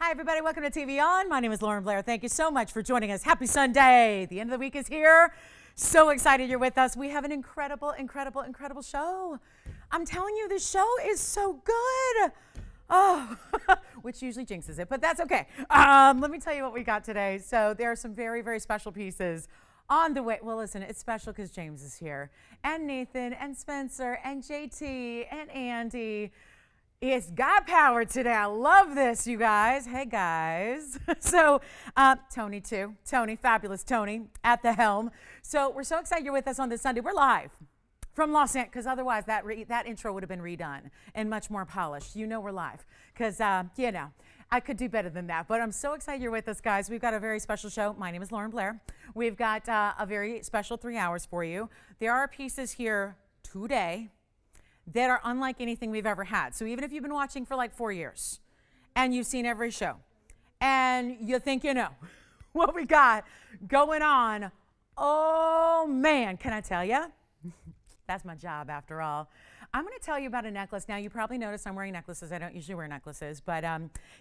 Hi, everybody. Welcome to TVON. My name is Lauren Blair. Thank you so much for joining us. Happy Sunday. The end of the week is here. So excited you're with us. We have an incredible, incredible, incredible show. I'm telling you, this show is so good. Oh, which usually jinxes it, but that's okay. Let me tell you what we got today. So there are some very, very special pieces on the way. Well, listen, it's special because James is here, and Nathan, and Spencer, and JT, and Andy. It's God power today. I love this, you guys. Hey, guys. So Tony, too. Tony, fabulous Tony, at the helm. So we're so excited you're with us on this Sunday. We're live from Los Angeles, because otherwise that intro would have been redone and much more polished. You know we're live, because, you know, I could do better than that. But I'm so excited you're with us, guys. We've got a very special show. My name is Lauren Blair. We've got a very special 3 hours for you. There are pieces here today that are unlike anything we've ever had. So even if you've been watching for like 4 years and you've seen every show and you think you know what we got going on, oh man, can I tell you? That's my job after all. I'm going to tell you about a necklace. Now, you probably noticed I'm wearing necklaces. I don't usually wear necklaces, but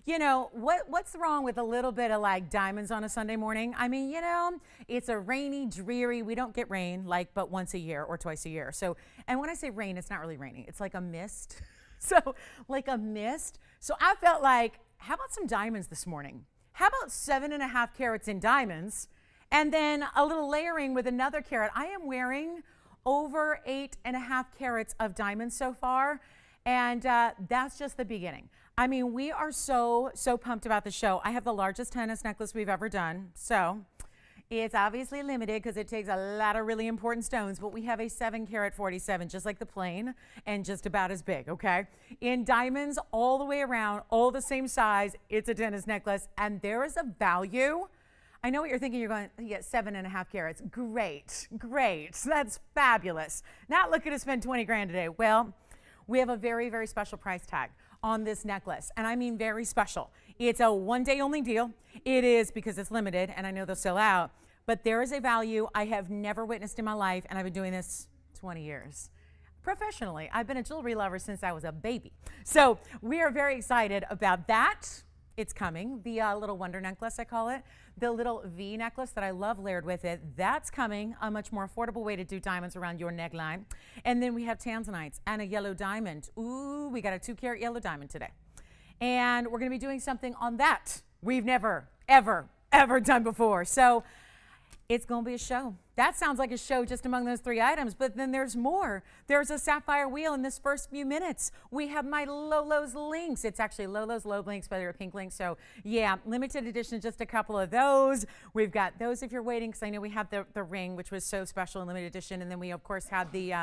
you know, what's wrong with a little bit of like diamonds on a Sunday morning? I mean, you know, it's a rainy, dreary, we don't get rain like but once a year or twice a year. So, and when I say rain, it's not really raining. It's like a mist. So like a mist. So I felt like, how about some diamonds this morning? How about 7.5 carats in diamonds? And then a little layering with another carat. I am wearing over 8.5 carats of diamonds so far, and that's just the beginning. I mean, we are so pumped about the show. I have the largest tennis necklace we've ever done, so it's obviously limited because it takes a lot of really important stones, but we have a 7 carat 47, just like the plain, and just about as big, okay? In diamonds all the way around, all the same size. It's a tennis necklace, and there is a value. I know what you're thinking. You're going, yeah, 7.5 carats. Great, great. That's fabulous. Not looking to spend 20 grand today. Well, we have a very, very special price tag on this necklace. And I mean very special. It's a one-day only deal. It is because it's limited, and I know they'll sell out. But there is a value I have never witnessed in my life, and I've been doing this 20 years. Professionally, I've been a jewelry lover since I was a baby. So we are very excited about that. It's coming. The little wonder necklace, I call it. The little V necklace that I love layered with it, that's coming. A much more affordable way to do diamonds around your neckline. And then we have tanzanites and a yellow diamond. Ooh, we got a 2 carat yellow diamond today. And we're going to be doing something on that we've never, ever, ever done before. So it's going to be a show. That sounds like a show just among those 3 items, but then there's more. There's a sapphire wheel in this first few minutes. We have my Lolo's links. It's actually Lolo's low links, but they're a pink link. So yeah, limited edition, just a couple of those. We've got those if you're waiting, because I know we have the ring, which was so special in limited edition. And then we of course had the,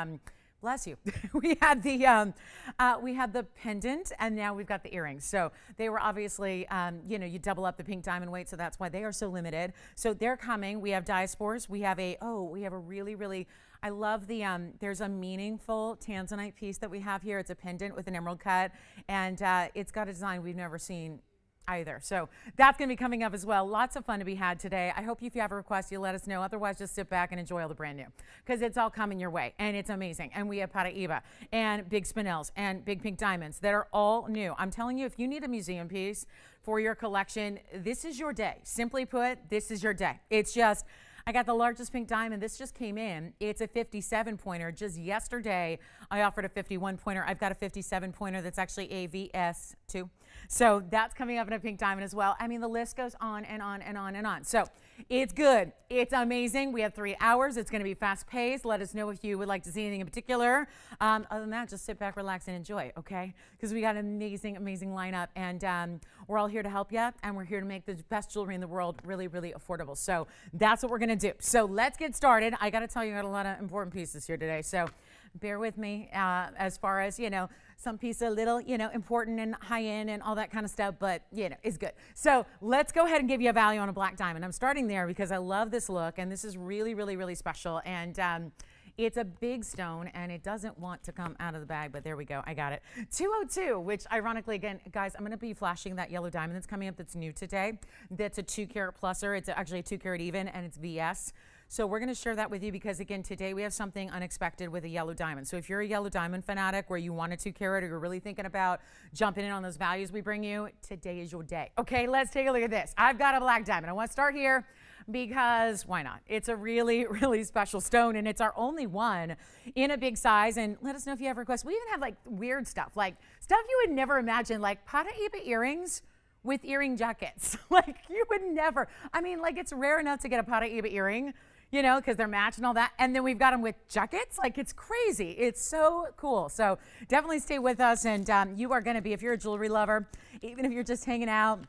bless you. we had the pendant, and now we've got the earrings. So they were obviously, you know, you double up the pink diamond weight, so that's why they are so limited. So they're coming. We have diaspores. We have a really, really, I love the, there's a meaningful tanzanite piece that we have here. It's a pendant with an emerald cut, and it's got a design we've never seen either. So that's going to be coming up as well. Lots of fun to be had today. I hope if you have a request, you'll let us know. Otherwise, just sit back and enjoy all the brand new, because it's all coming your way, and it's amazing. And we have Paraíba and big spinels and big pink diamonds that are all new. I'm telling you, if you need a museum piece for your collection, this is your day. Simply put, this is your day. It's just, I got the largest pink diamond. This just came in. It's a 57 pointer. Just yesterday, I offered a 51 pointer. I've got a 57 pointer that's actually a VS2. So that's coming up in a pink diamond as well. I mean, the list goes on and on and on and on. So it's good. It's amazing. We have 3 hours. It's going to be fast paced. Let us know if you would like to see anything in particular. Other than that, just sit back, relax, and enjoy, okay? Because we got an amazing, amazing lineup. And we're all here to help you. And we're here to make the best jewelry in the world really, really affordable. So that's what we're going to do. So let's get started. I got to tell you, I got a lot of important pieces here today. So bear with me as far as, you know, some piece a little, you know, important and high end and all that kind of stuff, but, you know, it's good. So let's go ahead and give you a value on a black diamond. I'm starting there because I love this look, and this is really, really, really special. And it's a big stone, and it doesn't want to come out of the bag, but there we go. I got it. 202, which ironically, again, guys, I'm going to be flashing that yellow diamond that's coming up that's new today. That's a 2 carat pluser. It's actually a 2 carat even, and it's VS. So we're going to share that with you because, again, today we have something unexpected with a yellow diamond. So if you're a yellow diamond fanatic where you want a 2 carat or you're really thinking about jumping in on those values we bring you, today is your day. Okay, let's take a look at this. I've got a black diamond. I want to start here because why not? It's a really, really special stone, and it's our only one in a big size. And let us know if you have requests. We even have like weird stuff, like stuff you would never imagine, like Paraiba earrings with earring jackets. Like you would never, I mean, like it's rare enough to get a Paraiba earring, you know, because they're matched and all that. And then we've got them with jackets. Like it's crazy. It's so cool. So definitely stay with us. And you are going to be, if you're a jewelry lover, even if you're just hanging out,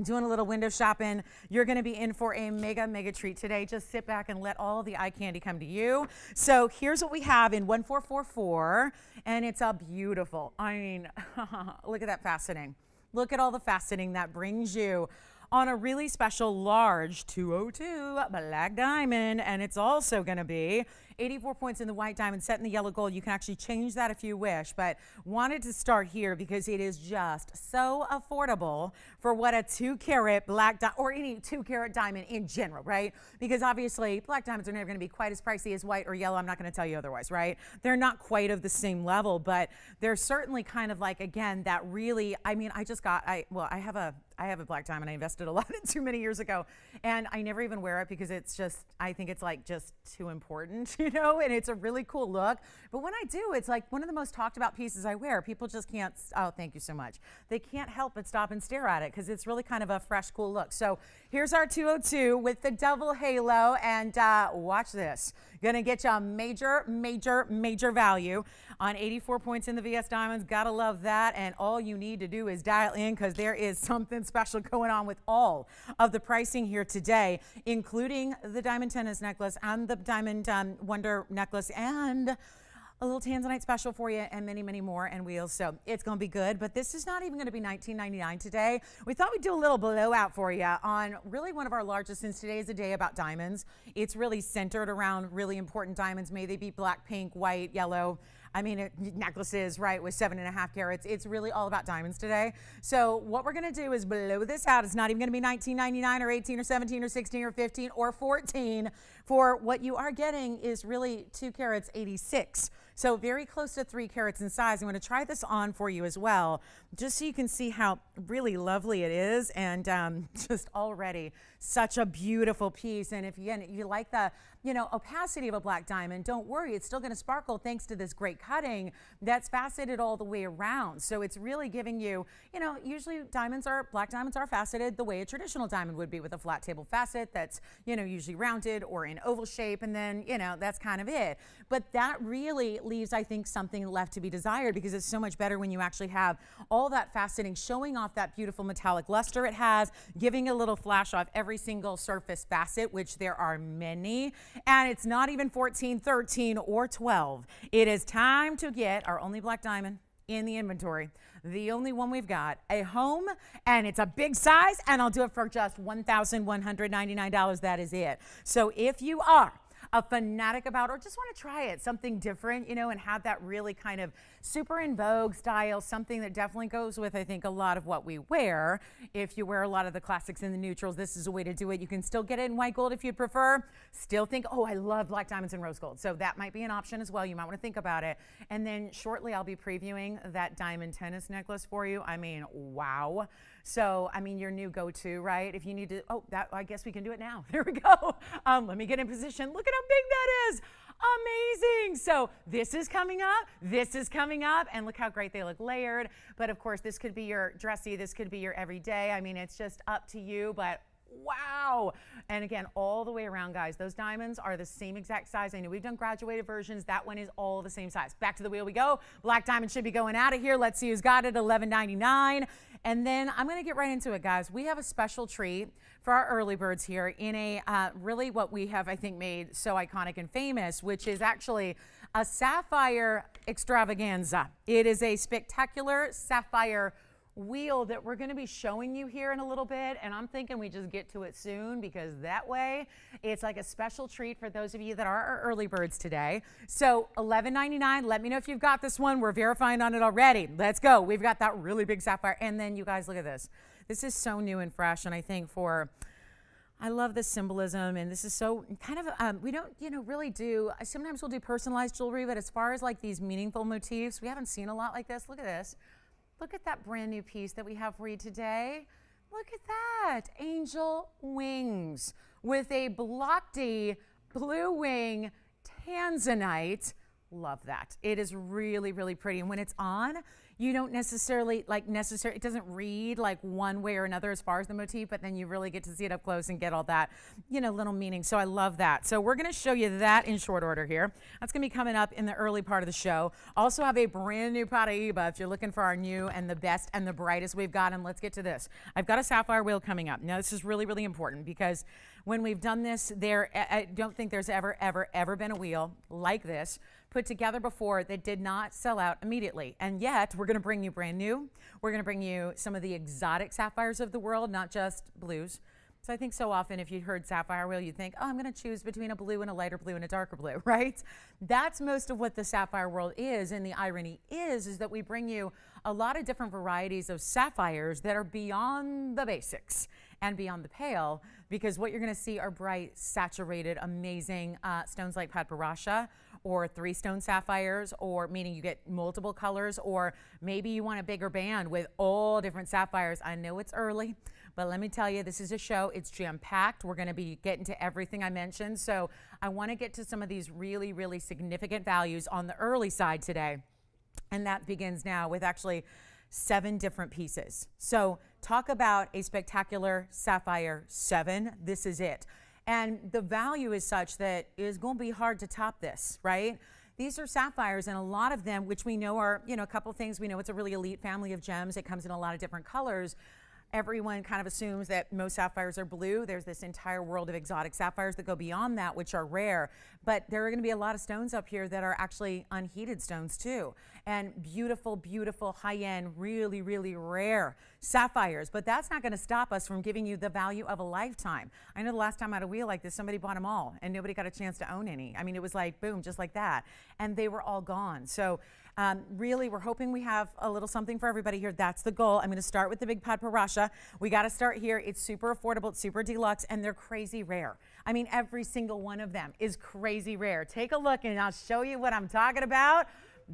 doing a little window shopping, you're going to be in for a mega treat today. Just sit back and let all the eye candy come to you. So here's what we have in 1444, and it's a beautiful, I mean, look at that faceting. Look at all the faceting that brings you on a really special large 202 black diamond, and it's also going to be 84 points in the white diamond set in the yellow gold. You can actually change that if you wish, but wanted to start here because it is just so affordable for what a 2 carat black diamond or any 2 carat diamond in general, right? Because obviously black diamonds are never going to be quite as pricey as white or yellow. I'm not going to tell you otherwise, right? They're not quite of the same level, but they're certainly kind of like, again, that really, I mean, I have a black diamond I invested a lot into many years ago, and I never even wear it because it's just, I think it's like just too important, you know, and it's a really cool look. But when I do, it's like one of the most talked about pieces I wear. People just can't, oh, thank you so much. They can't help but stop and stare at it because it's really kind of a fresh, cool look. So here's our 202 with the double halo, and watch this. Gonna get you a major value on 84 points in the VS Diamonds. Gotta love that. And all you need to do is dial in because there is something special going on with all of the pricing here today, including the diamond tennis necklace and the diamond wonder necklace and a little tanzanite special for you and many more and wheels. So it's going to be good, but this is not even going to be $19.99 today. We thought we'd do a little blowout for you on really one of our largest, since today is a day about diamonds. It's really centered around really important diamonds. May they be black, pink, white, yellow. I mean, necklaces, right, with 7.5 carats. It's really all about diamonds today. So what we're going to do is blow this out. It's not even going to be $19.99 or 18 or 17 or 16 or 15 or 14. For what you are getting is really 2 carats 86. So very close to 3 carats in size. I'm going to try this on for you as well, just so you can see how really lovely it is, and just already such a beautiful piece. And if you like the, you know, opacity of a black diamond, don't worry, it's still going to sparkle thanks to this great cutting that's faceted all the way around. So it's really giving you, you know, usually black diamonds are faceted the way a traditional diamond would be, with a flat table facet that's, you know, usually rounded or in oval shape, and then, you know, that's kind of it. But that really leaves, I think, something left to be desired, because it's so much better when you actually have all that faceting showing off that beautiful metallic luster it has, giving a little flash off every single surface facet, which there are many. And it's not even 14, 13, or 12. It is time to get our only black diamond in the inventory. The only one we've got, a home, and it's a big size, and I'll do it for just $1,199. That is it. So if you are a fanatic about, or just want to try it, something different, you know, and have that really kind of super in vogue style, something that definitely goes with, I think, a lot of what we wear. If you wear a lot of the classics and the neutrals, this is a way to do it. You can still get it in white gold if you'd prefer. Still think, oh, I love black diamonds and rose gold. So that might be an option as well. You might want to think about it. And then shortly, I'll be previewing that diamond tennis necklace for you. I mean, wow. So, I mean, your new go-to, right? If you need to, oh, that, I guess we can do it now. There we go. Let me get in position. Look at how big that is. Amazing. So this is coming up, and look how great they look layered. But of course, this could be your dressy, this could be your everyday. I mean, it's just up to you, but wow. And again, all the way around, guys, those diamonds are the same exact size. I know we've done graduated versions. That one is all the same size. Back to the wheel we go. Black diamond should be going out of here. Let's see who's got it. $11.99. And then I'm going to get right into it, guys. We have a special treat for our early birds here in a really what we have, I think, made so iconic and famous, which is actually a sapphire extravaganza. It is a spectacular sapphire wheel that we're going to be showing you here in a little bit, and I'm thinking we just get to it soon, because that way it's like a special treat for those of you that are our early birds today. So $11.99. Let me know if you've got this one. We're verifying on it already. Let's go. We've got that really big sapphire, and then you guys look at this. This is so new and fresh, and I think for I love the symbolism, and this is so kind of, we don't, really do, sometimes we'll do personalized jewelry, but as far as like these meaningful motifs, we haven't seen a lot like this. Look at this. Look at that brand new piece that we have for you today. Look at that, angel wings with a Block D blue wing tanzanite. Love that. It is really, really pretty. And when it's on, you don't necessarily, it doesn't read like one way or another as far as the motif, but then you really get to see it up close and get all that, little meaning. So I love that. So we're going to show you that in short order here. That's going to be coming up in the early part of the show. Also have a brand new Paraiba if you're looking for our new and the best and the brightest we've got. And let's get to this. I've got a sapphire wheel coming up. Now, this is really, really important because when we've done this, I don't think there's ever been a wheel like this put together before that did not sell out immediately. And yet, we're going to bring you brand new. We're going to bring you some of the exotic sapphires of the world, not just blues. So I think so often if you heard sapphire wheel, you'd think, oh, I'm going to choose between a blue and a lighter blue and a darker blue, right? That's most of what the sapphire world is. And the irony is that we bring you a lot of different varieties of sapphires that are beyond the basics and beyond the pale, because what you're going to see are bright, saturated, amazing stones like Padparasha, or 3-stone sapphires, or meaning you get multiple colors, or maybe you want a bigger band with all different sapphires. I know it's early, but let me tell you, this is a show. It's jam-packed. We're going to be getting to everything I mentioned. So I want to get to some of these really, really significant values on the early side today. And that begins now with actually 7 different pieces. So talk about a spectacular sapphire 7. This is it. And the value is such that it is going to be hard to top this, right? These are sapphires, and a lot of them, which we know are, a couple things. We know it's a really elite family of gems. It comes in a lot of different colors. Everyone kind of assumes that most sapphires are blue. There's this entire world of exotic sapphires that go beyond that, which are rare. But there are going to be a lot of stones up here that are actually unheated stones too. And beautiful, beautiful, high-end, really, really rare sapphires. But that's not going to stop us from giving you the value of a lifetime. I know the last time I had a wheel like this, somebody bought them all, and nobody got a chance to own any. I mean, it was like, boom, just like that. And they were all gone. So really, we're hoping we have a little something for everybody here. That's the goal. I'm going to start with the big Padparasha. We got to start here. It's super affordable. It's super deluxe, and they're crazy rare. I mean, every single one of them is crazy rare. Take a look, and I'll show you what I'm talking about.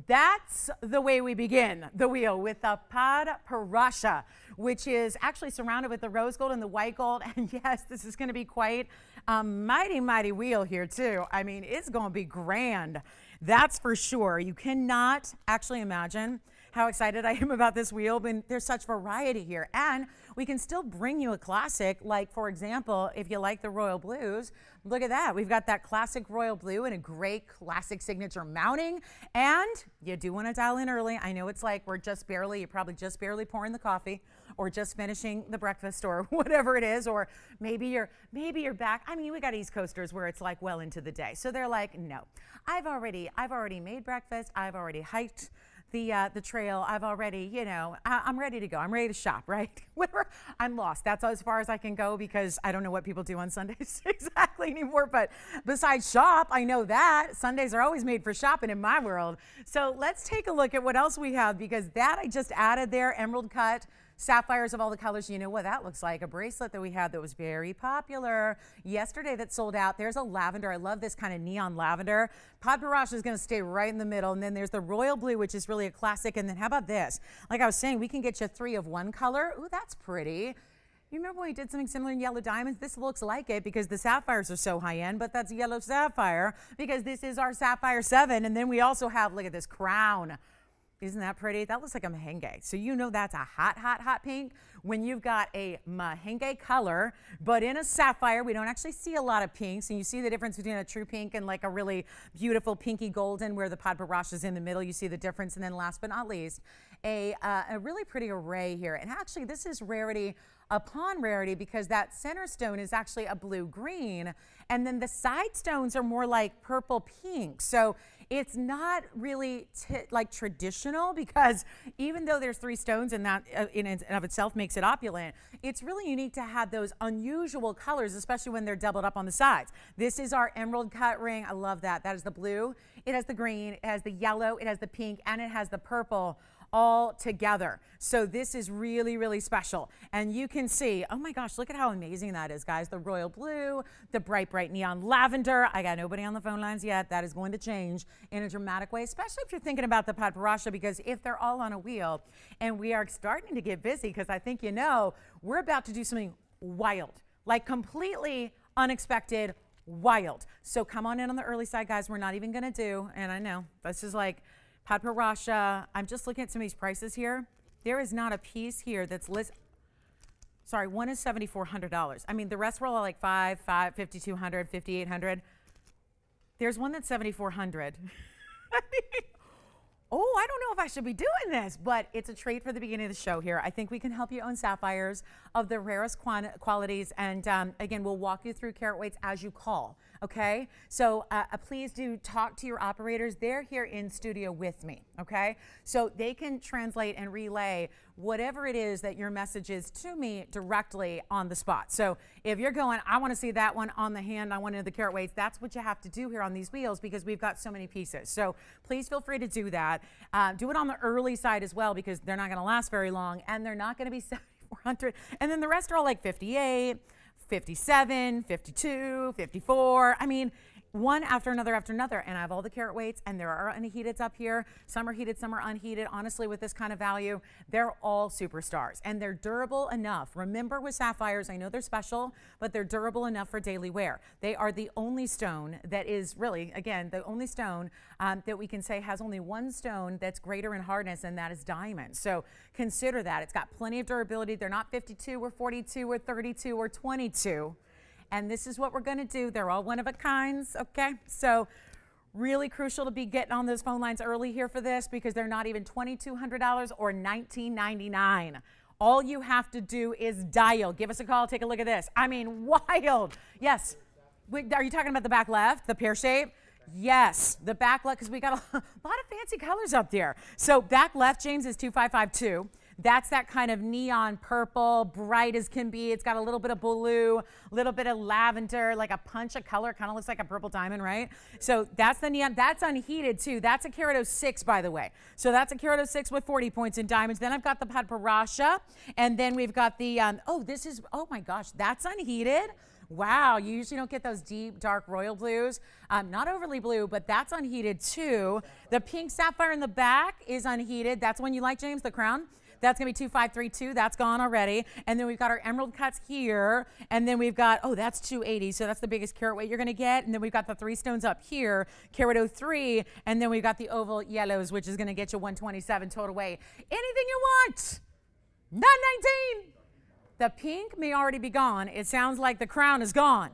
That's the way we begin the wheel with the Padparasha, which is actually surrounded with the rose gold and the white gold. And yes, this is going to be quite a mighty, mighty wheel here too. I mean, it's going to be grand. That's for sure. You cannot actually imagine how excited I am about this wheel, but there's such variety here. And we can still bring you a classic, like, for example, if you like the royal blues, look at that. We've got that classic royal blue and a great classic signature mounting. And you do want to dial in early. I know it's like you're probably just barely pouring the coffee or just finishing the breakfast or whatever it is, or maybe you're back. I mean, we got East Coasters where it's like well into the day. So they're like, no, I've already made breakfast. I've already hiked the trail. I've already, I'm ready to go. I'm ready to shop, right? Whatever. I'm lost. That's as far as I can go because I don't know what people do on Sundays exactly anymore. But besides shop, I know that Sundays are always made for shopping in my world. So let's take a look at what else we have, because that I just added there, emerald cut sapphires of all the colors. You know what that looks like? A bracelet that we had that was very popular yesterday that sold out. There's a lavender. I love this kind of neon lavender. Padparasha is going to stay right in the middle. And then there's the royal blue, which is really a classic. And then how about this? Like I was saying, we can get you 3 of one color. Ooh, that's pretty. You remember when we did something similar in yellow diamonds? This looks like it because the sapphires are so high end, but that's yellow sapphire because this is our sapphire 7. And then we also have, look at this crown. Isn't that pretty? That looks like a merengue. So you know that's a hot, hot, hot pink. When you've got a merengue color, but in a sapphire, we don't actually see a lot of pinks. And you see the difference between a true pink and like a really beautiful pinky golden where the Padparasha is in the middle. You see the difference. And then last but not least, a really pretty array here. And actually, this is rarity upon rarity because that center stone is actually a blue-green. And then the side stones are more like purple-pink. So it's not really like traditional because even though there's 3 stones and that in and of itself makes it opulent, it's really unique to have those unusual colors, especially when they're doubled up on the sides. This is our emerald cut ring. I love that. That is the blue. It has the green, it has the yellow, it has the pink, and it has the purple all together. So this is really, really special. And you can see, oh my gosh, look at how amazing that is, guys. The royal blue, the bright, bright neon lavender. I got nobody on the phone lines yet. That is going to change in a dramatic way, especially if you're thinking about the paparasha, because if they're all on a wheel, and we are starting to get busy, because I think you know, we're about to do something wild, like completely unexpected, wild. So come on in on the early side, guys. We're not even going to do, and I know, this is like paparasha. I'm just looking at some of these prices here. There is not a piece here that's sorry, one is $7,400. I mean, the rest were all like $5,200, $5,800. There's one that's $7,400. Oh, I don't know if I should be doing this, but it's a treat for the beginning of the show here. I think we can help you own sapphires of the rarest qualities. And again, we'll walk you through carat weights as you call. Okay, so please do talk to your operators. They're here in studio with me. Okay, so they can translate and relay whatever it is that your message is to me directly on the spot. So if you're going, I want to see that one on the hand, I want to know the carat weights, that's what you have to do here on these wheels, because we've got so many pieces. So please feel free to do that. Do it on the early side as well, because they're not going to last very long, and they're not going to be 7,400. And then the rest are all like 58, 57, 52, 54. I mean, one after another, and I have all the carat weights, and there are unheateds up here. Some are heated, some are unheated. Honestly, with this kind of value, they're all superstars, and they're durable enough. Remember, with sapphires, I know they're special, but they're durable enough for daily wear. They are the only stone that is really, again, the only stone that we can say has only one stone that's greater in hardness, and that is diamond. So consider that. It's got plenty of durability. They're not 52 or 42 or 32 or 22. And this is what we're going to do. They're all one of a kinds, okay? So really crucial to be getting on those phone lines early here for this, because they're not even $2,200 or $1,999. All you have to do is dial. Give us a call. Take a look at this. I mean, wild. Yes. Are you talking about the back left, the pear shape? Yes, the back left, because we got a lot of fancy colors up there. So back left, James, is 2552. That's that kind of neon purple, bright as can be. It's got a little bit of blue, a little bit of lavender, like a punch of color. Kind of looks like a purple diamond, right? So that's the neon. That's unheated too. That's a carat 06, by the way. So that's a carat 06 with 40 points in diamonds. Then I've got the paparasha, and then we've got the, oh my gosh, that's unheated. Wow, you usually don't get those deep, dark royal blues. Not overly blue, but that's unheated too. The pink sapphire in the back is unheated. That's one you like, James, the crown. That's going to be 2532. That's gone already. And then we've got our emerald cuts here. And then we've got, that's 280. So that's the biggest carat weight you're going to get. And then we've got the 3 stones up here, carat 03. And then we've got the oval yellows, which is going to get you 127 total weight. Anything you want. Not 19. The pink may already be gone. It sounds like the crown is gone.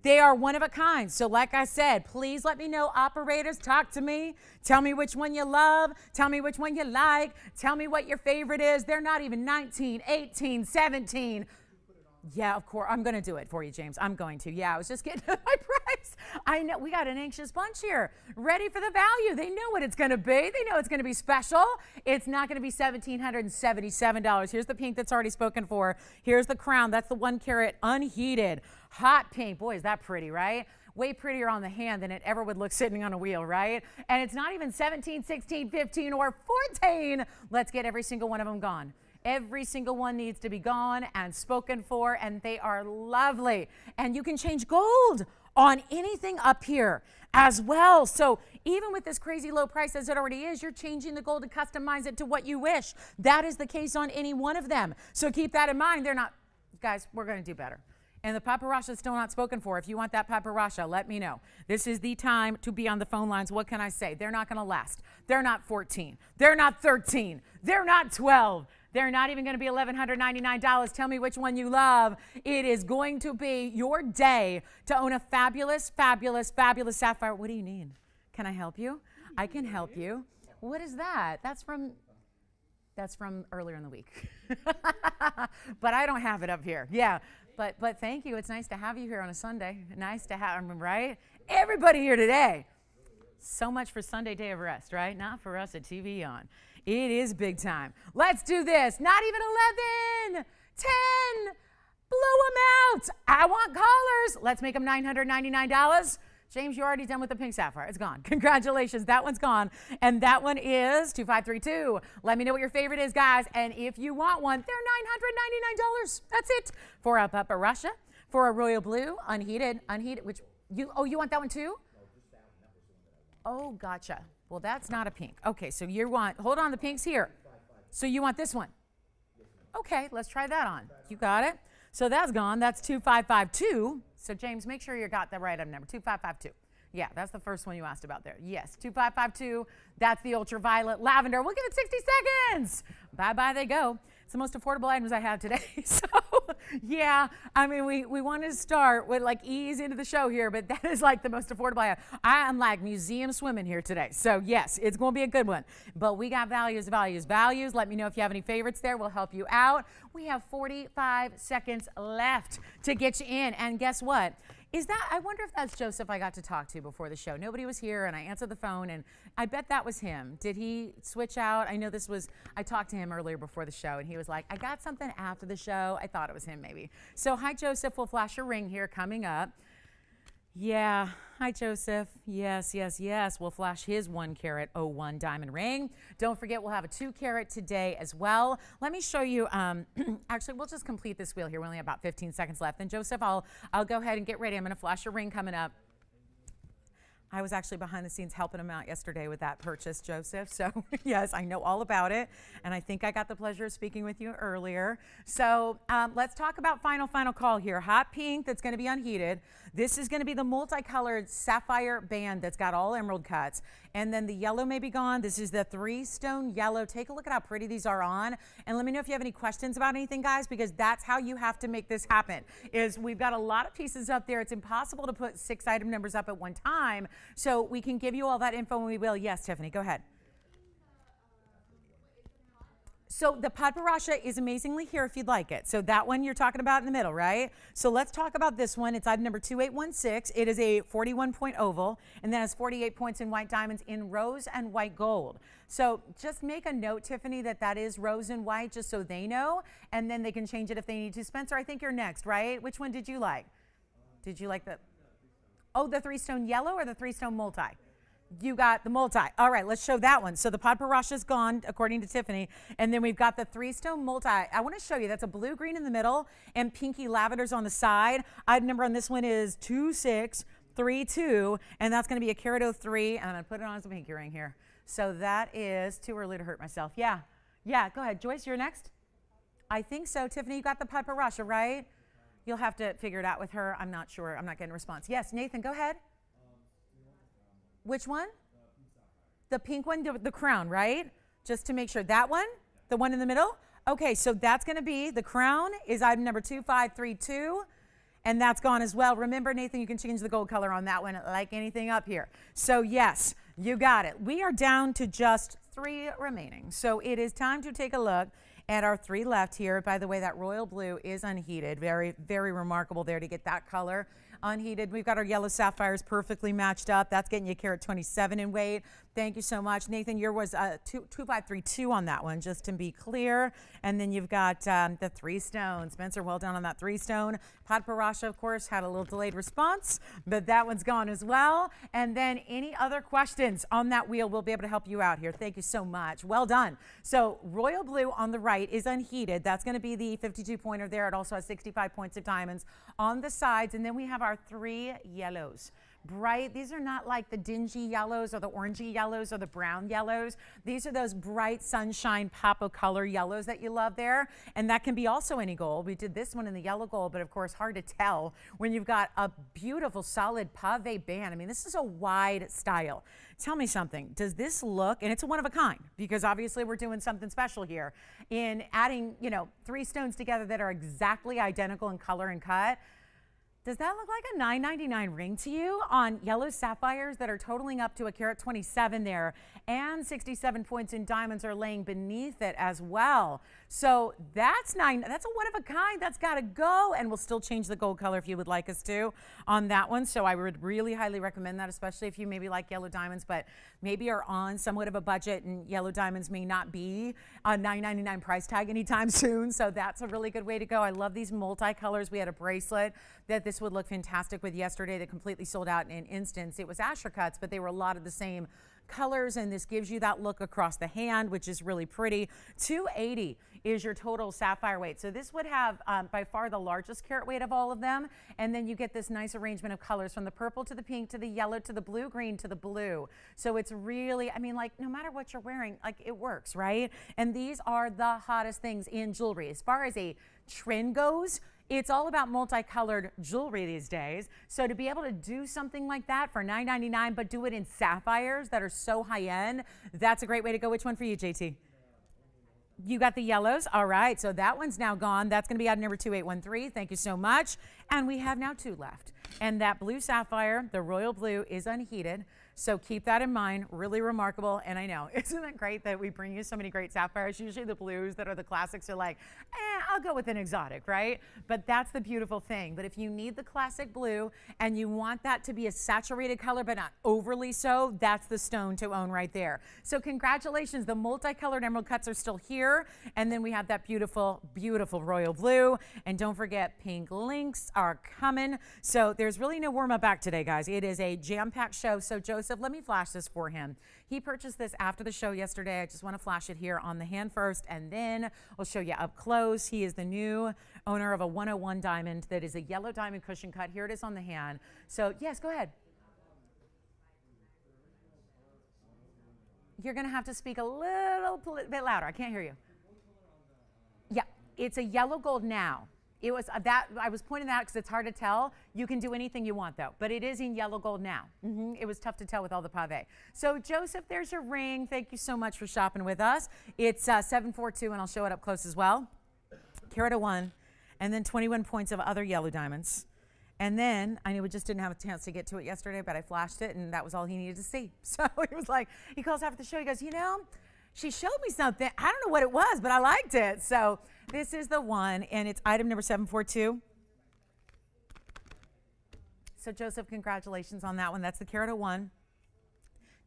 They are one of a kind. So like I said, please let me know, operators, talk to me. Tell me which one you love. Tell me which one you like. Tell me what your favorite is. They're not even 19, 18, 17. Yeah, of course. I'm going to do it for you, James. I'm going to. Yeah, I was just getting my price. I know we got an anxious bunch here, ready for the value. They know what it's going to be. They know it's going to be special. It's not going to be $1,777. Here's the pink that's already spoken for. Here's the crown. That's the 1 carat unheated. Hot pink. Boy, is that pretty, right? Way prettier on the hand than it ever would look sitting on a wheel, right? And it's not even 17, 16, 15, or 14. Let's get every single one of them gone. Every single one needs to be gone and spoken for, and they are lovely. And you can change gold on anything up here as well. So even with this crazy low price as it already is, you're changing the gold to customize it to what you wish. That is the case on any one of them. So keep that in mind. They're not, guys, we're going to do better. And the paparasha is still not spoken for. If you want that paparasha, let me know. This is the time to be on the phone lines. What can I say? They're not going to last. They're not 14. They're not 13. They're not 12. They're not even going to be $1,199. Tell me which one you love. It is going to be your day to own a fabulous, fabulous, fabulous sapphire. What do you need? Can I help you? I can help you. What is that? That's from earlier in the week. But I don't have it up here. Yeah. But thank you. It's nice to have you here on a Sunday. Nice to have, right? Everybody here today. So much for Sunday day of rest, right? Not for us at TVON. It is big time. Let's do this. Not even 11, 10. Blow them out. I want callers. Let's make them $999. James, you're already done with the pink sapphire. It's gone. Congratulations. That one's gone. And that one is 2532. Let me know what your favorite is, guys. And if you want one, they're $999. That's it. For a paparasha, for a royal blue, unheated, which you want that one too? Oh, gotcha. Well, that's not a pink. Okay, so you want, hold on, the pink's here. So you want this one? Okay, let's try that on. You got it? So that's gone. That's 2552. So James, make sure you got the right item number, 2552. Yeah, that's the first one you asked about there. Yes, 2552. That's the ultraviolet lavender. We'll give it 60 seconds. Bye-bye, they go. It's the most affordable items I have today. So, yeah, I mean, we wanted to start with like ease into the show here, but that is like the most affordable I have. I am like museum swimming here today. So, yes, it's going to be a good one. But we got values. Let me know if you have any favorites there. We'll help you out. We have 45 seconds left to get you in. And guess what? I wonder if that's Joseph I got to talk to before the show. Nobody was here, and I answered the phone, and I bet that was him. Did he switch out? I know I talked to him earlier before the show, and he was like, I got something after the show. I thought it was him maybe. So hi, Joseph. We'll flash your ring here coming up. Yeah. Hi, Joseph. Yes. We'll flash his 1 carat 01 diamond ring. Don't forget, we'll have a 2 carat today as well. Let me show you. Actually, we'll just complete this wheel here. We only have about 15 seconds left. And Joseph, I'll go ahead and get ready. I'm going to flash your ring coming up. I was actually behind the scenes helping him out yesterday with that purchase, Joseph. So, yes, I know all about it. And I think I got the pleasure of speaking with you earlier. So, let's talk about final call here. Hot pink that's going to be unheated. This is going to be the multicolored sapphire band that's got all emerald cuts. And then the yellow may be gone. This is the 3-stone yellow. Take a look at how pretty these are on. And let me know if you have any questions about anything, guys, because that's how you have to make this happen. We've got a lot of pieces up there. It's impossible to put 6 item numbers up at one time. So we can give you all that info when we will. Yes, Tiffany, go ahead. So the paparasha is amazingly here if you'd like it. So that one you're talking about in the middle, right? So let's talk about this one. It's item number 2816. It is a 41-point oval, and then has 48 points in white diamonds in rose and white gold. So just make a note, Tiffany, that is rose and white, just so they know, and then they can change it if they need to. Spencer, I think you're next, right? Which one did you like? Did you like the 3-stone yellow or the 3-stone multi? You got the multi. All right, let's show that one. So the paparasha is gone, according to Tiffany. And then we've got the 3-stone multi. I want to show you. That's a blue-green in the middle and pinky lavenders on the side. Item number on this one is 2632, and that's going to be a carat 03. And I'm going to put it on as a pinky ring here. So that is too early to hurt myself. Yeah, go ahead. Joyce, you're next? I think so. Tiffany, you got the paparasha, right? You'll have to figure it out with her. I'm not sure. I'm not getting a response. Yes, Nathan, go ahead. Which one? The pink one, the crown, right? Just to make sure. That one? The one in the middle? Okay, so that's going to be, the crown is item number 2532, and that's gone as well. Remember, Nathan, you can change the gold color on that one like anything up here. So, yes, you got it. We are down to just 3 remaining. So it is time to take a look at our 3 left here. By the way, that royal blue is unheated. Very, very remarkable there to get that color unheated. We've got our yellow sapphires perfectly matched up. That's getting you carat 27 in weight. Thank you so much. Nathan, yours was 2532 on that one, just to be clear. And then you've got the 3-stone. Spencer, well done on that 3-stone. Paparasha, of course, had a little delayed response, but that one's gone as well. And then any other questions on that wheel, we'll be able to help you out here. Thank you so much. Well done. So royal blue on the right is unheated. That's going to be the 52-pointer there. It also has 65 points of diamonds on the sides. And then we have our 3 yellows. Bright, these are not like the dingy yellows or the orangey yellows or the brown yellows. These are those bright sunshine pop-o color yellows that you love there. And that can be also any gold. We did this one in the yellow gold, but of course hard to tell when you've got a beautiful solid pave band. I mean, this is a wide style. Tell me something, does this look, and it's a one of a kind, because obviously we're doing something special here in adding, 3 stones together that are exactly identical in color and cut. Does that look like a $9.99 ring to you on yellow sapphires that are totaling up to a carat 27 there, and 67 points in diamonds are laying beneath it as well? So that's a one of a kind. That's got to go, and we'll still change the gold color if you would like us to on that one. So I would really highly recommend that, especially if you maybe like yellow diamonds, but maybe are on somewhat of a budget, and yellow diamonds may not be a $9.99 price tag anytime soon. So that's a really good way to go. I love these multicolors. We had a bracelet that this this would look fantastic with yesterday that completely sold out in an instance. It was Asher cuts, but they were a lot of the same colors, and this gives you that look across the hand, which is really pretty. 280 is your total sapphire weight. So this would have by far the largest carat weight of all of them. And then you get this nice arrangement of colors from the purple to the pink to the yellow to the blue, green to the blue. So it's really, I mean, like no matter what you're wearing, like it works, right? And these are the hottest things in jewelry. As far as a trend goes, it's all about multicolored jewelry these days. So to be able to do something like that for $9.99, but do it in sapphires that are so high end, that's a great way to go. Which one for you, JT? You got the yellows. All right. So that one's now gone. That's going to be item number 2813. Thank you so much. And we have now 2 left. And that blue sapphire, the royal blue, is unheated. So keep that in mind. Really remarkable. And I know, isn't it great that we bring you so many great sapphires? Usually the blues that are the classics are like, I'll go with an exotic, right? But that's the beautiful thing. But if you need the classic blue and you want that to be a saturated color but not overly so, that's the stone to own right there. So congratulations. The multicolored emerald cuts are still here. And then we have that beautiful, beautiful royal blue. And don't forget, pink links are coming. So there's really no warm-up back today, guys. It is a jam-packed show. So Joseph, let me flash this for him. He purchased this after the show yesterday. I just want to flash it here on the hand first, and then we'll show you up close. He is the new owner of a 101 diamond that is a yellow diamond cushion cut. Here it is on the hand. So yes, go ahead. You're going to have to speak a little bit louder. I can't hear you. Yeah, it's a yellow gold now. It was that I was pointing that out because it's hard to tell. You can do anything you want though, but it is in yellow gold now. It was tough to tell with all the pave. So Joseph, there's your ring. Thank you so much for shopping with us. It's 742, and I'll show it up close as well. Carat of 1, and then 21 points of other yellow diamonds. And then I knew we just didn't have a chance to get to it yesterday, but I flashed it, and that was all he needed to see. So he was like, he calls after the show. He goes, you know, she showed me something. I don't know what it was, but I liked it. So this is the one, and it's item number 742. So Joseph, congratulations on that one. That's the carat of 1.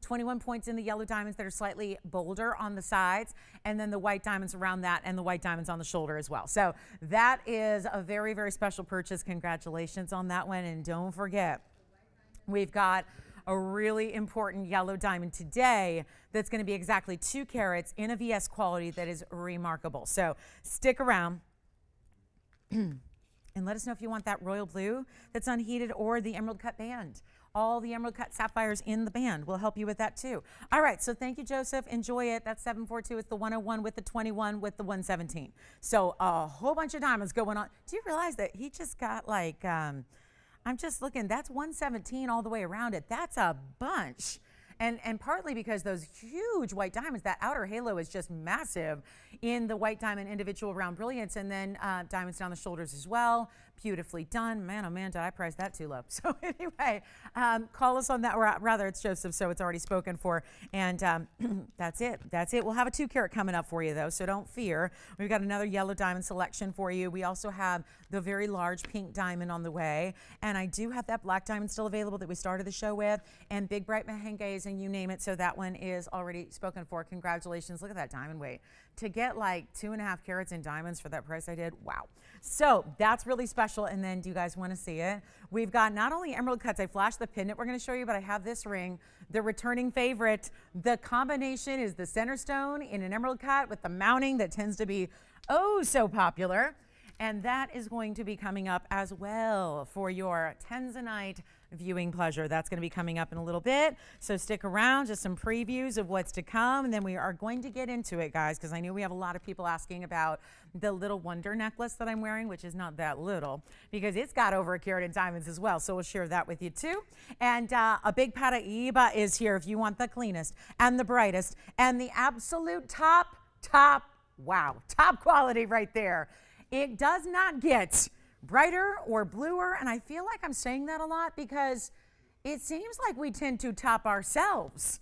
21 points in the yellow diamonds that are slightly bolder on the sides, and then the white diamonds around that, and the white diamonds on the shoulder as well. So that is a very, very special purchase. Congratulations on that one. And don't forget, we've got a really important yellow diamond today that's going to be exactly 2 carats in a VS quality that is remarkable. So stick around and let us know if you want that royal blue that's unheated or the emerald cut band. All the emerald cut sapphires in the band will help you with that too. All right, so thank you, Joseph. Enjoy it. That's 742. It's the 101 with the 21 with the 117. So a whole bunch of diamonds going on. Do you realize that he just got like, I'm just looking, that's 117 all the way around it. That's a bunch. And partly because those huge white diamonds, that outer halo is just massive in the white diamond individual round brilliance, and then diamonds down the shoulders as well. Beautifully done. Man, oh man, did I price that too low. So anyway, call us on that, or rather it's Joseph, so it's already spoken for. And that's it. That's it. We'll have a 2 carat coming up for you though, so don't fear. We've got another yellow diamond selection for you. We also have the very large pink diamond on the way. And I do have that black diamond still available that we started the show with, and big bright mehenges, and you name it. So that one is already spoken for. Congratulations. Look at that diamond weight. To get like 2.5 carats in diamonds for that price I did, wow. So that's really special. And then do you guys want to see it? We've got not only emerald cuts, I flashed the pendant we're going to show you, but I have this ring, the returning favorite. The combination is the center stone in an emerald cut with the mounting that tends to be oh so popular. And that is going to be coming up as well for your Tanzanite viewing pleasure. That's going to be coming up in a little bit. So stick around, just some previews of what's to come. And then we are going to get into it, guys, because I know we have a lot of people asking about the little wonder necklace that I'm wearing, which is not that little, because it's got over 1 carat in diamonds as well. So we'll share that with you too. And a big Paraíba is here if you want the cleanest and the brightest and the absolute top quality right there. It does not get brighter or bluer, and I feel like I'm saying that a lot because it seems like we tend to top ourselves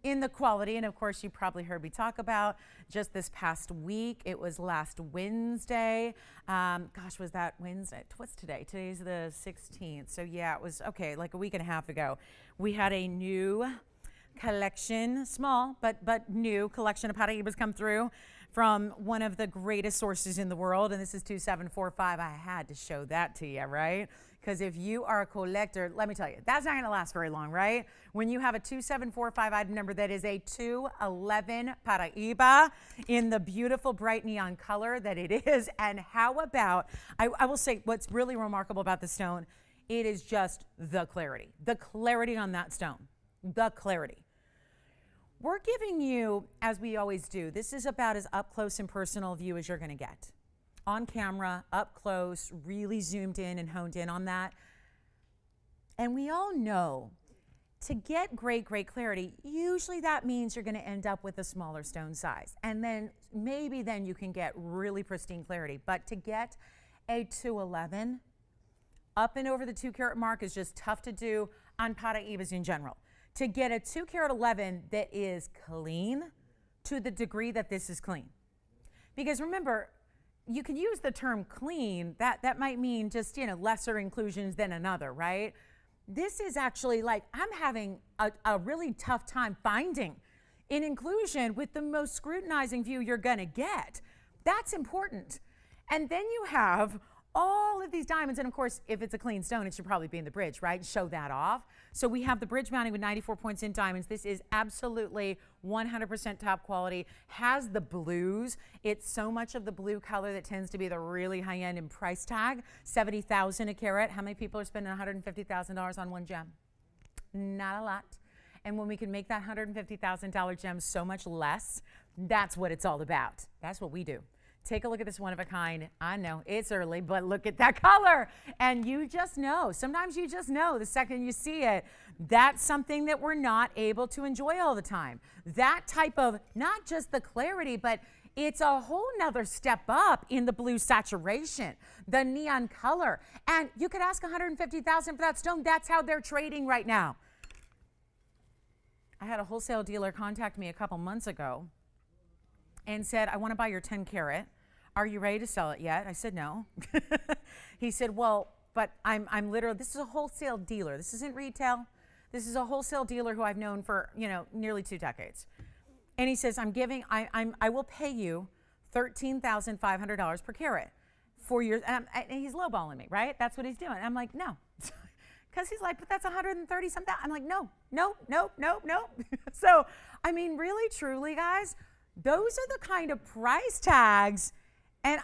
in the quality. And of course, you probably heard me talk about just this past week. It was last Wednesday. Gosh, was that Wednesday? What's today? Today's the 16th. So yeah, it was okay, like a week and a half ago. We had a new collection, small but new collection of Paraíbas come through from one of the greatest sources in the world, and this is 2745. I had to show that to you, right? Because if you are a collector, let me tell you, that's not going to last very long, right? When you have a 2745 item number that is a 211 Paraíba in the beautiful bright neon color that it is. And how about, I will say what's really remarkable about the stone, it is just the clarity on that stone, the clarity. We're giving you, as we always do, this is about as up close and personal view as you're going to get. On camera, up close, really zoomed in and honed in on that. And we all know to get great clarity, usually that means you're going to end up with a smaller stone size. And then maybe then you can get really pristine clarity. But to get a 211 up and over the 2 carat mark is just tough to do on Paraíbas in general. To get a 2 carat 11 that is clean to the degree that this is clean. Because remember, you can use the term clean, that might mean just, lesser inclusions than another, right? This is actually like, I'm having a really tough time finding an inclusion with the most scrutinizing view you're gonna get. That's important. And then you have all of these diamonds, and of course, if it's a clean stone, it should probably be in the bridge, right? Show that off. So we have the bridge mounting with 94 points in diamonds. This is absolutely 100% top quality, has the blues. It's so much of the blue color that tends to be the really high end in price tag, $70,000 a carat. How many people are spending $150,000 on one gem? Not a lot. And when we can make that $150,000 gem so much less, that's what it's all about. That's what we do. Take a look at this one of a kind. I know it's early, but look at that color. And you just know, sometimes you just know the second you see it, that's something that we're not able to enjoy all the time. That type of, not just the clarity, but it's a whole nother step up in the blue saturation, the neon color. And you could ask $150,000 for that stone. That's how they're trading right now. I had a wholesale dealer contact me a couple months ago and said, I want to buy your 10 carat. Are you ready to sell it yet? I said, no. He said, well, but I'm literally, this is a wholesale dealer. This isn't retail. This is a wholesale dealer who I've known for, nearly 2 decades. And he says, I will pay you $13,500 per carat for your, and he's lowballing me, right? That's what he's doing. I'm like, no. Because he's like, but that's 130 something. I'm like, no. So, really, truly, guys, those are the kind of price tags, and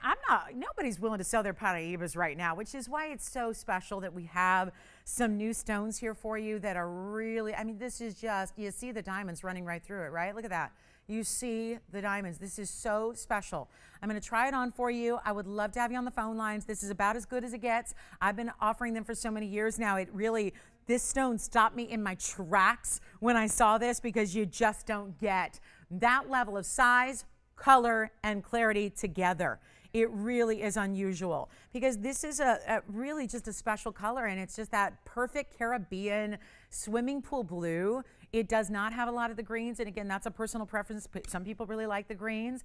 nobody's willing to sell their Paraíbas right now, which is why it's so special that we have some new stones here for you that are really, this is just, you see the diamonds running right through it, right? Look at that. You see the diamonds. This is so special. I'm going to try it on for you. I would love to have you on the phone lines. This is about as good as it gets. I've been offering them for so many years now. This stone stopped me in my tracks when I saw this, because you just don't get that level of size, color, and clarity together. It really is unusual, because this is a really just a special color, and it's just that perfect Caribbean swimming pool blue. It does not have a lot of the greens, and again, that's a personal preference. Some people really like the greens.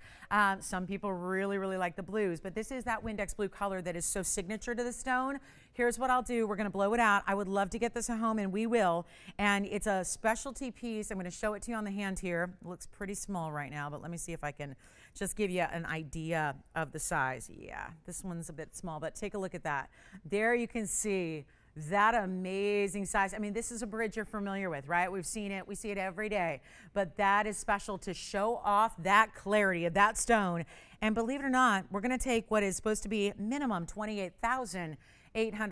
Some people really like the blues, but this is that Windex blue color that is so signature to the stone. Here's what I'll do. We're going to blow it out. I would love to get this at home, and we will. And it's a specialty piece. I'm going to show it to you on the hand here. It looks pretty small right now, but let me see if I can just give you an idea of the size. Yeah, this one's a bit small, but take a look at that. There you can see that amazing size. This is a bridge you're familiar with, right? We've seen it. We see it every day. But that is special to show off that clarity of that stone. And believe it or not, we're going to take what is supposed to be minimum $28,800,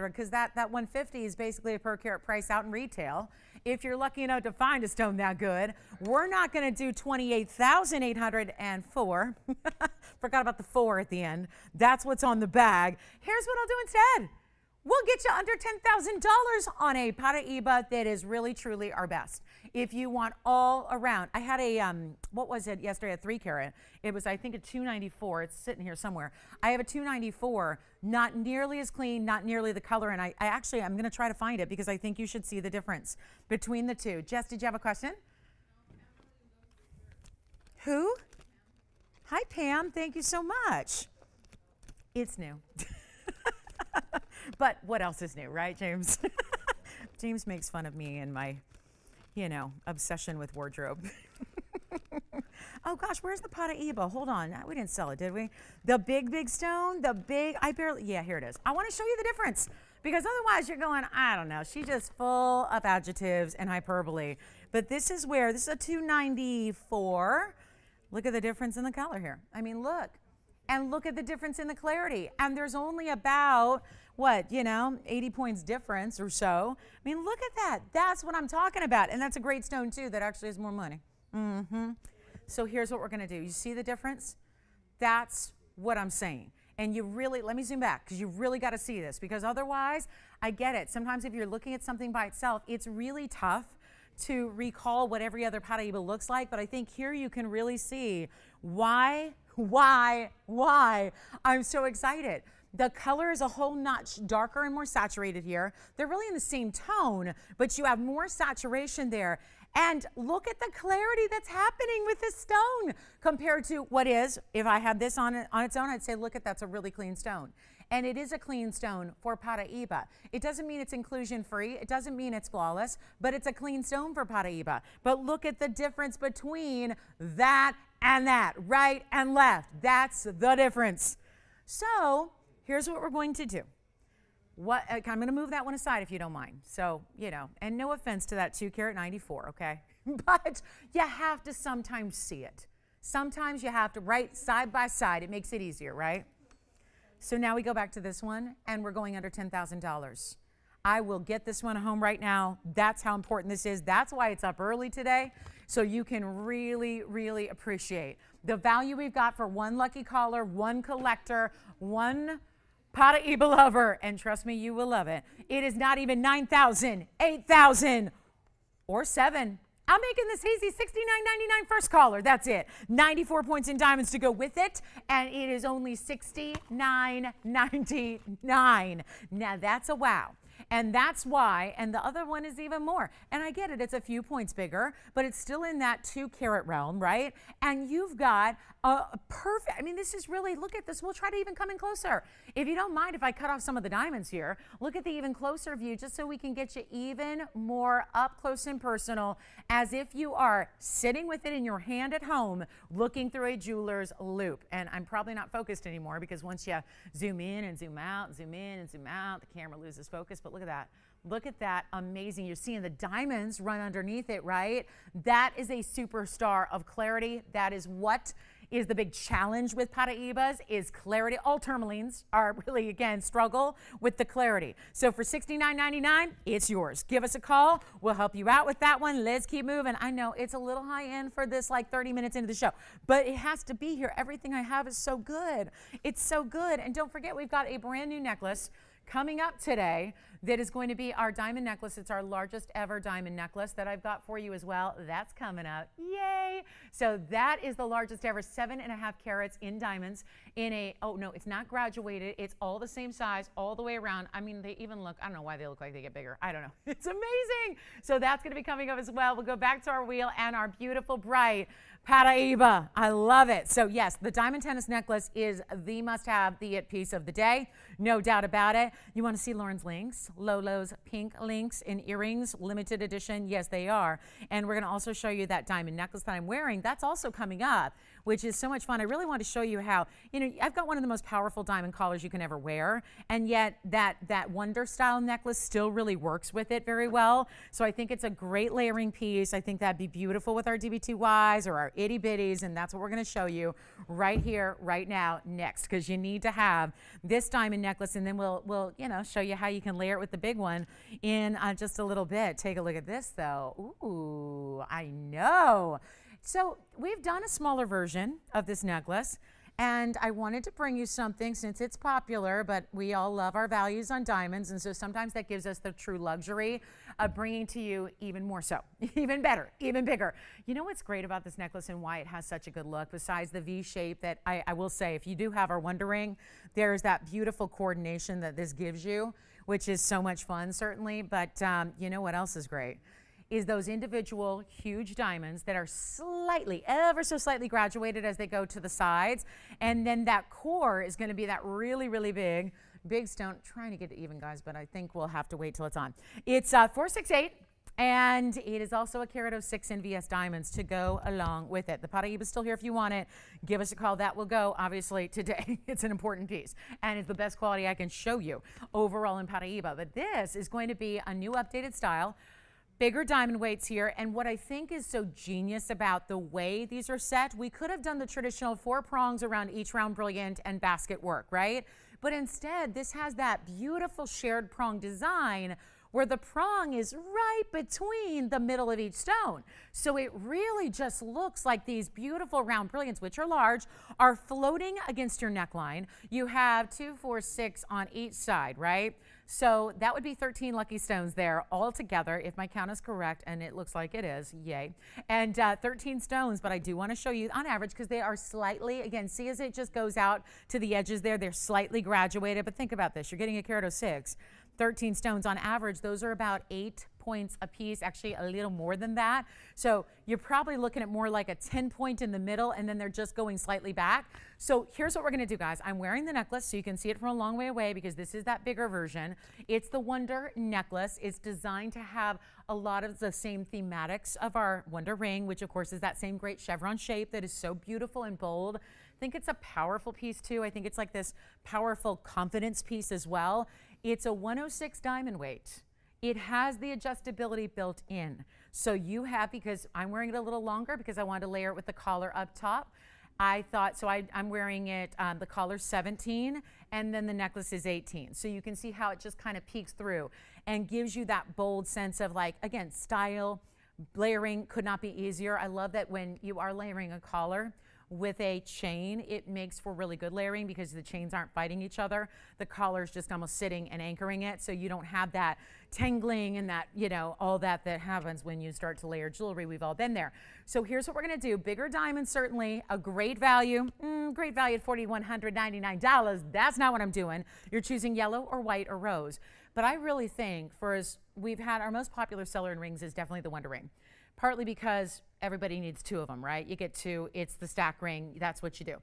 because that 150 is basically a per carat price out in retail. If you're lucky enough to find a stone that good, we're not going to do $28,804. Forgot about the 4 at the end. That's what's on the bag. Here's what I'll do instead. We'll get you under $10,000 on a Paraíba that is really, truly our best. If you want all around. I had a, what was it yesterday, a 3 carat. It was, I think, a 294. It's sitting here somewhere. I have a 294, not nearly as clean, not nearly the color, and I'm going to try to find it, because I think you should see the difference between the two. Jess, did you have a question? Who? Hi, Pam. Thank you so much. It's new. But what else is new, right, James? James makes fun of me and my, obsession with wardrobe. Oh gosh, where's the Paraíba? Hold on, we didn't sell it, did we? The big stone, yeah, here it is. I want to show you the difference because otherwise you're going, I don't know, she's just full of adjectives and hyperbole. But this is a 294. Look at the difference in the color here. I mean, look. And look at the difference in the clarity. And there's only about, 80 points difference or so. I mean, look at that. That's what I'm talking about. And that's a great stone, too, that actually has more money. So here's what we're going to do. You see the difference? That's what I'm saying. And you really, let me zoom back, because you really got to see this. Because otherwise, I get it. Sometimes if you're looking at something by itself, it's really tough to recall what every other Paraíba looks like. But I think here you can really see why I'm so excited. The color is a whole notch darker and more saturated here. They're really in the same tone, but you have more saturation there. And look at the clarity that's happening with this stone compared to what is, if I had this on its own, I'd say, look at, that's a really clean stone. And it is a clean stone for Paraíba. It doesn't mean it's inclusion free. It doesn't mean it's flawless, but it's a clean stone for Paraíba. But look at the difference between that and that, right and left. That's the difference. So here's what we're going to do. I'm going to move that one aside if you don't mind. So, and no offense to that 2 carat 94, okay? But you have to sometimes see it. Sometimes you have to, right, side by side. It makes it easier, right? So now we go back to this one, and we're going under $10,000. I will get this one home right now. That's how important this is. That's why it's up early today, so you can really, really appreciate the value we've got for one lucky caller, one collector, one Paraíba lover, and trust me, you will love it. It is not even 9,000, 8,000, or 7. I'm making this easy. $69.99 first caller. That's it. 94 points in diamonds to go with it, and it is only $69.99. Now that's a wow. And that's why, and the other one is even more. And I get it, it's a few points bigger, but it's still in that 2 carat realm, right? And you've got a perfect, this is really, look at this. We'll try to even come in closer. If you don't mind if I cut off some of the diamonds here, look at the even closer view just so we can get you even more up close and personal, as if you are sitting with it in your hand at home, looking through a jeweler's loop. And I'm probably not focused anymore because once you zoom in and zoom out, and zoom in and zoom out, the camera loses focus. But look at that. Look at that. Amazing. You're seeing the diamonds run underneath it, right? That is a superstar of clarity. That is what is the big challenge with Paraíbas, is clarity. All tourmalines are really, again, struggle with the clarity. So for $69.99, it's yours. Give us a call. We'll help you out with that one. Let's keep moving. I know it's a little high end for this, like 30 minutes into the show, but it has to be here. Everything I have is so good. It's so good. And don't forget, we've got a brand new necklace coming up today that is going to be our diamond necklace. It's our largest ever diamond necklace that I've got for you as well. That's coming up. Yay! So that is the largest ever, 7.5 carats in diamonds in a, oh no, it's not graduated. It's all the same size all the way around. They even look, I don't know why they look like they get bigger. I don't know. It's amazing. So that's going to be coming up as well. We'll go back to our wheel and our beautiful, bright Paraíba. I love it. So yes, the diamond tennis necklace is the must-have, the it piece of the day. No doubt about it. You want to see Lauren's links? Lolo's pink links in earrings, limited edition. Yes, they are. And we're going to also show you that diamond necklace that I'm wearing. That's also coming up, which is so much fun. I really want to show you how, I've got one of the most powerful diamond collars you can ever wear, and yet that Wonder style necklace still really works with it very well. So I think it's a great layering piece. I think that'd be beautiful with our DBTYs or our itty bitties, and that's what we're going to show you right here, right now, next, because you need to have this diamond necklace, and then we'll show you how you can layer it with the big one in just a little bit. Take a look at this, though. Ooh, I know. So we've done a smaller version of this necklace, and I wanted to bring you something since it's popular, but we all love our values on diamonds, and so sometimes that gives us the true luxury of bringing to you even more so, even better, even bigger. You know what's great about this necklace and why it has such a good look, besides the V shape that I will say, if you do have our Wonder Ring, there's that beautiful coordination that this gives you, which is so much fun, certainly, but you know what else is great? Is those individual huge diamonds that are slightly, ever so slightly graduated as they go to the sides. And then that core is going to be that really, really big stone. Trying to get it even, guys, but I think we'll have to wait till it's on. It's 468. And it is also a carat of 6 NVS diamonds to go along with it. The Paraíba is still here if you want it. Give us a call. That will go, obviously, today. It's an important piece. And it's the best quality I can show you overall in Paraíba. But this is going to be a new updated style. Bigger diamond weights here. And what I think is so genius about the way these are set, we could have done the traditional 4 prongs around each round brilliant and basket work, right? But instead, this has that beautiful shared prong design where the prong is right between the middle of each stone. So it really just looks like these beautiful round brilliants, which are large, are floating against your neckline. You have 2, 4, 6 on each side, right? So that would be 13 lucky stones there all together, if my count is correct, and it looks like it is, yay. And 13 stones, but I do want to show you on average because they are slightly, again, see as it just goes out to the edges there, they're slightly graduated, but think about this, you're getting a carat of 6. 13 stones on average, those are about 8 points a piece, actually a little more than that. So you're probably looking at more like a 10 point in the middle, and then they're just going slightly back. So here's what we're gonna do, guys. I'm wearing the necklace so you can see it from a long way away because this is that bigger version. It's the Wonder necklace. It's designed to have a lot of the same thematics of our Wonder ring, which of course is that same great chevron shape that is so beautiful and bold. I think it's a powerful piece too. I think it's like this powerful confidence piece as well. It's a 106 diamond weight. It has the adjustability built in. So you have, because I'm wearing it a little longer because I wanted to layer it with the collar up top. I thought, so I'm wearing it, the collar's 17 and then the necklace is 18. So you can see how it just kind of peeks through and gives you that bold sense of like, again, style. Layering could not be easier. I love that when you are layering a collar with a chain, it makes for really good layering because the chains aren't fighting each other. The collar's just almost sitting and anchoring it, so you don't have that tangling and that, you know, all that happens when you start to layer jewelry. We've all been there. So here's what we're gonna do. Bigger diamonds, certainly a great value. Great value at $4,199. That's not what I'm doing. You're choosing yellow or white or rose. But I really think we've had our most popular seller in rings is definitely the Wonder ring. Partly because everybody needs 2 of them, right? You get 2, it's the stack ring, that's what you do.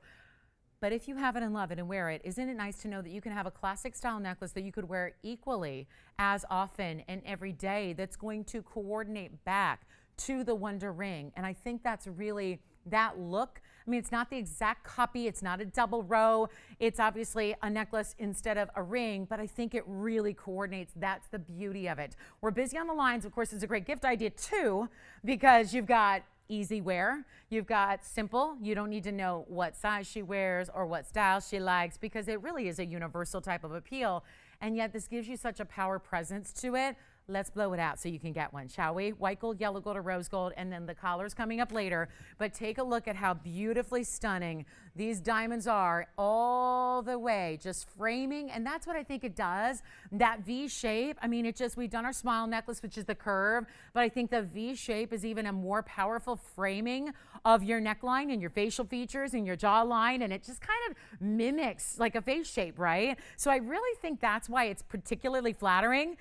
But if you have it and love it and wear it, isn't it nice to know that you can have a classic style necklace that you could wear equally as often and every day that's going to coordinate back to the Wonder ring? And I think that's really that look. I mean, it's not the exact copy. It's not a double row. It's obviously a necklace instead of a ring, but I think it really coordinates. That's the beauty of it. We're busy on the lines. Of course, it's a great gift idea too, because you've got easy wear. You've got simple. You don't need to know what size she wears or what style she likes because it really is a universal type of appeal. And yet this gives you such a power presence to it. Let's blow it out so you can get one, shall we? White gold, yellow gold, or rose gold, and then the collar's coming up later. But take a look at how beautifully stunning these diamonds are all the way, just framing. And that's what I think it does. That V shape, I mean, we've done our smile necklace, which is the curve, but I think the V shape is even a more powerful framing of your neckline and your facial features and your jawline, and it just kind of mimics like a face shape, right? So I really think that's why it's particularly flattering.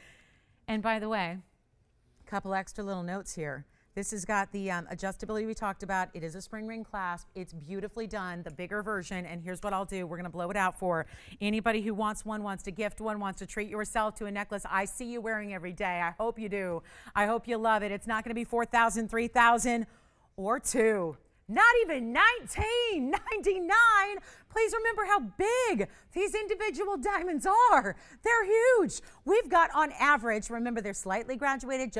And by the way, a couple extra little notes here. This has got the adjustability we talked about. It is a spring ring clasp. It's beautifully done, the bigger version. And here's what I'll do. We're gonna blow it out for anybody who wants one, wants to gift one, wants to treat yourself to a necklace I see you wearing every day. I hope you do. I hope you love it. It's not gonna be $4,000, $3,000, or $2,000. Not even $19.99. Please remember how big these individual diamonds are. They're huge. We've got on average, remember they're slightly graduated,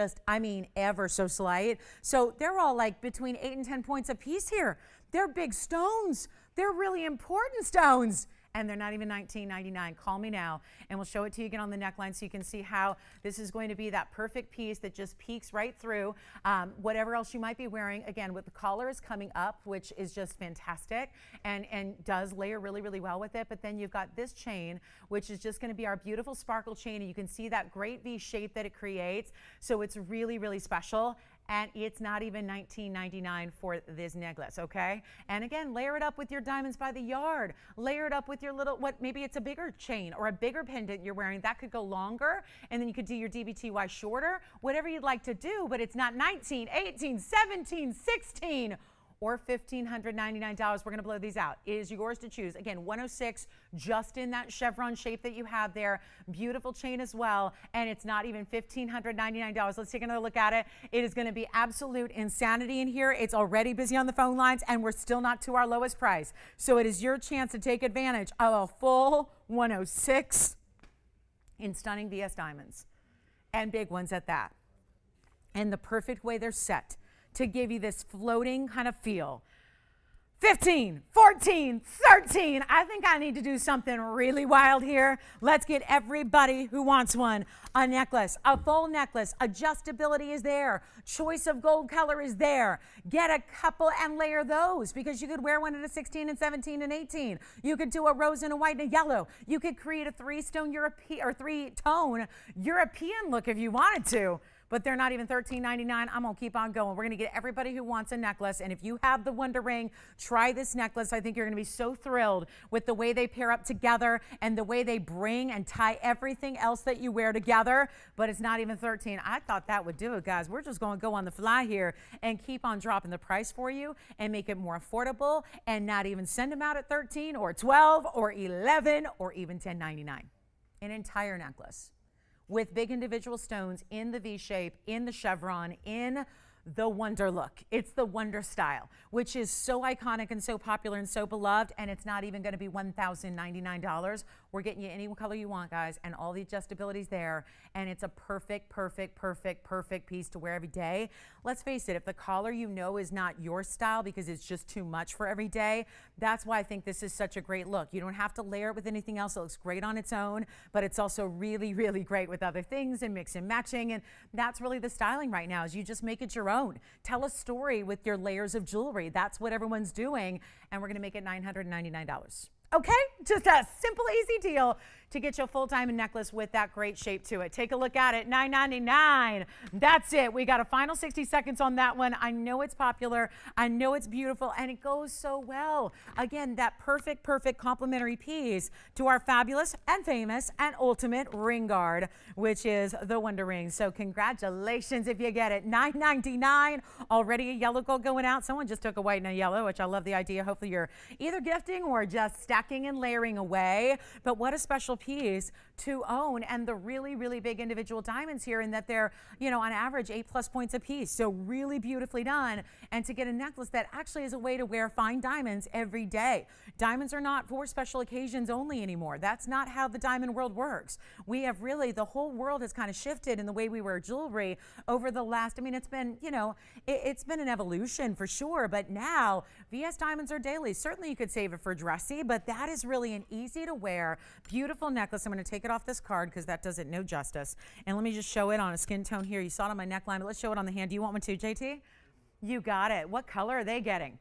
ever so slight. So they're all like between 8 and 10 points a piece here. They're big stones. They're really important stones. And they're not even $19.99. Call me now and we'll show it to you again on the neckline so you can see how this is going to be that perfect piece that just peeks right through whatever else you might be wearing. Again, with the collar is coming up, which is just fantastic and does layer really, really well with it. But then you've got this chain, which is just going to be our beautiful sparkle chain. And you can see that great V shape that it creates. So it's really, really special. And it's not even $19.99 for this necklace, okay? And again, layer it up with your diamonds by the yard. Layer it up with your little, maybe it's a bigger chain or a bigger pendant you're wearing. That could go longer, and then you could do your DBTY shorter, whatever you'd like to do, but it's not 19, 18, 17, 16, or $1,599. We're going to blow these out. It is yours to choose. Again, 106, just in that chevron shape that you have there. Beautiful chain as well, and it's not even $1,599. Let's take another look at it. It is going to be absolute insanity in here. It's already busy on the phone lines, and we're still not to our lowest price. So it is your chance to take advantage of a full 106 in stunning VS diamonds, and big ones at that. And the perfect way they're set to give you this floating kind of feel. 15, 14, 13. I think I need to do something really wild here. Let's get everybody who wants one a necklace, a full necklace. Adjustability is there. Choice of gold color is there. Get a couple and layer those, because you could wear one at a 16 and 17 and 18. You could do a rose and a white and a yellow. You could create a three-tone European look if you wanted to. But they're not even $13.99. I'm going to keep on going. We're going to get everybody who wants a necklace. And if you have the Wonder Ring, try this necklace. I think you're going to be so thrilled with the way they pair up together and the way they bring and tie everything else that you wear together. But it's not even $13. I thought that would do it, guys. We're just going to go on the fly here and keep on dropping the price for you and make it more affordable and not even send them out at $13 or $12 or $11 or even $10.99. An entire necklace with big individual stones in the V shape, in the chevron, in the Wonder look. It's the Wonder style, which is so iconic and so popular and so beloved, and it's not even going to be $1,099. We're getting you any color you want, guys, and all the adjustability's there, and it's a perfect, perfect, perfect, perfect piece to wear every day. Let's face it, if the collar you know is not your style because it's just too much for every day, that's why I think this is such a great look. You don't have to layer it with anything else. It looks great on its own, but it's also really, really great with other things and mix and matching, and that's really the styling right now, is you just make it your own. Tell a story with your layers of jewelry. That's what everyone's doing, and we're going to make it $999. Okay, just a simple, easy deal to get you a full diamond necklace with that great shape to it. Take a look at it, $999. That's it. We got a final 60 seconds on that one. I know it's popular. I know it's beautiful, and it goes so well. Again, that perfect, perfect complementary piece to our fabulous and famous and ultimate ring guard, which is the Wonder Ring. So congratulations if you get it. $999. Already a yellow gold going out. Someone just took a white and a yellow, which I love the idea. Hopefully you're either gifting or just stacking and layering away. But what a special piece to own, and the really, really big individual diamonds here, in that they're, you know, on average 8+ points a piece. So really beautifully done. And to get a necklace that actually is a way to wear fine diamonds every day. Diamonds are not for special occasions only anymore. That's not how the diamond world works. We have really, the whole world has kind of shifted in the way we wear jewelry over the last, I mean, it's been, you know, it's been an evolution for sure, but now VS diamonds are daily. Certainly you could save it for dressy, but that is really an easy to wear, beautiful necklace. I'm going to take it off this card because that does it no justice. And let me just show it on a skin tone here. You saw it on my neckline, but let's show it on the hand. Do you want one too, JT? You got it. What color are they getting?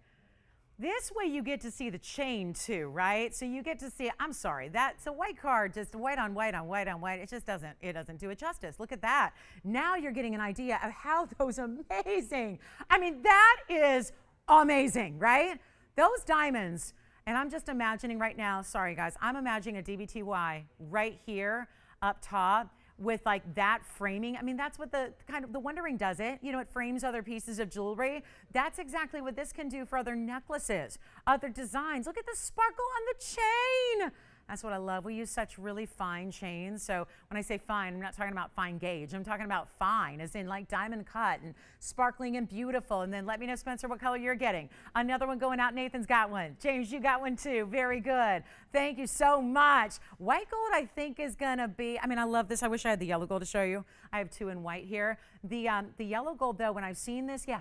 This way you get to see the chain too, right? So you get to see, I'm sorry, that's a white card, just white on white on white on white. It just doesn't do it justice. Look at that. Now you're getting an idea of how those amazing, I mean, that is amazing, right? Those diamonds. And I'm just imagining right now, sorry guys, I'm imagining a DBTY right here up top with like that framing. I mean, that's what the Wonder Ring does it. You know, it frames other pieces of jewelry. That's exactly what this can do for other necklaces, other designs. Look at the sparkle on the chain. That's what I love. We use such really fine chains. So when I say fine, I'm not talking about fine gauge. I'm talking about fine, as in like diamond cut and sparkling and beautiful. And then let me know, Spencer, what color you're getting. Another one going out. Nathan's got one. James, you got one too. Very good. Thank you so much. White gold, I think, is going to be, I mean, I love this. I wish I had the yellow gold to show you. I have two in white here. The yellow gold, though, when I've seen this, yeah.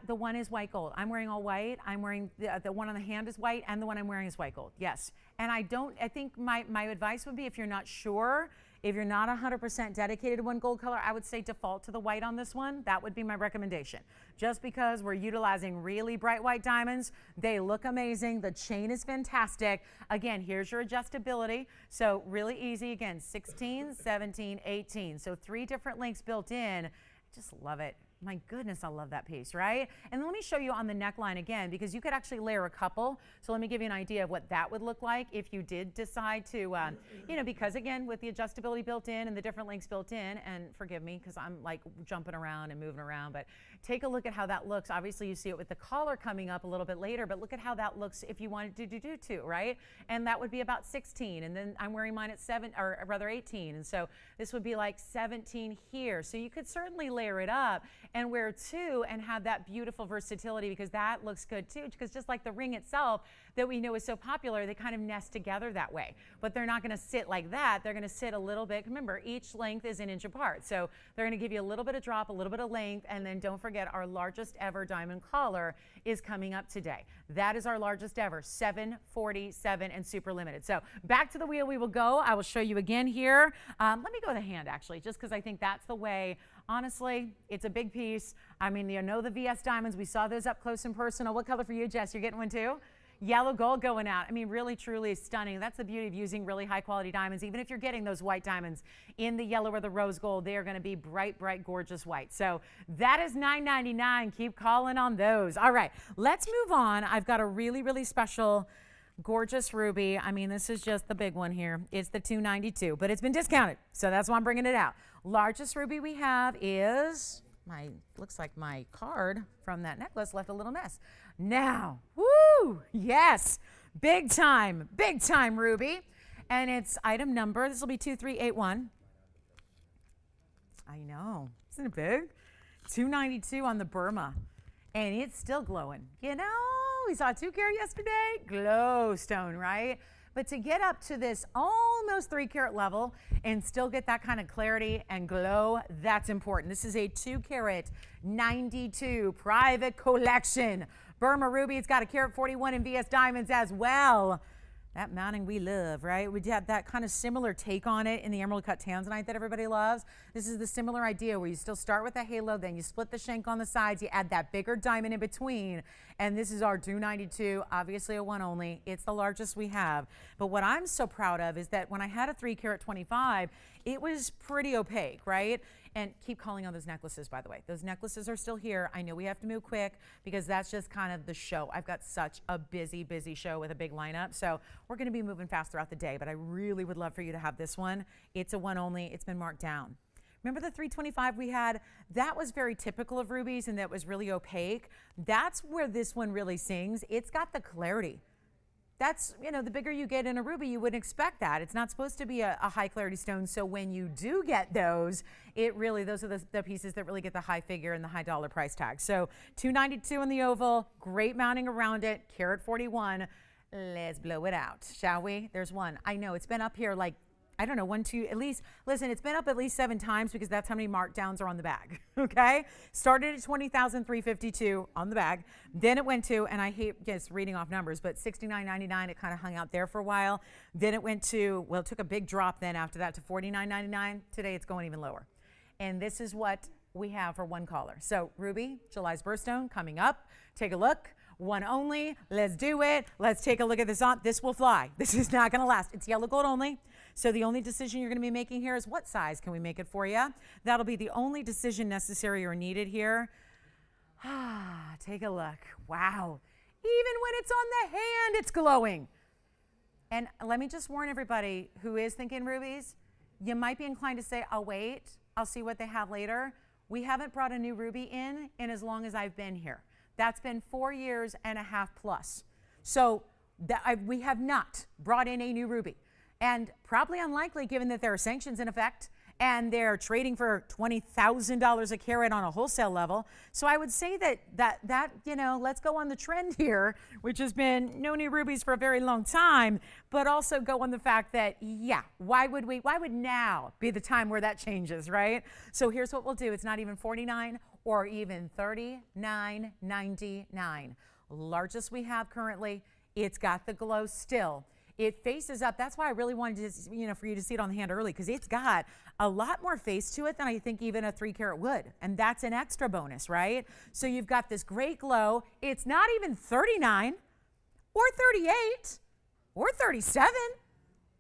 The one is white gold. I'm wearing all white. I'm wearing the one on the hand is white, and the one I'm wearing is white gold. Yes. And I think my advice would be, if you're not sure, if you're not 100% dedicated to one gold color, I would say default to the white on this one. That would be my recommendation. Just because we're utilizing really bright white diamonds, they look amazing. The chain is fantastic. Again, here's your adjustability. So really easy. Again, 16, 17, 18. So 3 different lengths built in. Just love it. My goodness, I love that piece, right? And let me show you on the neckline again, because you could actually layer a couple. So let me give you an idea of what that would look like if you did decide to, because again, with the adjustability built in and the different links built in, and forgive me because I'm like jumping around and moving around, but take a look at how that looks. Obviously you see it with the collar coming up a little bit later, but look at how that looks if you wanted to do two, right? And that would be about 16. And then I'm wearing mine at 18. And so this would be like 17 here. So you could certainly layer it up and wear two and have that beautiful versatility, because that looks good too, because just like the ring itself that we know is so popular, they kind of nest together that way, but they're not going to sit like that. They're going to sit a little bit. Remember, each length is an inch apart, so they're going to give you a little bit of drop, a little bit of length, and then don't forget our largest ever diamond collar is coming up today. That is our largest ever, 747 and super limited. So back to the wheel we will go. I will show you again here. Let me go with a hand actually, just because I think that's the way. Honestly, it's a big piece. I mean, you know the VS diamonds. We saw those up close and personal. What color for you, Jess? You're getting one too? Yellow gold going out. I mean, really, truly stunning. That's the beauty of using really high quality diamonds. Even if you're getting those white diamonds in the yellow or the rose gold, they are going to be bright, bright, gorgeous white. So that is $9.99. Keep calling on those. All right, let's move on. I've got a really, really special gorgeous ruby. I mean, this is just the big one here. It's the $292, but it's been discounted, so that's why I'm bringing it out. Largest ruby we have is looks like my card from that necklace left a little mess. Now, woo, yes, big time ruby, and it's item number. This will be 2381. I know, isn't it big? 292 on the Burma, and it's still glowing. You know, we saw 2 carat yesterday, glow stone, right? But to get up to this almost 3 carat level and still get that kind of clarity and glow, that's important. This is a 2 carat 92 private collection Burma ruby. It's got a carat 41 in VS diamonds as well. That mounting we love, right? We have that kind of similar take on it in the emerald cut tanzanite that everybody loves. This is the similar idea where you still start with a halo, then you split the shank on the sides, you add that bigger diamond in between, and this is our 292, obviously a one only. It's the largest we have. But what I'm so proud of is that when I had a 3 carat 25, it was pretty opaque, right? And keep calling on those necklaces, by the way. Those necklaces are still here. I know we have to move quick because that's just kind of the show. I've got such a busy, busy show with a big lineup. So we're going to be moving fast throughout the day, but I really would love for you to have this one. It's a one only. It's been marked down. Remember the 325 we had? That was very typical of rubies and that was really opaque. That's where this one really sings. It's got the clarity. That's, you know, the bigger you get in a ruby, you wouldn't expect that. It's not supposed to be a high clarity stone. So when you do get those, those are the pieces that really get the high figure and the high dollar price tag. So 292 in the oval, great mounting around it, carat 41. Let's blow it out, shall we? There's one. I know it's been up here like, I don't know, 1, 2, at least, listen, it's been up at least 7 times because that's how many markdowns are on the bag, okay? Started at 20,352 on the bag. Then it went to, and I hate just reading off numbers, but $69.99, it kind of hung out there for a while. Then it went to, well, it took a big drop then after that to $49.99. Today it's going even lower. And this is what we have for one caller. So ruby, July's birthstone coming up. Take a look. One only. Let's do it. Let's take a look at this on. This will fly. This is not going to last. It's yellow gold only. So the only decision you're going to be making here is what size can we make it for you? That'll be the only decision necessary or needed here. Take a look. Wow. Even when it's on the hand, it's glowing. And let me just warn everybody who is thinking rubies, you might be inclined to say, I'll wait. I'll see what they have later. We haven't brought a new ruby in as long as I've been here. That's been 4.5 years plus. So we have not brought in a new ruby. And probably unlikely given that there are sanctions in effect and they're trading for $20,000 a carat on a wholesale level. So I would say that you know, let's go on the trend here, which has been no new rubies for a very long time, but also go on the fact that, yeah, why would now be the time where that changes, right? So here's what we'll do. It's not even $49 or even $39.99. Largest we have currently. It's got the glow still. It faces up. That's why I really wanted to, you know, for you to see it on the hand early, because it's got a lot more face to it than I think even a 3 carat would. And that's an extra bonus, right? So you've got this great glow. It's not even 39 or 38 or 37.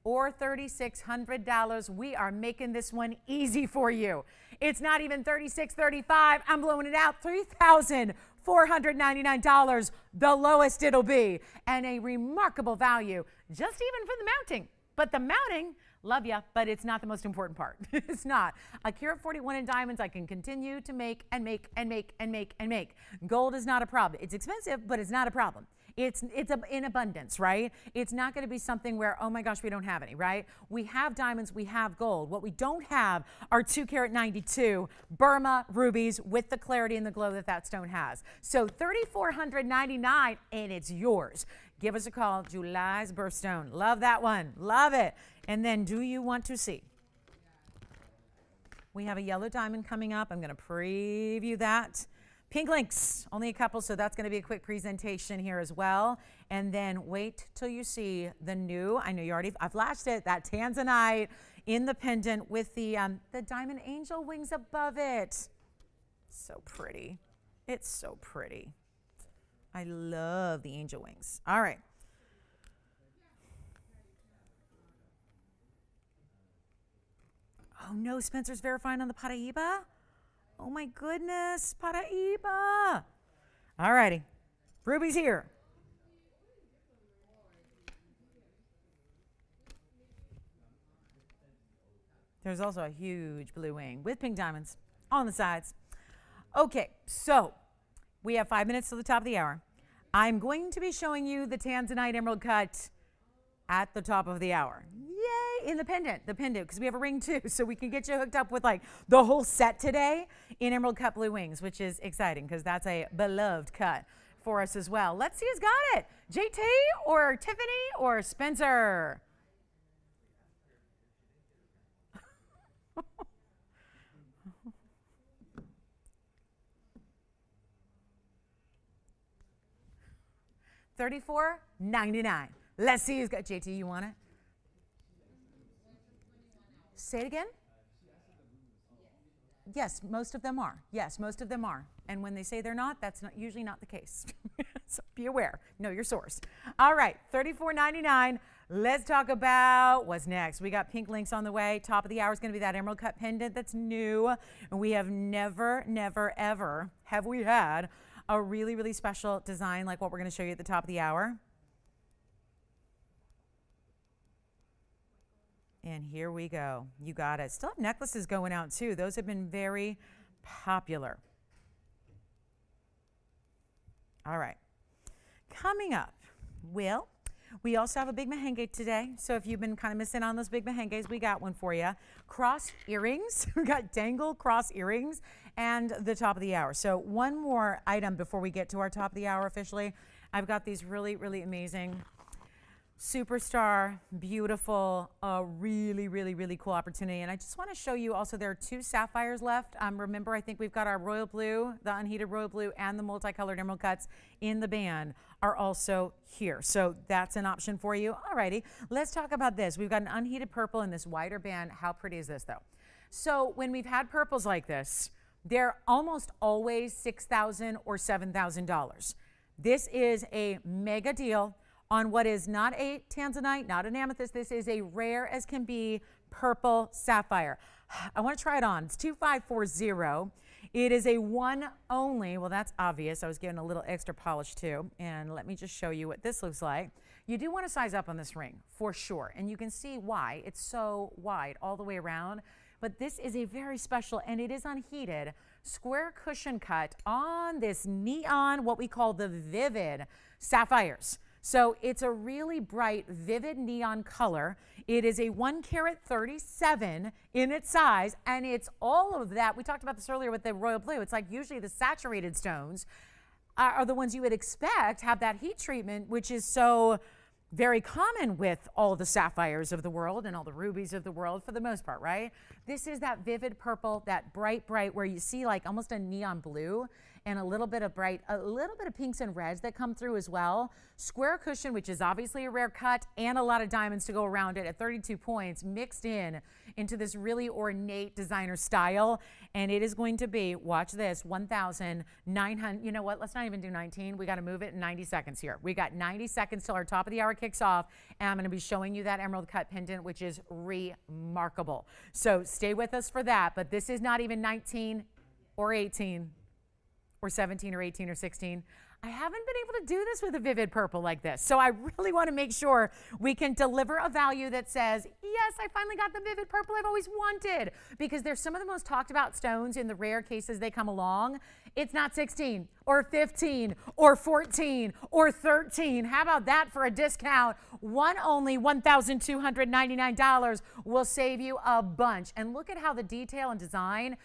or $3,600. We are making this one easy for you. It's not even $3,635. I'm blowing it out. $3,499, the lowest it'll be, and a remarkable value just even for the mounting. But the mounting, love ya, but it's not the most important part. It's not. A carat 41 in diamonds, I can continue to make and make and make and make and make. Gold is not a problem. It's expensive, but it's not a problem. It's in abundance, right? It's not going to be something where, oh my gosh, we don't have any, right? We have diamonds, we have gold. What we don't have are 2 carat 92 Burma rubies with the clarity and the glow that that stone has. So $3,499 and it's yours. Give us a call, July's birthstone. Love that one, love it. And then do you want to see? We have a yellow diamond coming up. I'm going to preview that. Pink links, only a couple, so that's going to be a quick presentation here as well. And then wait till you see the new, I know you already, I flashed it, that tanzanite in the pendant with the diamond angel wings above it. So pretty. It's so pretty. I love the angel wings. All right. Oh no, Spencer's verifying on the Paraíba? Oh my goodness, Paraíba. All righty, Ruby's here. There's also a huge blue wing with pink diamonds on the sides. Okay, so we have 5 minutes to the top of the hour. I'm going to be showing you the tanzanite emerald cut at the top of the hour. Yay, in the pendant, because we have a ring too, so we can get you hooked up with like the whole set today in emerald cut blue wings, which is exciting because that's a beloved cut for us as well. Let's see who's got it. JT or Tiffany or Spencer? $34.99. Let's see who's got. JT, you want it? Say it again. Yes, most of them are. Yes, most of them are. And when they say they're not, that's not usually not the case. So be aware. Know your source. All right, $34.99. Let's talk about what's next. We got pink links on the way. Top of the hour is going to be that emerald cut pendant that's new. And we have never, ever have we had a really, really special design like what we're going to show you at the top of the hour. And here we go. You got it. Still have necklaces going out too. Those have been very popular. All right. Coming up, Will, we also have a big merengue today. So if you've been kind of missing on those big merengues, we got one for you. Cross earrings. We got dangle cross earrings and the top of the hour. So one more item before we get to our top of the hour officially. I've got these really, really amazing superstar, beautiful, really cool opportunity. And I just want to show you also there are 2 sapphires left. Remember, I think we've got our royal blue, the unheated royal blue, and the multicolored emerald cuts in the band are also here. So that's an option for you. Alrighty, let's talk about this. We've got an unheated purple in this wider band. How pretty is this though? So when we've had purples like this, they're almost always $6,000 or $7,000. This is a mega deal on what is not a tanzanite, not an amethyst. This is a rare as can be purple sapphire. I want to try it on. It's 2540. It is a one only. Well, that's obvious. I was getting a little extra polish too. And let me just show you what this looks like. You do want to size up on this ring for sure. And you can see why. It's so wide all the way around. But this is a very special, and it is unheated, square cushion cut on this neon, what we call the vivid sapphires. So it's a really bright, vivid neon color. It is a 1 carat 37 in its size, and it's all of that. We talked about this earlier with the royal blue. It's like usually the saturated stones are the ones you would expect have that heat treatment, which is so very common with all the sapphires of the world and all the rubies of the world for the most part, right? This is that vivid purple, that bright, where you see like almost a neon blue. and a little bit of pinks and reds that come through as well. Square cushion, which is obviously a rare cut, and a lot of diamonds to go around it at 32 points, mixed into this really ornate designer style. And it is going to be, watch this, 1,900. You know what? Let's not even do 19. We got to move it in 90 seconds here. We got 90 seconds till our top of the hour kicks off, and I'm going to be showing you that emerald cut pendant, which is remarkable. So stay with us for that. But this is not even 19 or 18 or 17 or 18 or 16. I haven't been able to do this with a vivid purple like this. So I really want to make sure we can deliver a value that says, yes, I finally got the vivid purple I've always wanted, because they're some of the most talked about stones in the rare cases they come along. It's not 16 or 15 or 14 or 13. How about that for a discount? One only $1,299 will save you a bunch. And look at how the detail and design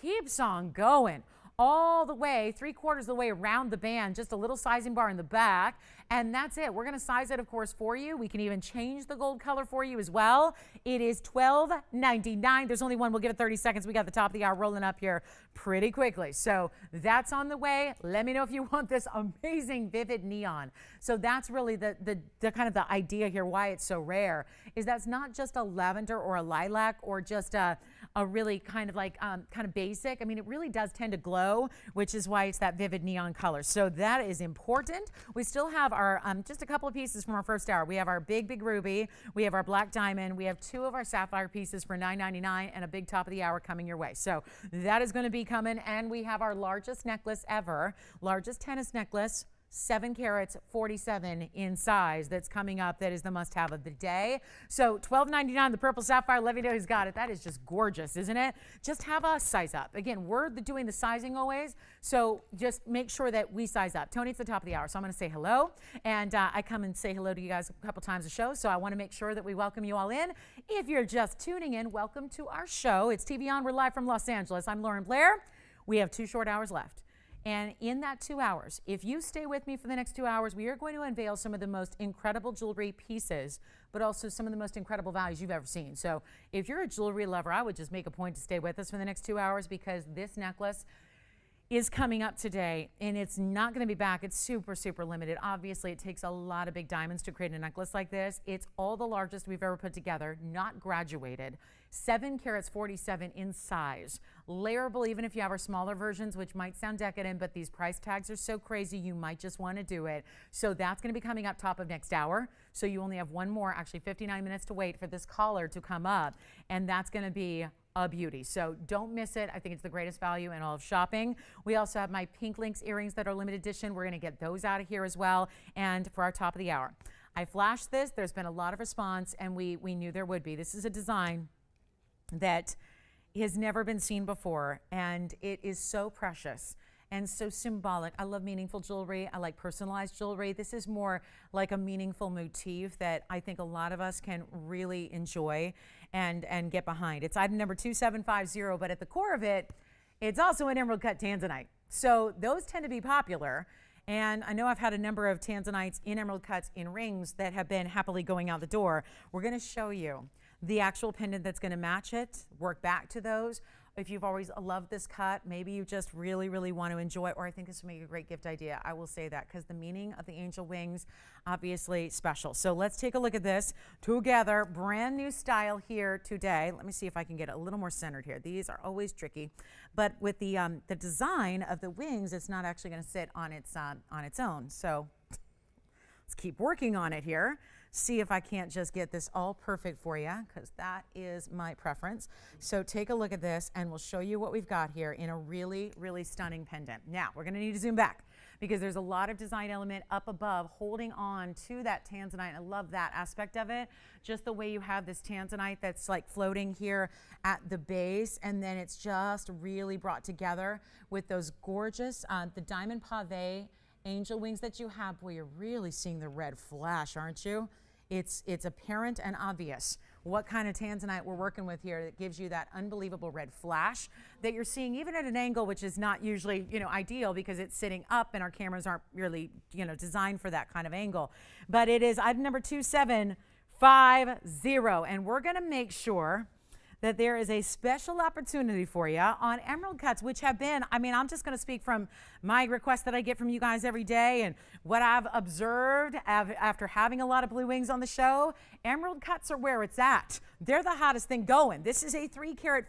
keeps on going all the way, 3/4 of the way around the band, just a little sizing bar in the back, and that's it. We're going to size it, of course, for you. We can even change the gold color for you as well. It is $12.99. There's only one. We'll give it 30 seconds. We got the top of the hour rolling up here pretty quickly. So that's on the way. Let me know if you want this amazing vivid neon. So that's really the kind of the idea here, why it's so rare, is that's not just a lavender or a lilac or just a really kind of like kind of basic. I mean, it really does tend to glow, which is why it's that vivid neon color. So that is important. We still have our just a couple of pieces from our first hour. We have our big ruby. We have our black diamond. We have 2 of our sapphire pieces for $9.99 and a big top of the hour coming your way. So that is going to be coming. And we have our largest necklace ever, largest tennis necklace, 7 carats, 47 in size, that's coming up. That is the must-have of the day. So $12.99, the purple sapphire. Let me know who's got it. That is just gorgeous, isn't it? Just have us size up. Again, we're doing the sizing always, so just make sure that we size up. Tony, it's the top of the hour, so I'm going to say hello. And I come and say hello to you guys a couple times a show, so I want to make sure that we welcome you all in. If you're just tuning in, welcome to our show. It's TVON. We're live from Los Angeles. I'm Lauren Blair. We have 2 short hours left. And in that 2 hours, if you stay with me for the next 2 hours, we are going to unveil some of the most incredible jewelry pieces, but also some of the most incredible values you've ever seen. So if you're a jewelry lover, I would just make a point to stay with us for the next 2 hours, because this necklace is coming up today, and it's not going to be back. It's super, super limited. Obviously, it takes a lot of big diamonds to create a necklace like this. It's all the largest we've ever put together, not graduated. 7 carats, 47 in size. Layerable, even if you have our smaller versions, which might sound decadent, but these price tags are so crazy, you might just want to do it. So that's going to be coming up top of next hour. So you only have one more, actually 59 minutes to wait for this caller to come up, and that's going to be a beauty. So don't miss it. I think it's the greatest value in all of shopping. We also have my pink lynx earrings that are limited edition. We're going to get those out of here as well. And for our top of the hour, I flashed this. There's been a lot of response, and we knew there would be. This is a design that has never been seen before, and it is so precious and so symbolic. I love meaningful jewelry. I like personalized jewelry. This is more like a meaningful motif that I think a lot of us can really enjoy and get behind. It's item number 2750, but at the core of it, it's also an emerald cut tanzanite. So those tend to be popular. And I know I've had a number of tanzanites in emerald cuts in rings that have been happily going out the door. We're going to show you the actual pendant that's going to match it, work back to those. If you've always loved this cut, maybe you just really, really want to enjoy it, or I think this would make a great gift idea. I will say that, because the meaning of the angel wings, obviously special. So let's take a look at this together. Brand new style here today. Let me see if I can get it a little more centered here. These are always tricky, but with the design of the wings, it's not actually going to sit on its own. So let's keep working on it here. See if I can't just get this all perfect for you, because that is my preference. So take a look at this, and we'll show you what we've got here in a really, really stunning pendant. Now, we're going to need to zoom back, because there's a lot of design element up above holding on to that tanzanite. I love that aspect of it. Just the way you have this tanzanite that's like floating here at the base, and then it's just really brought together with those gorgeous, the diamond pave angel wings that you have. Boy, you're really seeing the red flash, aren't you? It's apparent and obvious what kind of tanzanite we're working with here that gives you that unbelievable red flash that you're seeing even at an angle which is not usually, ideal, because it's sitting up and our cameras aren't really, designed for that kind of angle. But it is item number 2750, and we're going to make sure that there is a special opportunity for you on emerald cuts, which have been, I mean, I'm just going to speak from my requests that I get from you guys every day and what I've observed after having a lot of blue wings on the show. Emerald cuts are where it's at. They're the hottest thing going. This is a 3 carat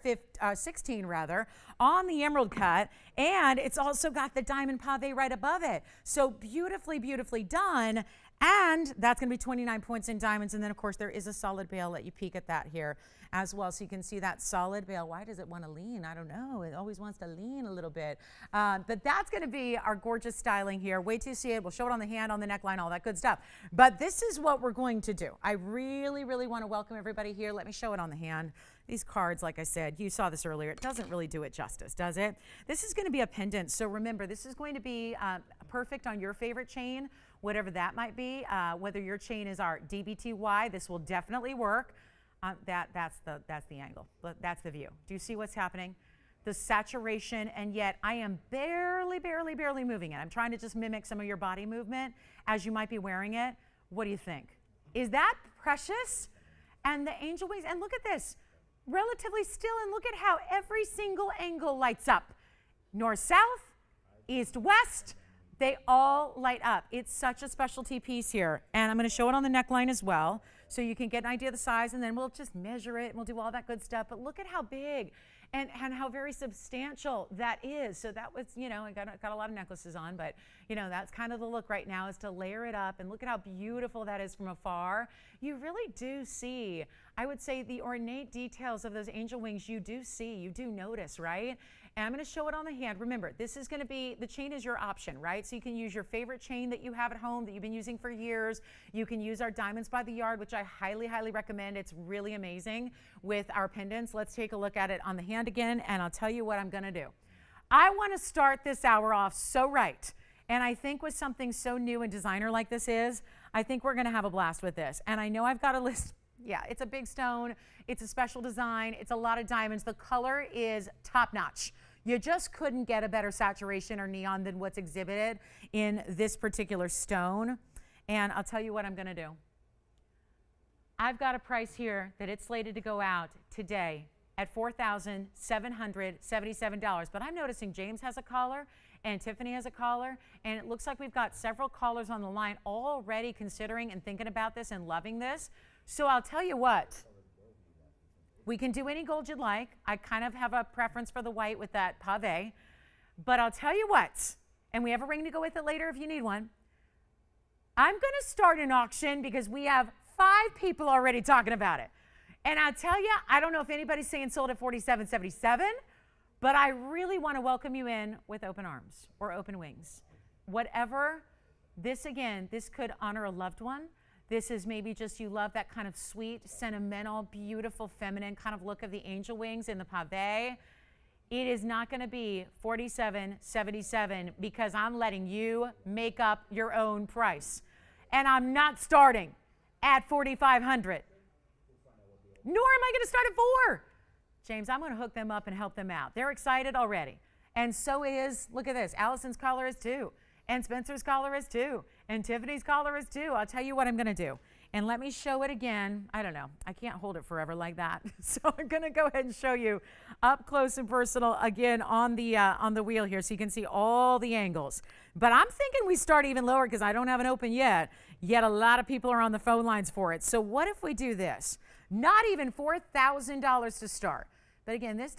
16 rather on the emerald cut, and it's also got the diamond pave right above it. So beautifully, beautifully done. And that's going to be 29 points in diamonds. And then, of course, there is a solid bail. Let you peek at that here as well. So you can see that solid bail. Why does it want to lean? I don't know. It always wants to lean a little bit. But that's going to be our gorgeous styling here. Wait till you see it. We'll show it on the hand, on the neckline, all that good stuff. But this is what we're going to do. I really, really want to welcome everybody here. Let me show it on the hand. These cards, like I said, you saw this earlier. It doesn't really do it justice, does it? This is going to be a pendant. So remember, this is going to be perfect on your favorite chain, whatever that might be. Whether your chain is our DBTY, this will definitely work. That's the angle. That's the view. Do you see what's happening? The saturation, and yet I am barely moving it. I'm trying to just mimic some of your body movement as you might be wearing it. What do you think? Is that precious? And the angel wings, and look at this. Relatively still, and look at how every single angle lights up. North, south, east, west, they all light up. It's such a specialty piece here. And I'm going to show it on the neckline as well, so you can get an idea of the size, and then we'll just measure it, and we'll do all that good stuff. But look at how big and how very substantial that is. So that was, you know, I got a lot of necklaces on, but, you know, that's kind of the look right now, is to layer it up. And look at how beautiful that is from afar. You really do see, I would say, the ornate details of those angel wings. You do see, you do notice, right? And I'm going to show it on the hand. Remember, this is going to be, the chain is your option, right? So you can use your favorite chain that you have at home that you've been using for years. You can use our Diamonds by the Yard, which I highly, highly recommend. It's really amazing with our pendants. Let's take a look at it on the hand again, and I'll tell you what I'm going to do. I want to start this hour off so right. And I think with something so new and designer like this is, I think we're going to have a blast with this. And I know I've got a list. Yeah, it's a big stone. It's a special design. It's a lot of diamonds. The color is top notch. You just couldn't get a better saturation or neon than what's exhibited in this particular stone. And I'll tell you what I'm going to do. I've got a price here that it's slated to go out today at $4,777. But I'm noticing James has a caller and Tiffany has a caller, and it looks like we've got several callers on the line already considering and thinking about this and loving this. So I'll tell you what. We can do any gold you'd like. I kind of have a preference for the white with that pave. But I'll tell you what, and we have a ring to go with it later if you need one. I'm going to start an auction because we have 5 people already talking about it. And I'll tell you, I don't know if anybody's saying sold at $4,777, but I really want to welcome you in with open arms or open wings. Whatever, this again, this could honor a loved one. This is maybe just you love that kind of sweet, sentimental, beautiful, feminine kind of look of the angel wings in the pave. It is not going to be $4,777 because I'm letting you make up your own price. And I'm not starting at $4,500. Nor am I going to start at $4,000. James, I'm going to hook them up and help them out. They're excited already. And so is, look at this, Allison's collar is too. And Spencer's collar is too. And Tiffany's collar is too. I'll tell you what I'm going to do. And let me show it again. I don't know. I can't hold it forever like that. So I'm going to go ahead and show you up close and personal again on the wheel here so you can see all the angles. But I'm thinking we start even lower because I don't have it open yet. Yet a lot of people are on the phone lines for it. So what if we do this? Not even $4,000 to start. But again, this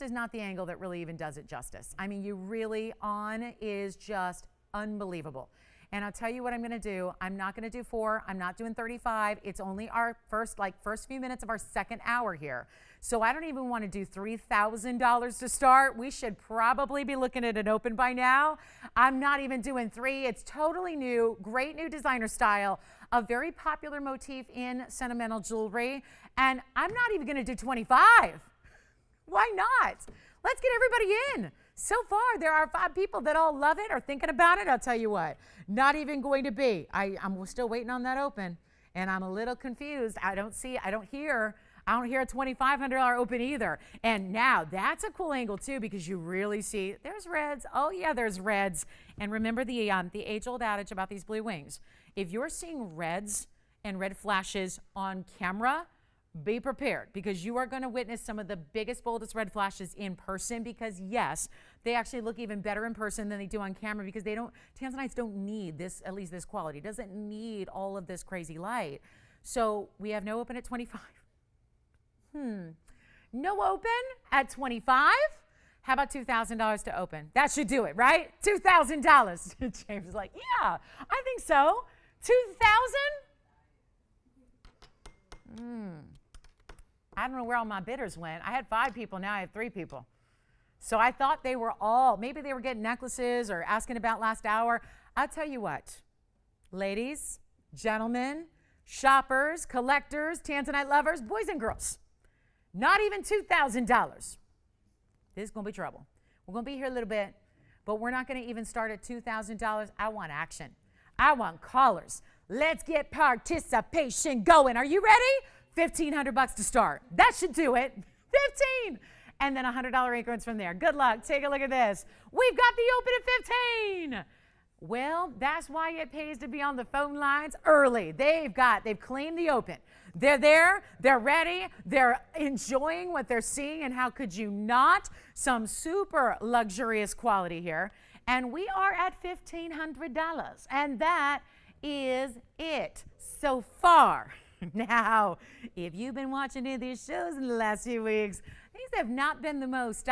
is not the angle that really even does it justice. I mean, you really, on is just unbelievable. And I'll tell you what I'm going to do. I'm not going to do 4. I'm not doing 35. It's only our first few minutes of our second hour here. So I don't even want to do $3,000 to start. We should probably be looking at an open by now. I'm not even doing 3. It's totally new, great new designer style, a very popular motif in sentimental jewelry. And I'm not even going to do 25. Why not? Let's get everybody in. So far, there are 5 people that all love it or thinking about it. I'll tell you what, not even going to be. I'm still waiting on that open, and I'm a little confused. I don't hear a $2,500 open either. And now that's a cool angle too, because you really see there's reds. Oh yeah, there's reds. And remember the age-old adage about these blue wings. If you're seeing reds and red flashes on camera Be prepared, because you are going to witness some of the biggest, boldest red flashes in person, because yes, they actually look even better in person than they do on camera, because tanzanites don't need this, at least this quality. It doesn't need all of this crazy light. So we have no open at 25. No open at 25. How about $2,000 to open? That should do it, right? $2,000. James is like, yeah, I think so. 2,000? I don't know where all my bidders went. I had 5 people, now I have 3 people. So I thought they were maybe they were getting necklaces or asking about last hour. I'll tell you what, ladies, gentlemen, shoppers, collectors, Tanzanite lovers, boys and girls, not even $2,000. This is going to be trouble. We're going to be here a little bit, but we're not going to even start at $2,000. I want action. I want callers. Let's get participation going. Are you ready? $1,500 to start. That should do it. 15. And then $100 increments from there. Good luck. Take a look at this. We've got the open at 15. Well, that's why it pays to be on the phone lines early. They've claimed the open. They're there, they're ready, they're enjoying what they're seeing, and how could you not? Some super luxurious quality here. And we are at $1,500, and that is it so far. Now, if you've been watching any of these shows in the last few weeks, these have not been the most,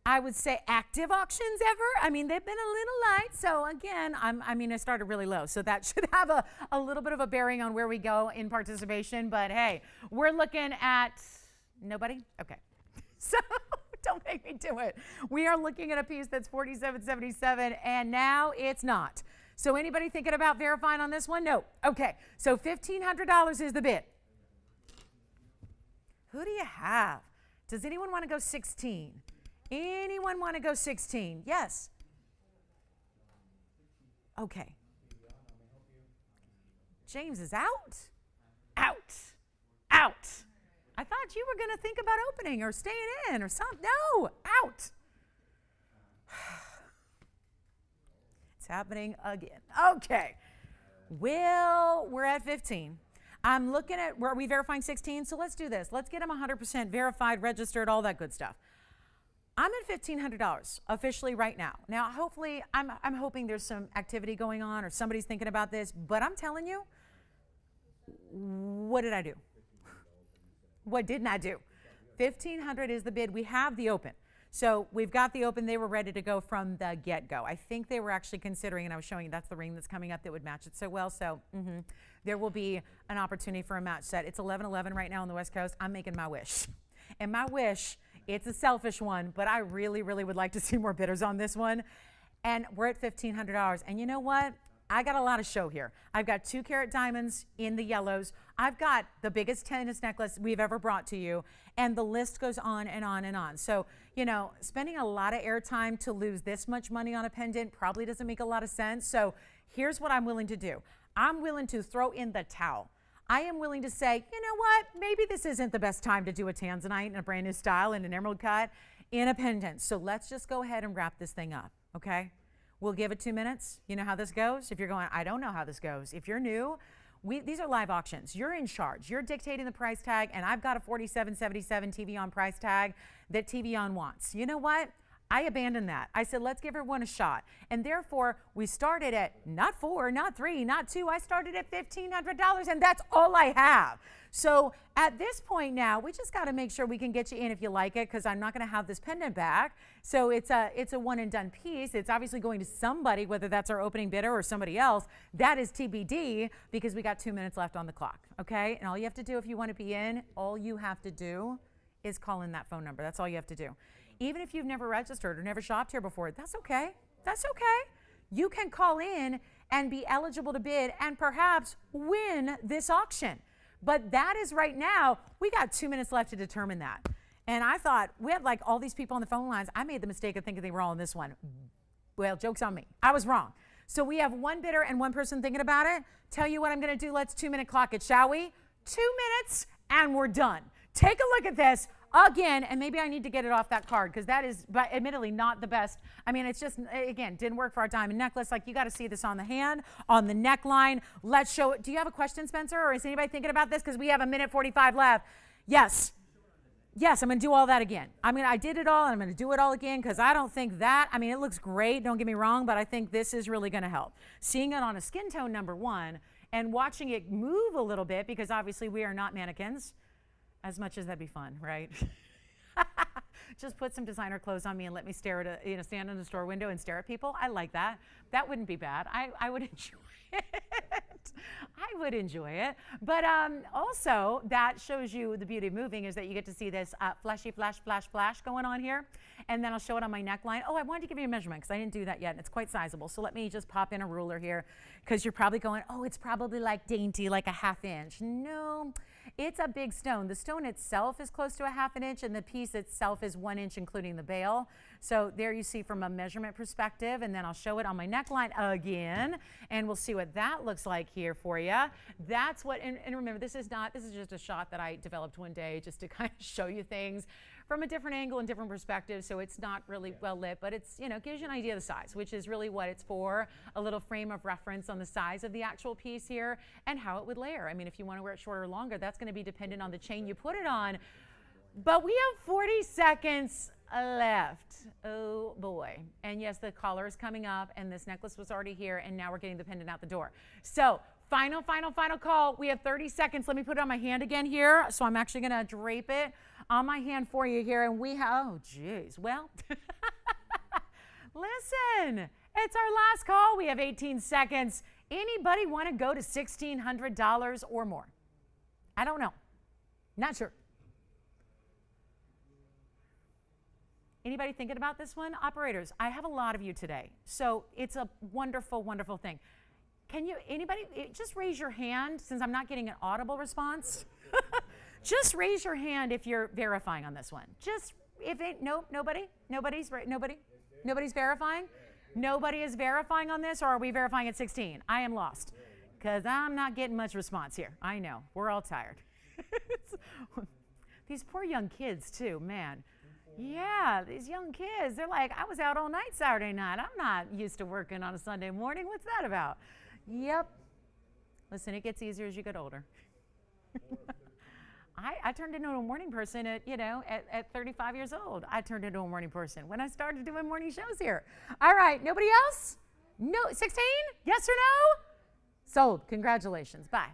I would say, active auctions ever. I mean, they've been a little light. So again, I started really low. So that should have a little bit of a bearing on where we go in participation. But hey, we're looking at nobody? Okay. So don't make me do it. We are looking at a piece that's $47.77, and now it's not. So anybody thinking about verifying on this one? No. Okay. So $1,500 is the bid. Who do you have? Does anyone want to go 16? Anyone want to go 16? Yes. Okay. James is out. Out. Out. I thought you were going to think about opening or staying in or something. No, out. It's happening again. Okay. Well, we're at 15. I'm looking at, are we verifying 16? So let's do this. Let's get them 100% verified, registered, all that good stuff. I'm at $1,500 officially right now. Now, hopefully, I'm hoping there's some activity going on or somebody's thinking about this, but I'm telling you, what did I do? What didn't I do? 1,500 is the bid. We have the open. So we've got the open. They were ready to go from the get-go. I think they were actually considering, and I was showing you that's the ring that's coming up that would match it so well. So there will be an opportunity for a match set. It's 11:11 right now on the West Coast. I'm making my wish. And my wish, it's a selfish one, but I really, really would like to see more bidders on this one. And we're at $1,500. And you know what? I got a lot of show here. I've got 2-carat diamonds in the yellows. I've got the biggest tennis necklace we've ever brought to you. And the list goes on and on and on. So, you know, spending a lot of airtime to lose this much money on a pendant probably doesn't make a lot of sense. So here's what I'm willing to do. I'm willing to throw in the towel. I am willing to say, you know what, maybe this isn't the best time to do a tanzanite in a brand new style in an emerald cut in a pendant. So let's just go ahead and wrap this thing up, okay? We'll give it 2 minutes. You know how this goes? If you're going, I don't know how this goes. If you're new, these are live auctions. You're in charge. You're dictating the price tag, and I've got a $47.77 TVON price tag that TVON wants. You know what? I abandoned that. I said, let's give everyone a shot. And therefore, we started at not 4, not 3, not 2. I started at $1,500, and that's all I have. So at this point now, we just got to make sure we can get you in if you like it, because I'm not going to have this pendant back. So it's a one and done piece. It's obviously going to somebody, whether that's our opening bidder or somebody else. That is TBD, because we got 2 minutes left on the clock, okay? And all you have to do if you want to be in, all you have to do is call in that phone number. That's all you have to do. Even if you've never registered or never shopped here before, that's okay. That's okay. You can call in and be eligible to bid and perhaps win this auction. But that is right now, we got 2 minutes left to determine that. And I thought, we had like all these people on the phone lines. I made the mistake of thinking they were all in this one. Well, joke's on me. I was wrong. So we have one bidder and one person thinking about it. Tell you what I'm going to do. Let's 2 minute clock it, shall we? 2 minutes and we're done. Take a look at this. again, and maybe I need to get it off that card because that is, but admittedly, not the best. I mean, it's just, again, didn't work for our diamond necklace. Like, you got to see this on the hand, on the neckline. Let's show it. Do you have a question, Spencer, or is anybody thinking about this? Because we have a minute 45 left. Yes. Yes, I'm going to do all that again. I did it all, and I'm going to do it all again because I don't think that, it looks great, don't get me wrong, but I think this is really going to help. Seeing it on a skin tone, number one, and watching it move a little bit because obviously we are not mannequins, as much as that'd be fun, right? Just put some designer clothes on me and let me stare at stand in the store window and stare at people. I like that. That wouldn't be bad. I would enjoy it. I would enjoy it. But also, that shows you the beauty of moving is that you get to see this flashy flash, flash, flash going on here. And then I'll show it on my neckline. Oh, I wanted to give you a measurement because I didn't do that yet, and it's quite sizable. So let me just pop in a ruler here because you're probably going, oh, it's probably like dainty, like a 1/2 inch. No, it's a big stone. The stone itself is close to a 1/2 inch, and the piece itself is 1 inch, including the bail. So there you see from a measurement perspective, and then I'll show it on my neckline again, and we'll see what that looks like here for you. That's what, and remember, this is just a shot that I developed one day just to kind of show you things from a different angle and different perspective, so it's not really well lit, but it's, gives you an idea of the size, which is really what it's for, a little frame of reference on the size of the actual piece here and how it would layer. If you want to wear it shorter or longer, that's going to be dependent on the chain you put it on. But we have 40 seconds left. Oh boy. And yes, the collar is coming up, and this necklace was already here, and now we're getting the pendant out the door. So final call. We have 30 seconds. Let me put it on my hand again here. So I'm actually going to drape it on my hand for you here, and we have, oh geez, well, listen, it's our last call. We have 18 seconds. Anybody want to go to $1,600 or more? I don't know. Not sure. Anybody thinking about this one? Operators, I have a lot of you today, so it's a wonderful, wonderful thing. Can you, anybody, just raise your hand since I'm not getting an audible response. Just raise your hand if you're verifying on this one. Just, if it, no, nobody? Nobody's verifying? Nobody is verifying on this, or are we verifying at 16? I am lost because I'm not getting much response here. I know, we're all tired. These poor young kids too, man. Yeah, these young kids, they're like, I was out all night Saturday night. I'm not used to working on a Sunday morning. What's that about? Yep. Listen, it gets easier as you get older. I turned into a morning person at 35 years old. I turned into a morning person when I started doing morning shows here. All right, nobody else? No, 16? Yes or no? Sold. Congratulations. Bye.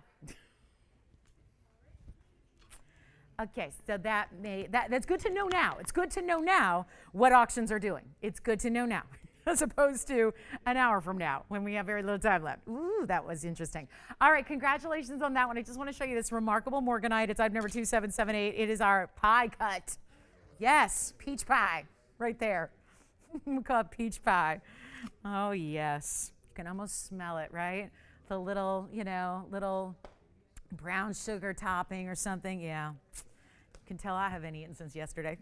Okay, so that's good to know now. It's good to know now what auctions are doing. It's good to know now, as opposed to an hour from now when we have very little time left. Ooh, that was interesting. All right, congratulations on that one. I just want to show you this remarkable morganite. It's item number 2778. It is our pie cut. Yes, peach pie, right there. We call it peach pie. Oh, yes. You can almost smell it, right? The little, little brown sugar topping or something. Yeah. You can tell I haven't eaten since yesterday.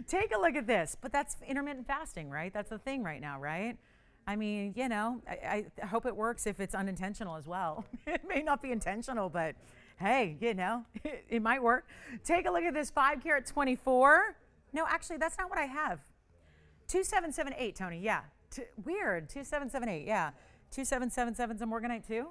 Take a look at this. But that's intermittent fasting, right? That's the thing right now, right? I hope it works if it's unintentional as well. It may not be intentional, but hey, it might work. Take a look at this 5 carat 24. No, actually, that's not what I have. 2778, Tony. Yeah. Weird. 2778. Yeah. 2777's a morganite too.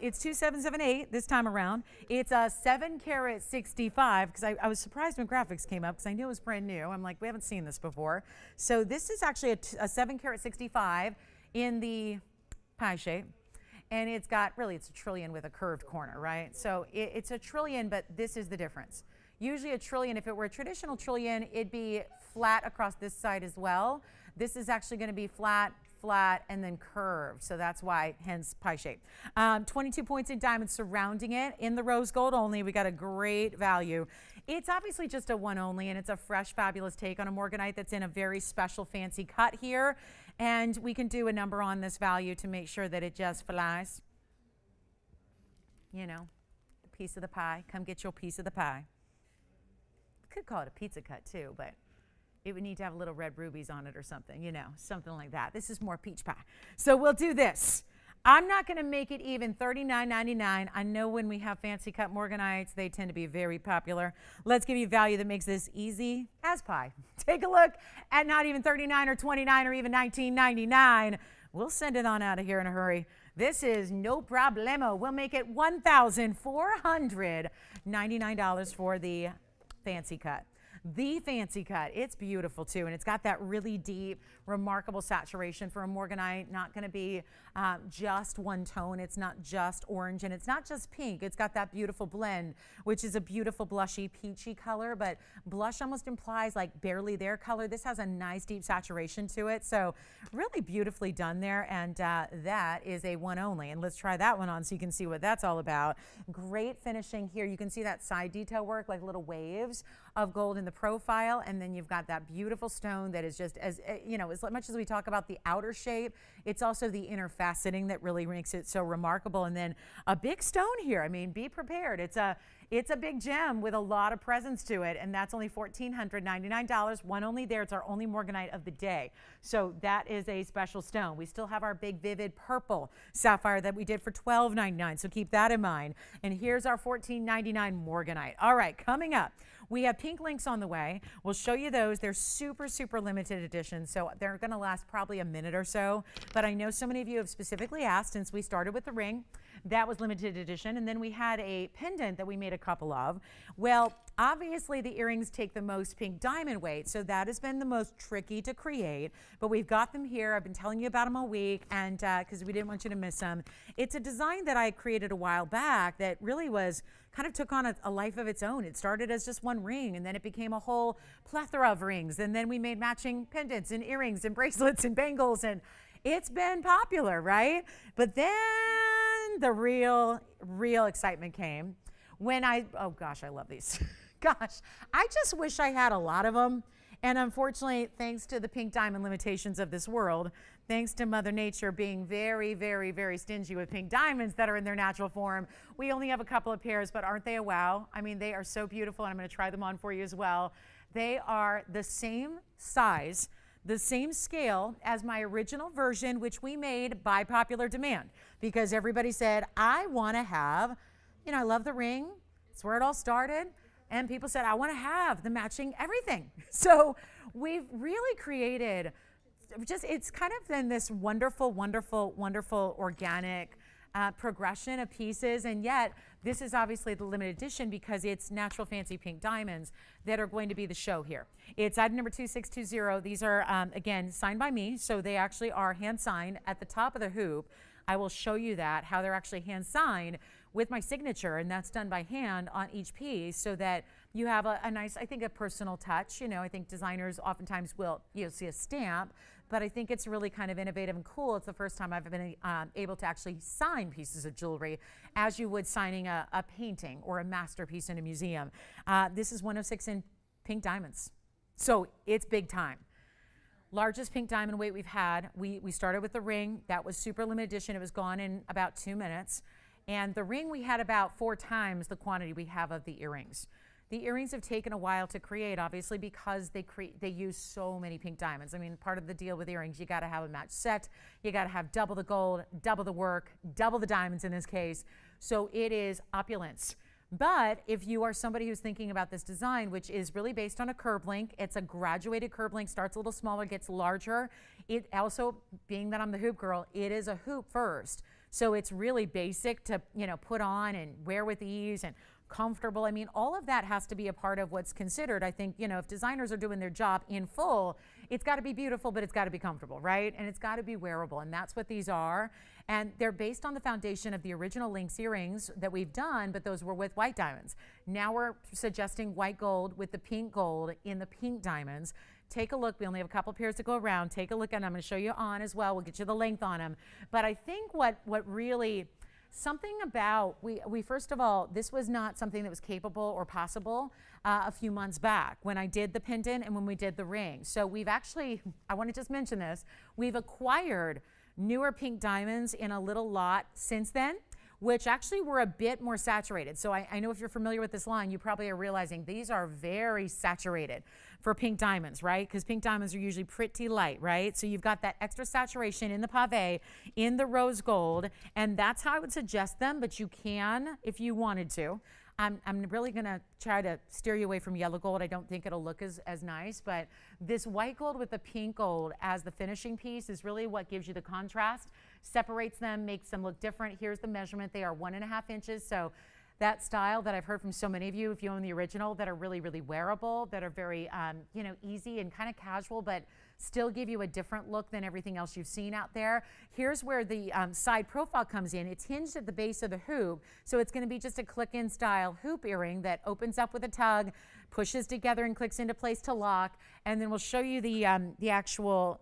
It's 2778 this time around. It's a 7 carat 65 because I was surprised when graphics came up because I knew it was brand new. I'm like, we haven't seen this before. So this is actually a 7 carat 65 in the pie shape. And it's got, really, it's a trillion with a curved corner, right? So it's a trillion, but this is the difference. Usually a trillion, if it were a traditional trillion, it'd be flat across this side as well. This is actually going to be flat, and then curved. So that's why, hence pie shape. 22 points in diamonds surrounding it in the rose gold only. We got a great value. It's obviously just a one only, and it's a fresh, fabulous take on a morganite that's in a very special, fancy cut here. And we can do a number on this value to make sure that it just flies. The piece of the pie. Come get your piece of the pie. Could call it a pizza cut too, but it would need to have little red rubies on it or something, something like that. This is more peach pie. So we'll do this. I'm not going to make it even $39.99. I know when we have fancy cut morganites, they tend to be very popular. Let's give you value that makes this easy as pie. Take a look at not even $39 or $29 or even $19.99. We'll send it on out of here in a hurry. This is no problemo. We'll make it $1,499 for the fancy cut. The fancy cut. It's beautiful too, and it's got that really deep, remarkable saturation for a morganite. Not going to be just one tone. It's not just orange, and it's not just pink. It's got that beautiful blend, which is a beautiful blushy, peachy color, but blush almost implies like barely there color. This has a nice deep saturation to it, so really beautifully done there, and that is a one only. And let's try that one on so you can see what that's all about. Great finishing here. You can see that side detail work, like little waves of gold in the profile, and then you've got that beautiful stone that is just, as much as we talk about the outer shape, it's also the inner faceting that really makes it so remarkable. And then a big stone here. I mean, be prepared. It's a big gem with a lot of presence to it, and that's only $1,499. One only there. It's our only morganite of the day. So that is a special stone. We still have our big vivid purple sapphire that we did for $12.99, so keep that in mind. And here's our $14.99 morganite. All right, coming up, we have pink links on the way. We'll show you those. They're super, super limited editions, so they're going to last probably a minute or so. But I know so many of you have specifically asked since we started with the ring. That was limited edition. And then we had a pendant that we made a couple of. Well, obviously the earrings take the most pink diamond weight, so that has been the most tricky to create. But we've got them here. I've been telling you about them all week, and because we didn't want you to miss them. It's a design that I created a while back that really was kind of took on a life of its own. It started as just one ring, and then it became a whole plethora of rings, and then we made matching pendants and earrings and bracelets and bangles, and it's been popular, right? But then the real excitement came when oh gosh, I love these. Gosh, I just wish I had a lot of them. And unfortunately, thanks to the pink diamond limitations of this world, thanks to Mother Nature being very, very, very stingy with pink diamonds that are in their natural form, we only have a couple of pairs, but aren't they a wow? I mean, they are so beautiful, and I'm going to try them on for you as well. They are the same size, the same scale as my original version, which we made by popular demand, because everybody said, I want to have, I love the ring. It's where it all started. And people said, I want to have the matching everything. So we've really created it's kind of been this wonderful, wonderful, wonderful organic progression of pieces. And yet this is obviously the limited edition because it's natural fancy pink diamonds that are going to be the show here. It's item number 2620. These are, again, signed by me. So they actually are hand signed at the top of the hoop. I will show you that, how they're actually hand signed with my signature, and that's done by hand on each piece so that you have a nice, I think, a personal touch. I think designers oftentimes will, see a stamp, but I think it's really kind of innovative and cool. It's the first time I've been able to actually sign pieces of jewelry as you would signing a painting or a masterpiece in a museum. This is 106 in pink diamonds. So it's big time. Largest pink diamond weight we've had. We started with the ring. That was super limited edition. It was gone in about 2 minutes. And the ring, we had about 4 times the quantity we have of the earrings. The earrings have taken a while to create, obviously, because they use so many pink diamonds. I mean, part of the deal with earrings, you got to have a match set. You got to have double the gold, double the work, double the diamonds in this case. So it is opulence. But if you are somebody who's thinking about this design, which is really based on a curb link, it's a graduated curb link, starts a little smaller, gets larger. It also, being that I'm the hoop girl, it is a hoop first. So it's really basic to, put on and wear with ease and comfortable. I mean, all of that has to be a part of what's considered. I think, if designers are doing their job in full, it's got to be beautiful, but it's got to be comfortable, right? And it's got to be wearable. And that's what these are. And they're based on the foundation of the original Lynx earrings that we've done, but those were with white diamonds. Now we're suggesting white gold with the pink gold in the pink diamonds. Take a look. We only have a couple pairs to go around. Take a look, and I'm going to show you on as well. We'll get you the length on them. But I think what really, something about, we first of all, this was not something that was capable or possible a few months back when I did the pendant and when we did the ring. So we've actually, I want to just mention this, we've acquired newer pink diamonds in a little lot since then. which actually were a bit more saturated. So I know if you're familiar with this line, you probably are realizing these are very saturated for pink diamonds, right? Because pink diamonds are usually pretty light, right? So you've got that extra saturation in the pave, in the rose gold, and that's how I would suggest them, but you can if you wanted to. I'm really gonna try to steer you away from yellow gold. I don't think it'll look as nice, but this white gold with the pink gold as the finishing piece is really what gives you the contrast, separates them, makes them look different. Here's the measurement. They are 1.5 inches. So that style that I've heard from so many of you, if you own the original, that are really, really wearable, that are very, easy and kind of casual, but still give you a different look than everything else you've seen out there. Here's where the side profile comes in. It's hinged at the base of the hoop, so it's going to be just a click-in style hoop earring that opens up with a tug, pushes together and clicks into place to lock, and then we'll show you the actual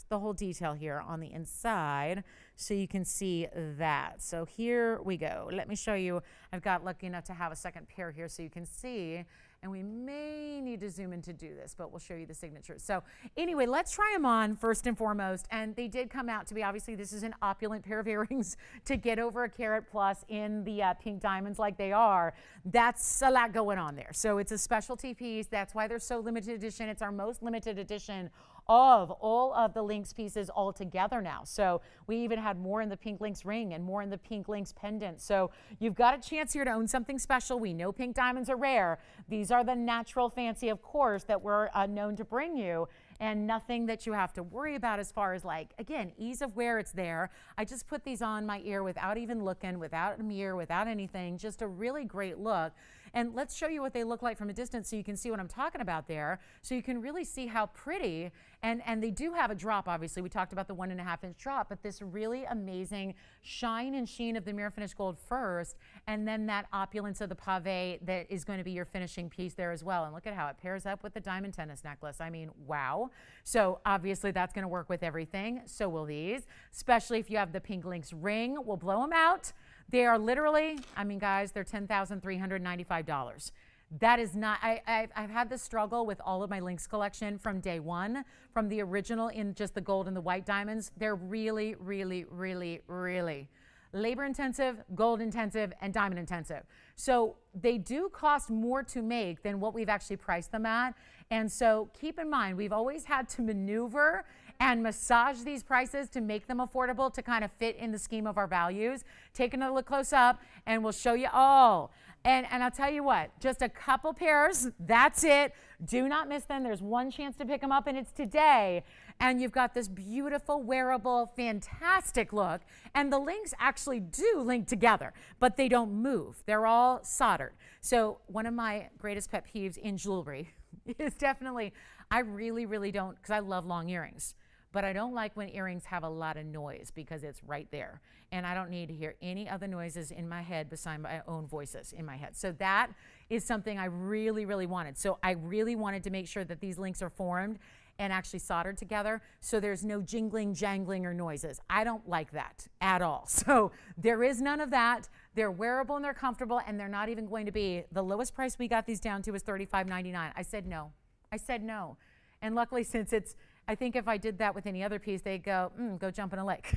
the whole detail here on the inside so you can see that. So here we go. Let me show you. I've got lucky enough to have a second pair here so you can see, and we may need to zoom in to do this, but we'll show you the signatures. So anyway, let's try them on first and foremost, and they did come out to be, obviously this is an opulent pair of earrings to get over a carat plus in the pink diamonds like they are. That's a lot going on there. So it's a specialty piece. That's why they're so limited edition. It's our most limited edition of all of the Lynx pieces all together now. So we even had more in the pink Lynx ring and more in the pink Lynx pendant. So you've got a chance here to own something special. We know pink diamonds are rare. These are the natural fancy, of course, that we're known to bring you, and nothing that you have to worry about as far as, like, again, ease of wear. It's there. I just put these on my ear without even looking, without a mirror, without anything, just a really great look. And let's show you what they look like from a distance so you can see what I'm talking about there, so you can really see how pretty, and they do have a drop, obviously. We talked about the 1.5 inch drop, but this really amazing shine and sheen of the mirror finished gold first, and then that opulence of the pave that is going to be your finishing piece there as well. And look at how it pairs up with the diamond tennis necklace. I mean, wow. So obviously that's going to work with everything. So will these, especially if you have the pink Lynx ring. We'll blow them out. They are literally, I mean, guys, they're $10,395. That is not, I've had this struggle with all of my Lynx collection from day one, from the original in just the gold and the white diamonds. They're really, really, really, really labor intensive, gold intensive, and diamond intensive. So they do cost more to make than what we've actually priced them at. And so keep in mind, we've always had to maneuver and massage these prices to make them affordable, to kind of fit in the scheme of our values. Take another look close up and we'll show you all. And I'll tell you what, just a couple pairs, that's it. Do not miss them. There's one chance to pick them up, and it's today. And you've got this beautiful, wearable, fantastic look. And the links actually do link together, but they don't move. They're all soldered. So one of my greatest pet peeves in jewelry is definitely, I really, really don't, because I love long earrings. But I don't like when earrings have a lot of noise because it's right there. And I don't need to hear any other noises in my head besides my own voices in my head. So that is something I really, really wanted. So I really wanted to make sure that these links are formed and actually soldered together so there's no jingling, jangling, or noises. I don't like that at all. So there is none of that. They're wearable and they're comfortable, and they're not even going to be, the lowest price we got these down to was $35.99. I said no. I said no. And luckily, since it's, I think if I did that with any other piece, they'd go, go jump in a lake.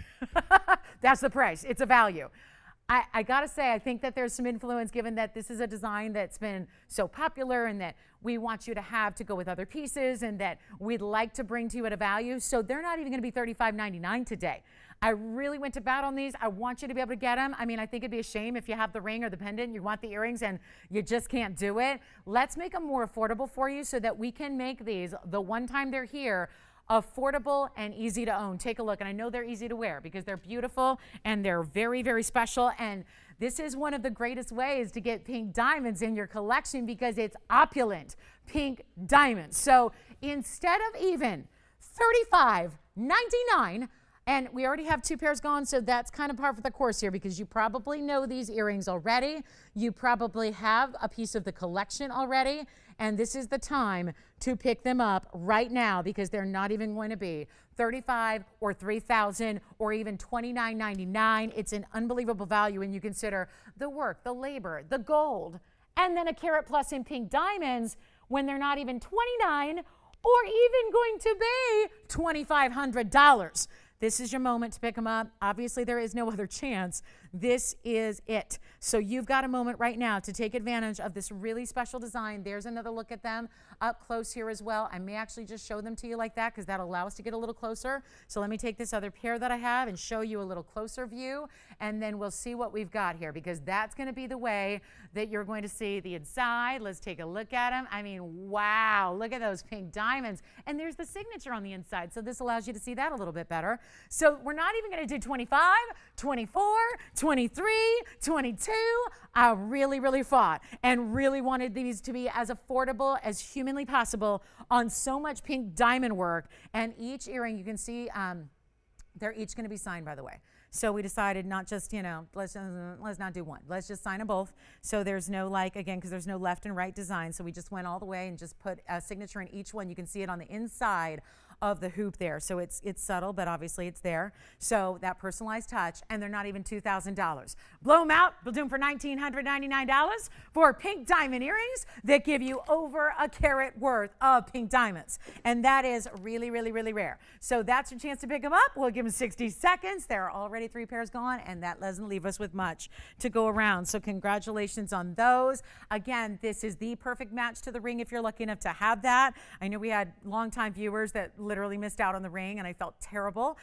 That's the price. It's a value. I got to say, I think that there's some influence, given that this is a design that's been so popular and that we want you to have to go with other pieces and that we'd like to bring to you at a value. So they're not even going to be $35.99 today. I really went to bat on these. I want you to be able to get them. I mean, I think it'd be a shame if you have the ring or the pendant, you want the earrings, and you just can't do it. Let's make them more affordable for you so that we can make these, the one time they're here, affordable and easy to own. Take a look, and I know they're easy to wear because they're beautiful and they're very, very special. And this is one of the greatest ways to get pink diamonds in your collection because it's opulent pink diamonds. So instead of even $35.99, and we already have 2 pairs gone, so that's kind of par for the course here because you probably know these earrings already. You probably have a piece of the collection already, and this is the time to pick them up right now because they're not even going to be $35,000 or $3,000 or even $29.99. It's an unbelievable value when you consider the work, the labor, the gold, and then a carat plus in pink diamonds when they're not even $29 or even going to be $2,500. This is your moment to pick them up. Obviously, there is no other chance this is it. So you've got a moment right now to take advantage of this really special design. There's another look at them up close here as well. I may actually just show them to you like that because that'll allow us to get a little closer. So let me take this other pair that I have and show you a little closer view, and then we'll see what we've got here, because that's going to be the way that you're going to see the inside. Let's take a look at them. I mean, wow, look at those pink diamonds. And there's the signature on the inside, so this allows you to see that a little bit better. So we're not even going to do 25, 24, 23, 22. I really fought and really wanted these to be as affordable as humanly possible on so much pink diamond work. And each earring, you can see, they're each going to be signed, by the way. So we decided not just, let's not do one. Let's just sign them both. So there's no, again, because there's no left and right design. So we just went all the way and just put a signature in each one. You can see it on the inside of the hoop there. So it's subtle, but obviously it's there. So that personalized touch, and they're not even $2,000. Blow them out. We'll do them for $1,999 for pink diamond earrings that give you over a carat worth of pink diamonds. And that is really rare. So that's your chance to pick them up. We'll give them 60 seconds. There are already 3 pairs gone, and that doesn't leave us with much to go around. So congratulations on those. Again, this is the perfect match to the ring if you're lucky enough to have that. I know we had longtime viewers that literally missed out on the ring, and I felt terrible.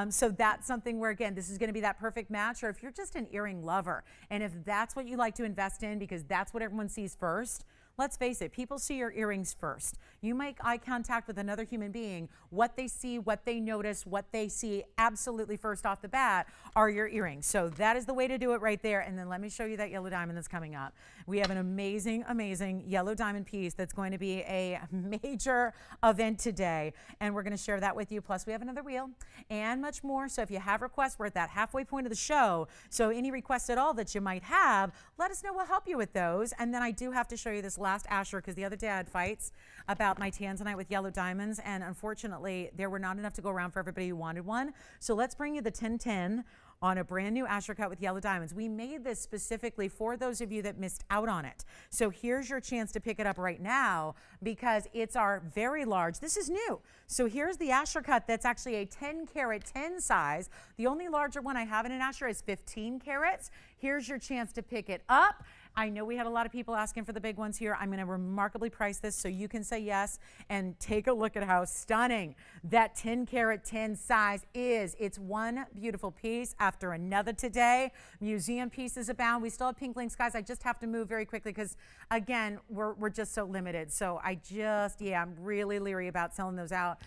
So that's something where, again, this is going to be that perfect match. Or if you're just an earring lover, and if that's what you like to invest in because that's what everyone sees first, let's face it, people see your earrings first. You make eye contact with another human being. What they see, what they notice, what they see absolutely first off the bat are your earrings. So that is the way to do it right there. And then let me show you that yellow diamond that's coming up. We have an amazing yellow diamond piece that's going to be a major event today. And we're going to share that with you. Plus, we have another wheel and much more. So if you have requests, we're at that halfway point of the show. So any requests at all that you might have, let us know. We'll help you with those. And then I do have to show you this last Asher, because the other day I had fights about my tanzanite with yellow diamonds, and unfortunately there were not enough to go around for everybody who wanted one. So let's bring you the 1010 on a brand new Asher cut with yellow diamonds. We made this specifically for those of you that missed out on it. So here's your chance to pick it up right now, because it's our very large. This is new. So here's the Asher cut that's actually a 10 carat 10 size. The only larger one I have in an Asher is 15 carats. Here's your chance to pick it up. I know we had a lot of people asking for the big ones here. I'm going to remarkably price this so you can say yes, and take a look at how stunning that 10 carat 10 size is. It's one beautiful piece after another today. Museum pieces abound. We still have pink links, guys. I just have to move very quickly because, again, we're just so limited. So I'm really leery about selling those out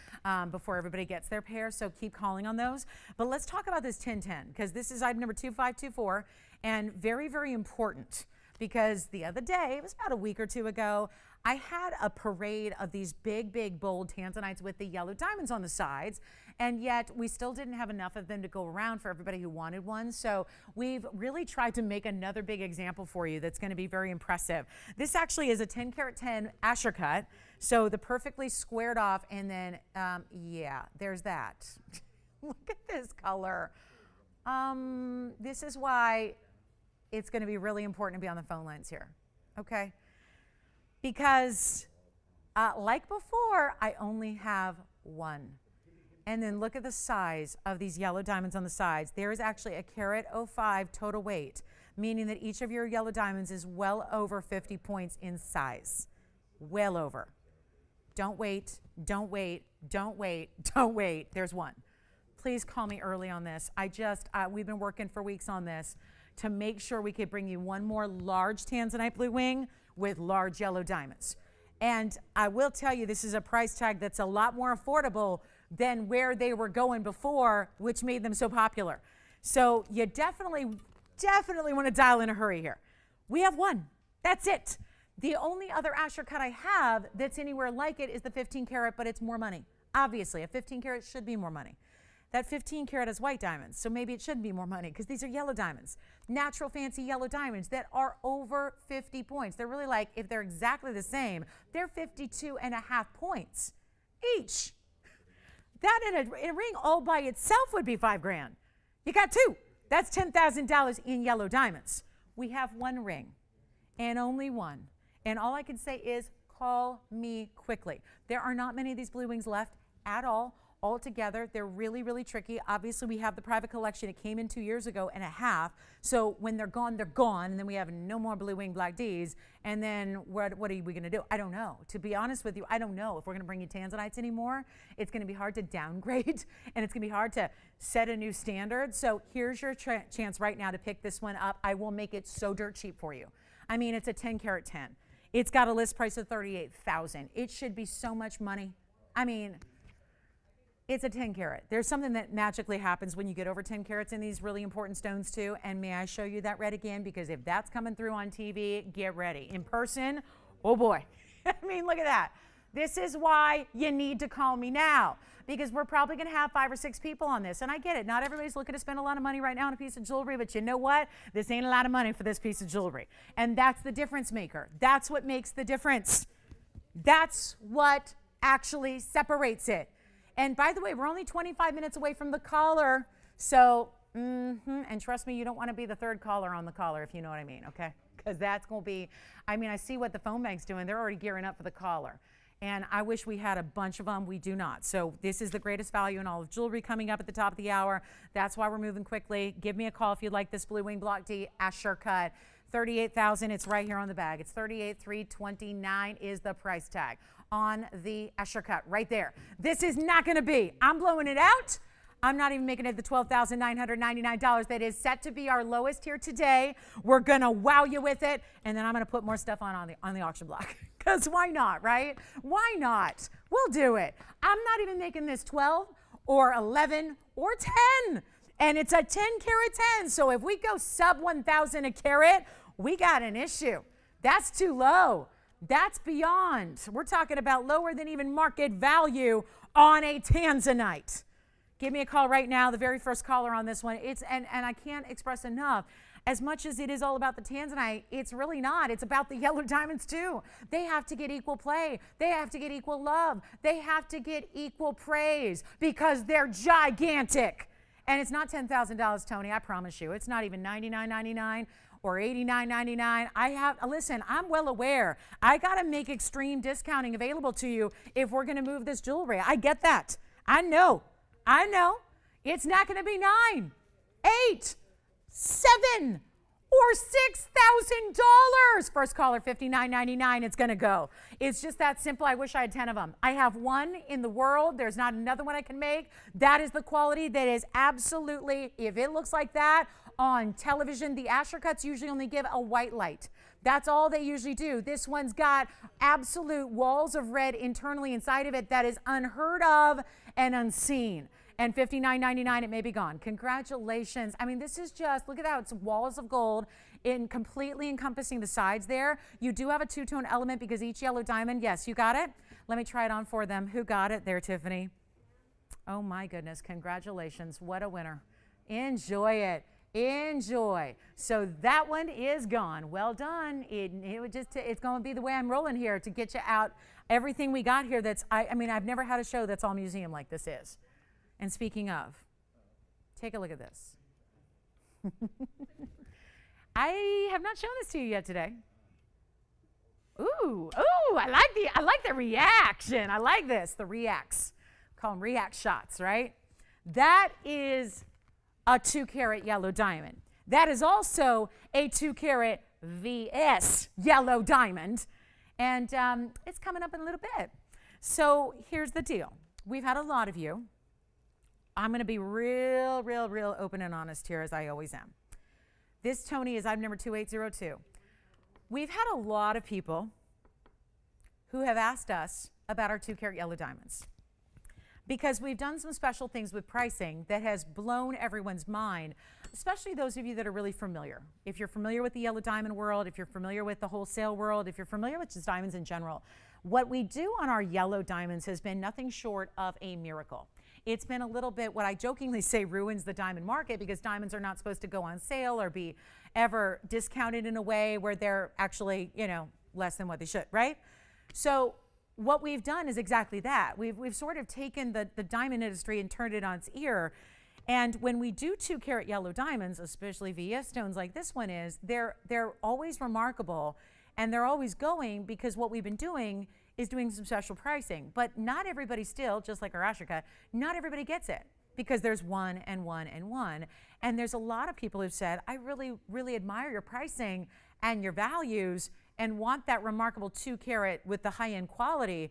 before everybody gets their pair. So keep calling on those. But let's talk about this 1010, because this is item number 2524, and very important. Because the other day, it was about a week or two ago, I had a parade of these big, bold tanzanites with the yellow diamonds on the sides, and yet we still didn't have enough of them to go around for everybody who wanted one. So we've really tried to make another big example for you that's going to be very impressive. This actually is a 10 carat 10 Asher cut, so the perfectly squared off, and then, there's that. Look at this color. This is why it's going to be really important to be on the phone lines here, okay? Because like before, I only have one. And then look at the size of these yellow diamonds on the sides. There is actually a carat 05 total weight, meaning that each of your yellow diamonds is well over 50 points in size. Well over. Don't wait. There's one. Please call me early on this. We've been working for weeks on this to make sure we could bring you one more large tanzanite blue wing with large yellow diamonds. And I will tell you, this is a price tag that's a lot more affordable than where they were going before, which made them so popular. So you definitely want to dial in a hurry here. We have one. That's it. The only other Asher cut I have that's anywhere like it is the 15 carat, but it's more money. Obviously, a 15 carat should be more money. That 15 carat is white diamonds, so maybe it should be more money because these are yellow diamonds. Natural fancy yellow diamonds that are over 50 points. They're really like, if they're exactly the same, they're 52.5 points each. That in a ring all by itself would be $5,000. You got two. That's $10,000 in yellow diamonds. We have one ring and only one. And all I can say is call me quickly. There are not many of these blue wings left at all. all together. They're really, really tricky. Obviously, we have the private collection. It came in 2 years ago and a half. So when they're gone, they're gone. And then we have no more blue wing black Ds. And then what are we going to do? I don't know. To be honest with you, I don't know if we're going to bring you tanzanites anymore. It's going to be hard to downgrade, and it's going to be hard to set a new standard. So here's your chance right now to pick this one up. I will make it so dirt cheap for you. I mean, it's a 10 karat 10. It's got a list price of $38,000. It should be so much money. I mean, it's a 10 karat. There's something that magically happens when you get over 10 carats in these really important stones too. And may I show you that red again? Because if that's coming through on TV, get ready. In person, oh boy. I mean, look at that. This is why you need to call me now, because we're probably going to have 5 or 6 people on this. And I get it. Not everybody's looking to spend a lot of money right now on a piece of jewelry, but you know what? This ain't a lot of money for this piece of jewelry. And that's the difference maker. That's what makes the difference. That's what actually separates it. And by the way, we're only 25 minutes away from the caller. So, and trust me, you don't want to be the third caller on the caller, if you know what I mean, okay? Because that's going to be, I mean, I see what the phone bank's doing. They're already gearing up for the caller. And I wish we had a bunch of them. We do not. So this is the greatest value in all of jewelry coming up at the top of the hour. That's why we're moving quickly. Give me a call if you'd like this blue wing block D Asher cut. $38,000. It's right here on the bag. It's $38,329 is the price tag on the Asher cut right there. This is not going to be. I'm blowing it out. I'm not even making it the $12,999 that is set to be our lowest here today. We're going to wow you with it, and then I'm going to put more stuff on the auction block. Because why not, right? Why not? We'll do it. I'm not even making this 12 or 11 or 10. And it's a 10 karat 10. So if we go sub 1,000 a carat, we got an issue. That's too low. That's beyond. We're talking about lower than even market value on a tanzanite. Give me a call right now, the very first caller on this one. And I can't express enough. As much as it is all about the tanzanite, it's really not. It's about the yellow diamonds too. They have to get equal play. They have to get equal love. They have to get equal praise because they're gigantic. And it's not $10,000, Tony, I promise you. It's not even $99.99 or $89.99. Listen, I'm well aware. I got to make extreme discounting available to you if we're going to move this jewelry. I get that. I know. It's not going to be 9, 8, 7, or $6,000. First caller, $59.99. It's going to go. It's just that simple. I wish I had 10 of them. I have one in the world. There's not another one I can make. That is the quality that is absolutely, if it looks like that on television, the Asher cuts usually only give a white light. That's all they usually do. This one's got absolute walls of red internally inside of it that is unheard of and unseen. And $59.99, it may be gone. Congratulations. I mean, this is just, look at that. It's walls of gold in completely encompassing the sides there. You do have a two-tone element because each yellow diamond, yes, you got it. Let me try it on for them. Who got it there, Tiffany? Oh my goodness, congratulations. What a winner. Enjoy it. Enjoy. So that one is gone. Well done. It's going to be the way I'm rolling here to get you out everything we got here that's, I mean, I've never had a show that's all museum like this is. And speaking of, take a look at this. I have not shown this to you yet today. Ooh, I like the reaction. I like this, the reacts. Call them react shots, right? That is a 2 karat yellow diamond. That is also a 2 karat VS yellow diamond. And it's coming up in a little bit. So here's the deal. We've had a lot of you. I'm going to be real open and honest here, as I always am. This, Tony, is item number 2802. We've had a lot of people who have asked us about our 2 karat yellow diamonds because we've done some special things with pricing that has blown everyone's mind, especially those of you that are really familiar. If you're familiar with the yellow diamond world, if you're familiar with the wholesale world, if you're familiar with just diamonds in general, what we do on our yellow diamonds has been nothing short of a miracle. It's been a little bit what I jokingly say ruins the diamond market because diamonds are not supposed to go on sale or be ever discounted in a way where they're actually, less than what they should, right? So what we've done is exactly that. We've sort of taken the diamond industry and turned it on its ear. And when we do 2 karat yellow diamonds, especially VS stones like this one is, they're always remarkable And they're always going because what we've been doing is doing some special pricing. But not everybody still, just like our Ashika, not everybody gets it because there's one and one and one. And there's a lot of people who've said, I really, really admire your pricing and your values and want that remarkable 2 carat with the high-end quality,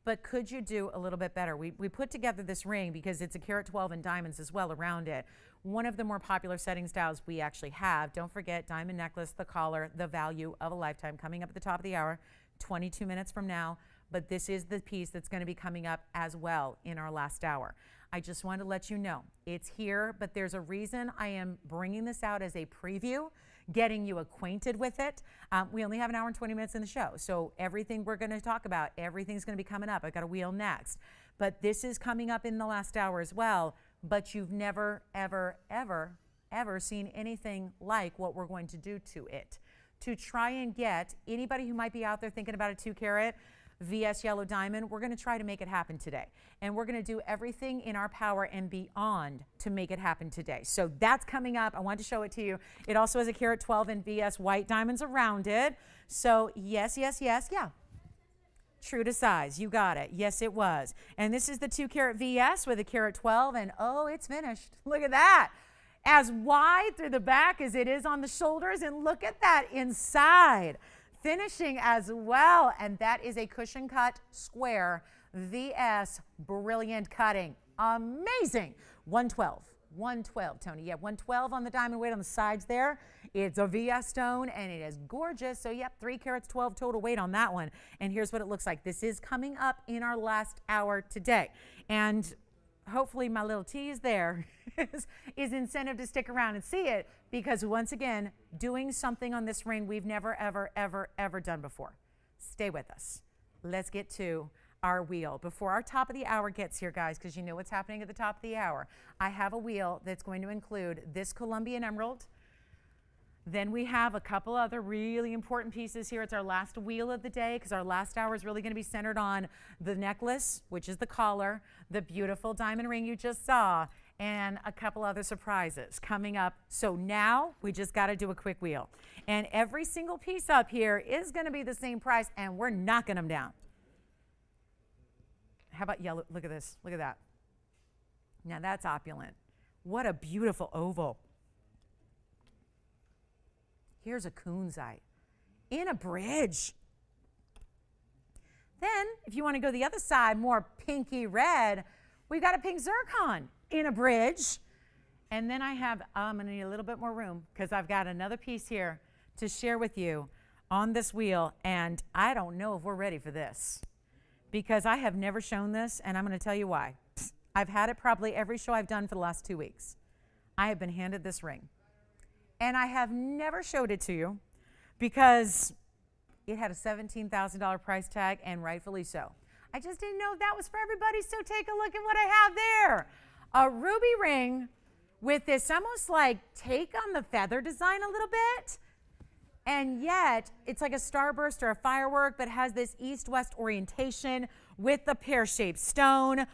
but could you do a little bit better? We put together this ring because it's a carat 12 in diamonds as well around it. One of the more popular setting styles we actually have. Don't forget, diamond necklace, the collar, the value of a lifetime, coming up at the top of the hour, 22 minutes from now. But this is the piece that's going to be coming up as well in our last hour. I just wanted to let you know it's here, but there's a reason I am bringing this out as a preview, getting you acquainted with it. We only have an hour and 20 minutes in the show, so everything we're going to talk about, everything's going to be coming up. I've got a wheel next. But this is coming up in the last hour as well, but you've never, ever, ever, ever seen anything like what we're going to do to it. To try and get anybody who might be out there thinking about a 2 carat, VS yellow diamond, we're going to try to make it happen today. And we're going to do everything in our power and beyond to make it happen today. So that's coming up. I wanted to show it to you. It also has a carat 12 in VS white diamonds around it. So yes, yes, yes, yeah. True to size. You got it. Yes, it was. And this is the 2 carat VS with a carat 12. And oh, it's finished. Look at that. As wide through the back as it is on the shoulders. And look at that inside. Finishing as well, and that is a cushion cut square VS brilliant cutting. Amazing. 112, Tony. Yeah, 112 on the diamond weight on the sides there. It's a VS stone, and it is gorgeous. So, yep, 3 carats, 12 total weight on that one. And here's what it looks like. This is coming up in our last hour today. And hopefully my little tease there is incentive to stick around and see it, because once again, doing something on this ring we've never, ever, ever, ever done before. Stay with us. Let's get to our wheel. Before our top of the hour gets here, guys, because you know what's happening at the top of the hour, I have a wheel that's going to include this Colombian emerald. Then we have a couple other really important pieces here. It's our last wheel of the day because our last hour is really going to be centered on the necklace, which is the collar, the beautiful diamond ring you just saw, and a couple other surprises coming up. So now we just got to do a quick wheel. And every single piece up here is going to be the same price, and we're knocking them down. How about yellow? Look at this. Look at that. Now that's opulent. What a beautiful oval. Here's a kunzite in a bridge. Then, if you want to go the other side, more pinky red, we've got a pink zircon in a bridge. And then I'm going to need a little bit more room because I've got another piece here to share with you on this wheel. And I don't know if we're ready for this because I have never shown this, and I'm going to tell you why. I've had it probably every show I've done for the last 2 weeks. I have been handed this ring. And I have never showed it to you because it had a $17,000 price tag, and rightfully so. I just didn't know if that was for everybody, so take a look at what I have there. A ruby ring with this almost like take on the feather design a little bit, and yet it's like a starburst or a firework, but has this east-west orientation with the pear-shaped stone.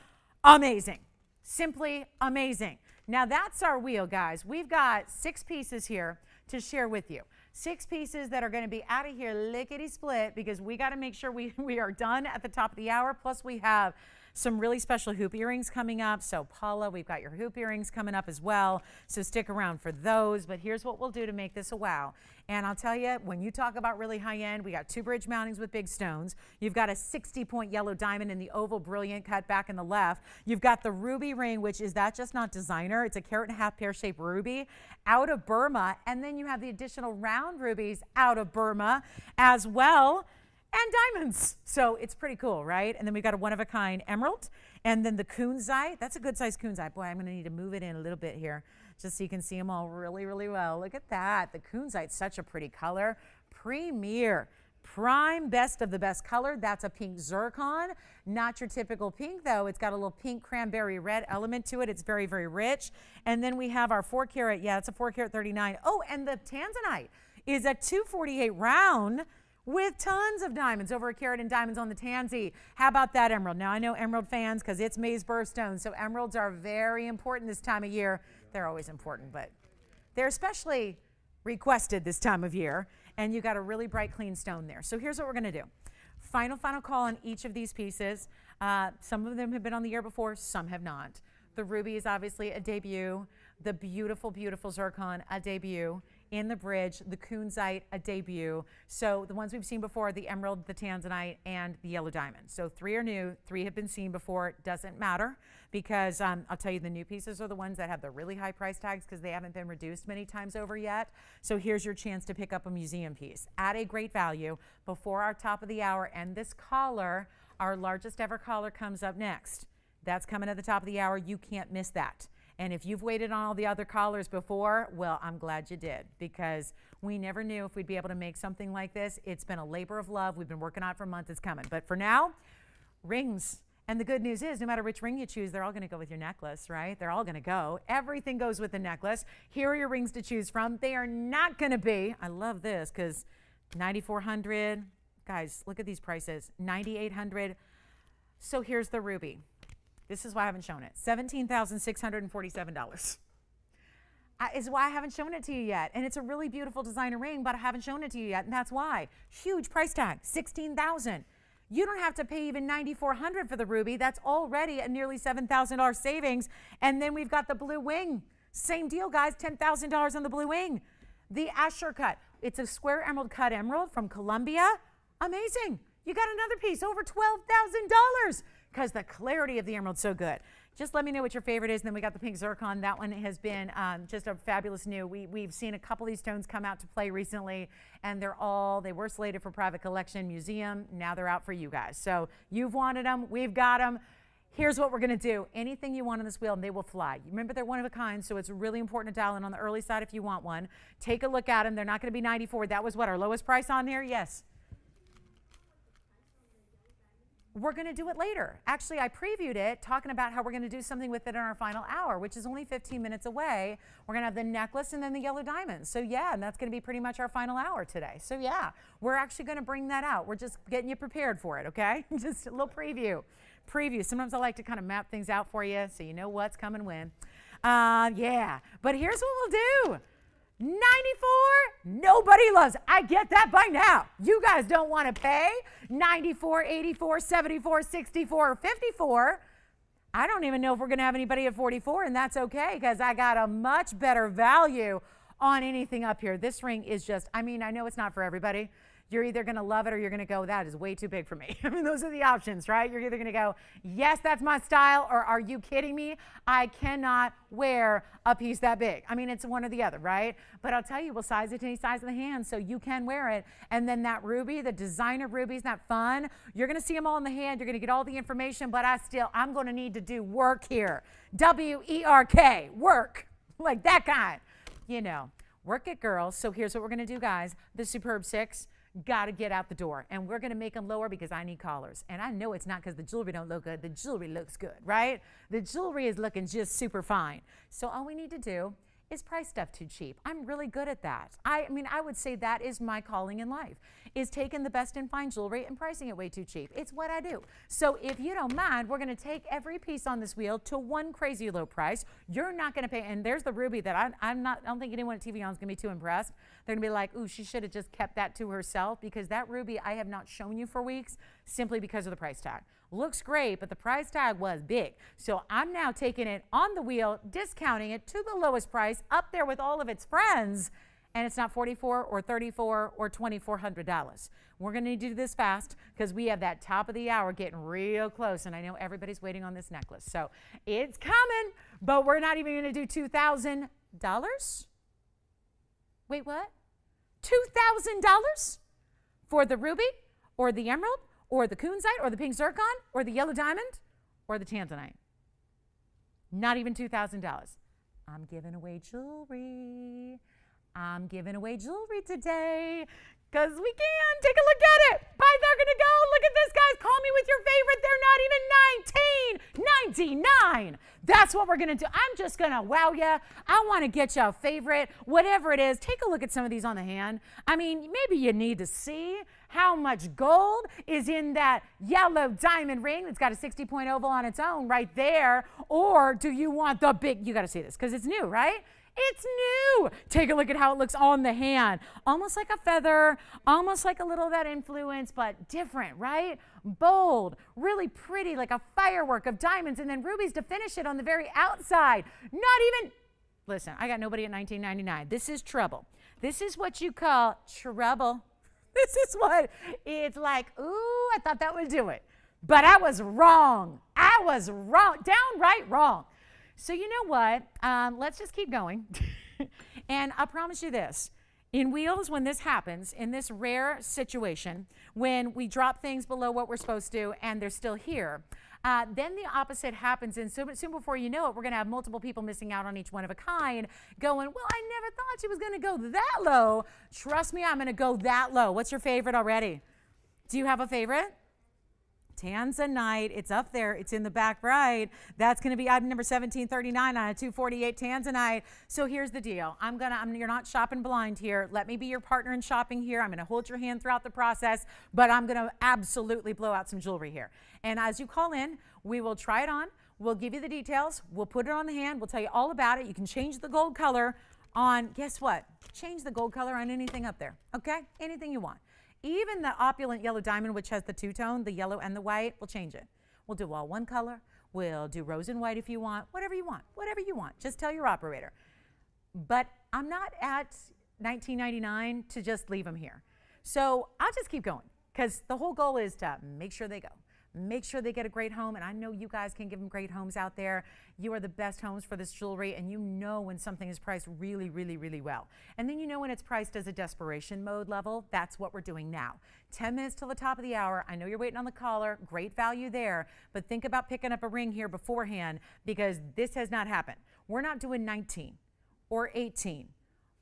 Amazing. Simply amazing. Now that's our wheel, guys. We've got 6 pieces here to share with you. 6 pieces that are going to be out of here lickety-split because we got to make sure we are done at the top of the hour. Plus we have some really special hoop earrings coming up. So Paula, we've got your hoop earrings coming up as well. So stick around for those. But here's what we'll do to make this a wow. And I'll tell you, when you talk about really high end, we got 2 bridge mountings with big stones. You've got a 60-point yellow diamond in the oval brilliant cut back in the left. You've got the ruby ring, which is that just not designer. It's a carat and a half pear-shaped ruby out of Burma. And then you have the additional round rubies out of Burma as well. And diamonds. So it's pretty cool, right? And then we've got a one-of-a-kind emerald. And then the kunzite. That's a good-sized kunzite. Boy, I'm going to need to move it in a little bit here just so you can see them all really, really well. Look at that. The kunzite's such a pretty color. Premier. Prime, best of the best color. That's a pink zircon. Not your typical pink, though. It's got a little pink cranberry red element to it. It's very, very rich. And then we have our 4 carat. Yeah, it's a 4 carat 39. Oh, and the tanzanite is a 248 round with tons of diamonds, over a carat in diamonds on the tansy. How about that emerald? Now, I know emerald fans because it's May's birthstone, so emeralds are very important this time of year. They're always important, but they're especially requested this time of year. and you got a really bright, clean stone there. So here's what we're going to do. Final call on each of these pieces. Some of them have been on the air before, some have not. The ruby is obviously a debut. The beautiful, beautiful zircon, a debut. In the bridge, the kunzite, a debut. So the ones we've seen before, the emerald, the tanzanite, and the yellow diamond. So 3 are new, 3 have been seen before. It doesn't matter because I'll tell you the new pieces are the ones that have the really high price tags because they haven't been reduced many times over yet. So here's your chance to pick up a museum piece at a great value before our top of the hour. And this collar, our largest ever collar, comes up next. That's coming at the top of the hour. You can't miss that. And if you've waited on all the other collars before, well, I'm glad you did because we never knew if we'd be able to make something like this. It's been a labor of love. We've been working on it for months. It's coming. But for now, rings. And the good news is no matter which ring you choose, they're all going to go with your necklace, right? They're all going to go. Everything goes with the necklace. Here are your rings to choose from. They are not going to be, I love this because $9,400. Guys, look at these prices. $9,800. So here's the ruby. This is why I haven't shown it. $17,647 is why I haven't shown it to you yet. And it's a really beautiful designer ring, but I haven't shown it to you yet. And that's why. Huge price tag, $16,000. You don't have to pay even $9,400 for the ruby. That's already a nearly $7,000 savings. And then we've got the blue wing. Same deal, guys, $10,000 on the blue wing. The Asher cut. It's a square emerald cut emerald from Colombia. Amazing. You got another piece, over $12,000. Because the clarity of the emerald's so good. Just let me know what your favorite is. And then we got the pink zircon. That one has been just a fabulous new. We've seen a couple of these stones come out to play recently, and they were slated for private collection museum. Now they're out for you guys. So you've wanted them. We've got them. Here's what we're going to do. Anything you want on this wheel, and they will fly. Remember, they're one of a kind, so it's really important to dial in on the early side if you want one. Take a look at them. They're not going to be $94. That was what, our lowest price on here? Yes. We're going to do it later. Actually, I previewed it, talking about how we're going to do something with it in our final hour, which is only 15 minutes away. We're going to have the necklace and then the yellow diamonds. So yeah, and that's going to be pretty much our final hour today. So yeah, we're actually going to bring that out. We're just getting you prepared for it, okay? Just a little preview. Sometimes I like to kind of map things out for you so you know what's coming when. Yeah, but here's what we'll do. 94, nobody loves it. I get that by now. You guys don't want to pay 94, 84, 74, 64, or 54. I don't even know if we're going to have anybody at 44, and that's okay because I got a much better value on anything up here. This ring is just, I know it's not for everybody. You're either going to love it or you're going to go, that is way too big for me. Those are the options, right? You're either going to go, yes, that's my style, or are you kidding me? I cannot wear a piece that big. It's one or the other, right? But I'll tell you, we'll size it to any size of the hand so you can wear it. And then that ruby, the designer ruby, isn't that fun? You're going to see them all in the hand. You're going to get all the information, but I'm going to need to do work here. W-E-R-K, work, like that kind. Work it, girls. So here's what we're going to do, guys. The Superb 6. Got to get out the door, and we're going to make them lower because I need collars. And I know it's not because the jewelry don't look good. The jewelry looks good, right? The jewelry is looking just super fine. So all we need to do is price stuff too cheap. I'm really good at that. I would say that is my calling in life, is taking the best in fine jewelry and pricing it way too cheap. It's what I do. So if you don't mind, we're going to take every piece on this wheel to one crazy low price. You're not going to pay. And there's the ruby that I don't think anyone at TVON is going to be too impressed. They're going to be like, ooh, she should have just kept that to herself, because that ruby I have not shown you for weeks simply because of the price tag. Looks great, but the price tag was big. So I'm now taking it on the wheel, discounting it to the lowest price, up there with all of its friends, and it's not $44 or $34 or $2,400. We're going to need to do this fast because we have that top of the hour getting real close, and I know everybody's waiting on this necklace. So it's coming, but we're not even going to do $2,000. Wait, what? $2,000 for the ruby or the emerald or the kunzite or the pink zircon or the yellow diamond or the tanzanite? Not even $2,000. I'm giving away jewelry. I'm giving away jewelry today because we can. Take a look at it. Bye, they're going to go. Look at this, guys. Call me with your favorite. They're not even $19.99. That's what we're going to do. I'm just going to wow you. I want to get you a favorite, whatever it is. Take a look at some of these on the hand. Maybe you need to see how much gold is in that yellow diamond ring that's got a 60-point oval on its own right there. Or do you want the big, you got to see this because it's new, right? It's new. Take a look at how it looks on the hand. Almost like a feather, almost like a little of that influence, but different, right? Bold, really pretty, like a firework of diamonds, and then rubies to finish it on the very outside. Not even, listen, I got nobody at $19.99. This is trouble. This is what you call trouble. This is what it's like, ooh, I thought that would do it. But I was wrong. I was wrong, downright wrong. So you know what? Let's just keep going. And I promise you this. In wheels, when this happens, in this rare situation, when we drop things below what we're supposed to and they're still here, then the opposite happens. And soon before you know it, we're going to have multiple people missing out on each one of a kind going, well, I never thought she was going to go that low. Trust me, I'm going to go that low. What's your favorite already? Do you have a favorite? Tanzanite, it's up there, it's in the back right. That's going to be item number 1739 on a 248 Tanzanite. So here's the deal. You're not shopping blind here. Let me be your partner in shopping here. I'm going to hold your hand throughout the process, but I'm going to absolutely blow out some jewelry here. And as you call in, we will try it on. We'll give you the details. We'll put it on the hand. We'll tell you all about it. You can change the gold color on, guess what? Change the gold color on anything up there, okay? Anything you want. Even the opulent yellow diamond, which has the two-tone, the yellow and the white, we'll change it. We'll do all one color. We'll do rose and white if you want. Whatever you want. Whatever you want. Just tell your operator. But I'm not at $19.99 to just leave them here. So I'll just keep going because the whole goal is to make sure they go. Make sure they get a great home, and I know you guys can give them great homes out there. You are the best homes for this jewelry, and you know when something is priced really, really, really well. And then you know when it's priced as a desperation mode level. That's what we're doing now. 10 minutes till the top of the hour. I know you're waiting on the caller. Great value there, but think about picking up a ring here beforehand because this has not happened. We're not doing 19 or 18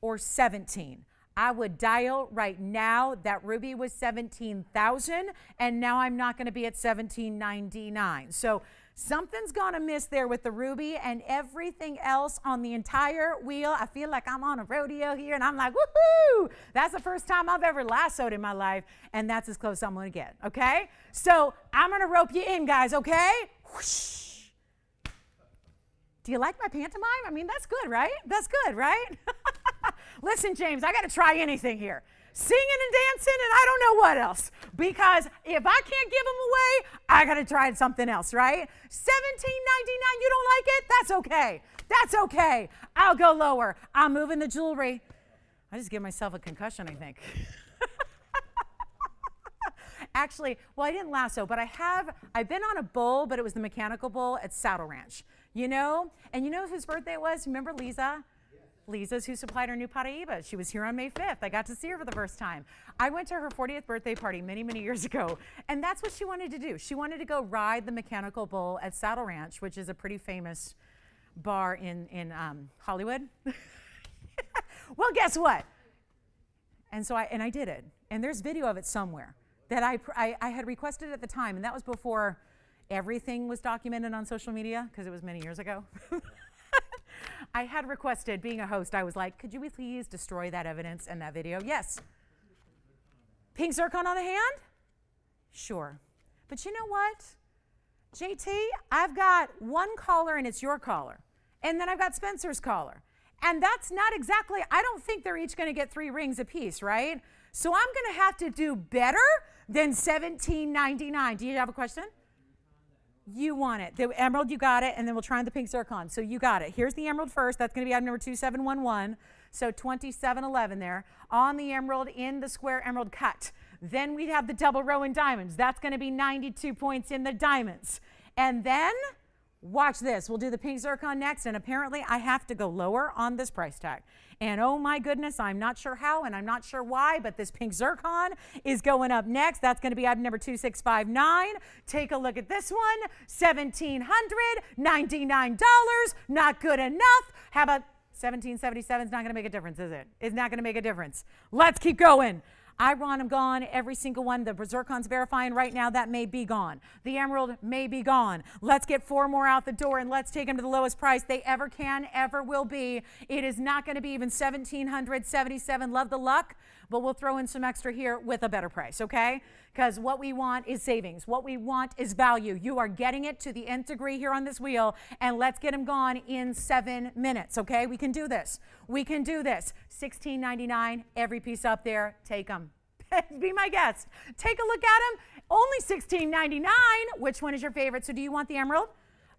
or 17. I would dial right now. That ruby was $17,000, and now I'm not going to be at $17.99. So something's gonna miss there with the ruby and everything else on the entire wheel. I feel like I'm on a rodeo here, and I'm like, woohoo! That's the first time I've ever lassoed in my life, and that's as close as I'm gonna get. Okay? So I'm gonna rope you in, guys. Okay? Whoosh. Do you like my pantomime? I mean, that's good, right? That's good, right? Listen, James, I got to try anything here. Singing and dancing and I don't know what else. Because if I can't give them away, I got to try something else, right? $17.99, you don't like it? That's okay. That's okay. I'll go lower. I'm moving the jewelry. I just gave myself a concussion, I think. Actually, well, I didn't lasso, but I've been on a bull, but it was the mechanical bull at Saddle Ranch, you know? And you know whose birthday it was? Remember Lisa? Lisa's who supplied her new Paraíba. She was here on May 5th. I got to see her for the first time. I went to her 40th birthday party many, many years ago, and that's what she wanted to do. She wanted to go ride the mechanical bull at Saddle Ranch, which is a pretty famous bar in Hollywood. Well, guess what? And so I did it. And there's video of it somewhere that I had requested at the time, and that was before everything was documented on social media, because it was many years ago. I had requested, being a host, I was like, could you please destroy that evidence and that video? Yes. Pink zircon on the hand? Sure. But you know what? JT, I've got one caller and it's your caller. And then I've got Spencer's caller. And that's not exactly, I don't think they're each going to get 3 rings apiece, right? So I'm going to have to do better than $17.99. Do you have a question? You want it. The emerald, you got it, and then we'll try on the pink zircon. So you got it. Here's the emerald first. That's going to be item number 2711. So 2711 there. On the emerald, in the square emerald cut. Then we have the double row in diamonds. That's going to be 92 points in the diamonds. And then, watch this. We'll do the pink zircon next, and apparently I have to go lower on this price tag. And oh my goodness, I'm not sure how and I'm not sure why, but this pink zircon is going up next. That's going to be item number 2659. Take a look at this one. $1,799. Not good enough. How about $1,777? It's not going to make a difference, is it? It's not going to make a difference. Let's keep going. I want them gone, every single one. The zircon's verifying right now that may be gone. The emerald may be gone. Let's get 4 more out the door and let's take them to the lowest price they ever can, ever will be. It is not going to be even $1,777. Love the luck, but we'll throw in some extra here with a better price, okay? Because what we want is savings. What we want is value. You are getting it to the nth degree here on this wheel, and let's get them gone in 7 minutes, okay? We can do this. We can do this. $16.99, every piece up there, take them. Be my guest. Take a look at them. Only $16.99. Which one is your favorite? So do you want the emerald?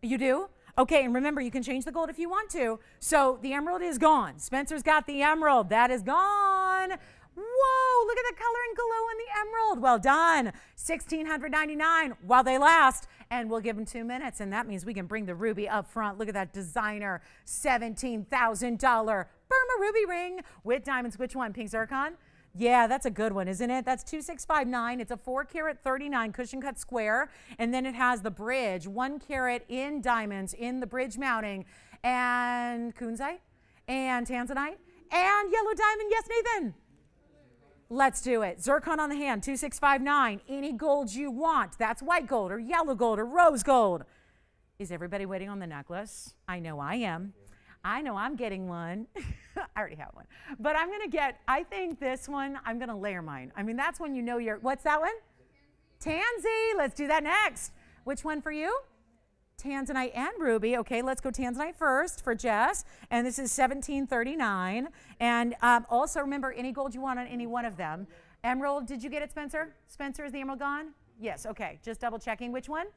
You do? Okay, and remember, you can change the gold if you want to. So the emerald is gone. Spencer's got the emerald. That is gone. Whoa, look at the color and glow in the emerald. Well done. $1,699 while they last. And we'll give them 2 minutes, and that means we can bring the ruby up front. Look at that designer $17,000 Burma ruby ring with diamonds. Which one? Pink zircon? Yeah, that's a good one, isn't it? That's 2659. It's a 4 karat 39 cushion cut square. And then it has the bridge, 1 carat in diamonds in the bridge mounting. And kunzite and tanzanite and yellow diamond. Yes, Nathan? Let's do it. Zircon on the hand, 2659. Any gold you want. That's white gold or yellow gold or rose gold. Is everybody waiting on the necklace? I know I am. I know I'm getting one. I already have one. But I'm going to get, I think this one, I'm going to layer mine. I mean, that's when you know you're, what's that one? Tansy. Let's do that next. Which one for you? Tanzanite and ruby. Okay, let's go Tanzanite first for Jess. And this is $17.39. And also remember, any gold you want on any one of them. Emerald, did you get it, Spencer? Spencer, is the emerald gone? Yes, okay. Just double checking. Which one?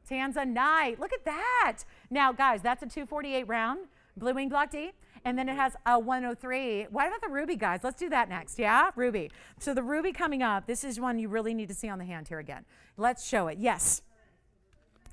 Tanzanite. Look at that. Now, guys, that's a 248 round. Blue wing block D, and then it has a 103. What about the ruby, guys? Let's do that next, yeah? Ruby. So the ruby coming up, this is one you really need to see on the hand here again. Let's show it. Yes.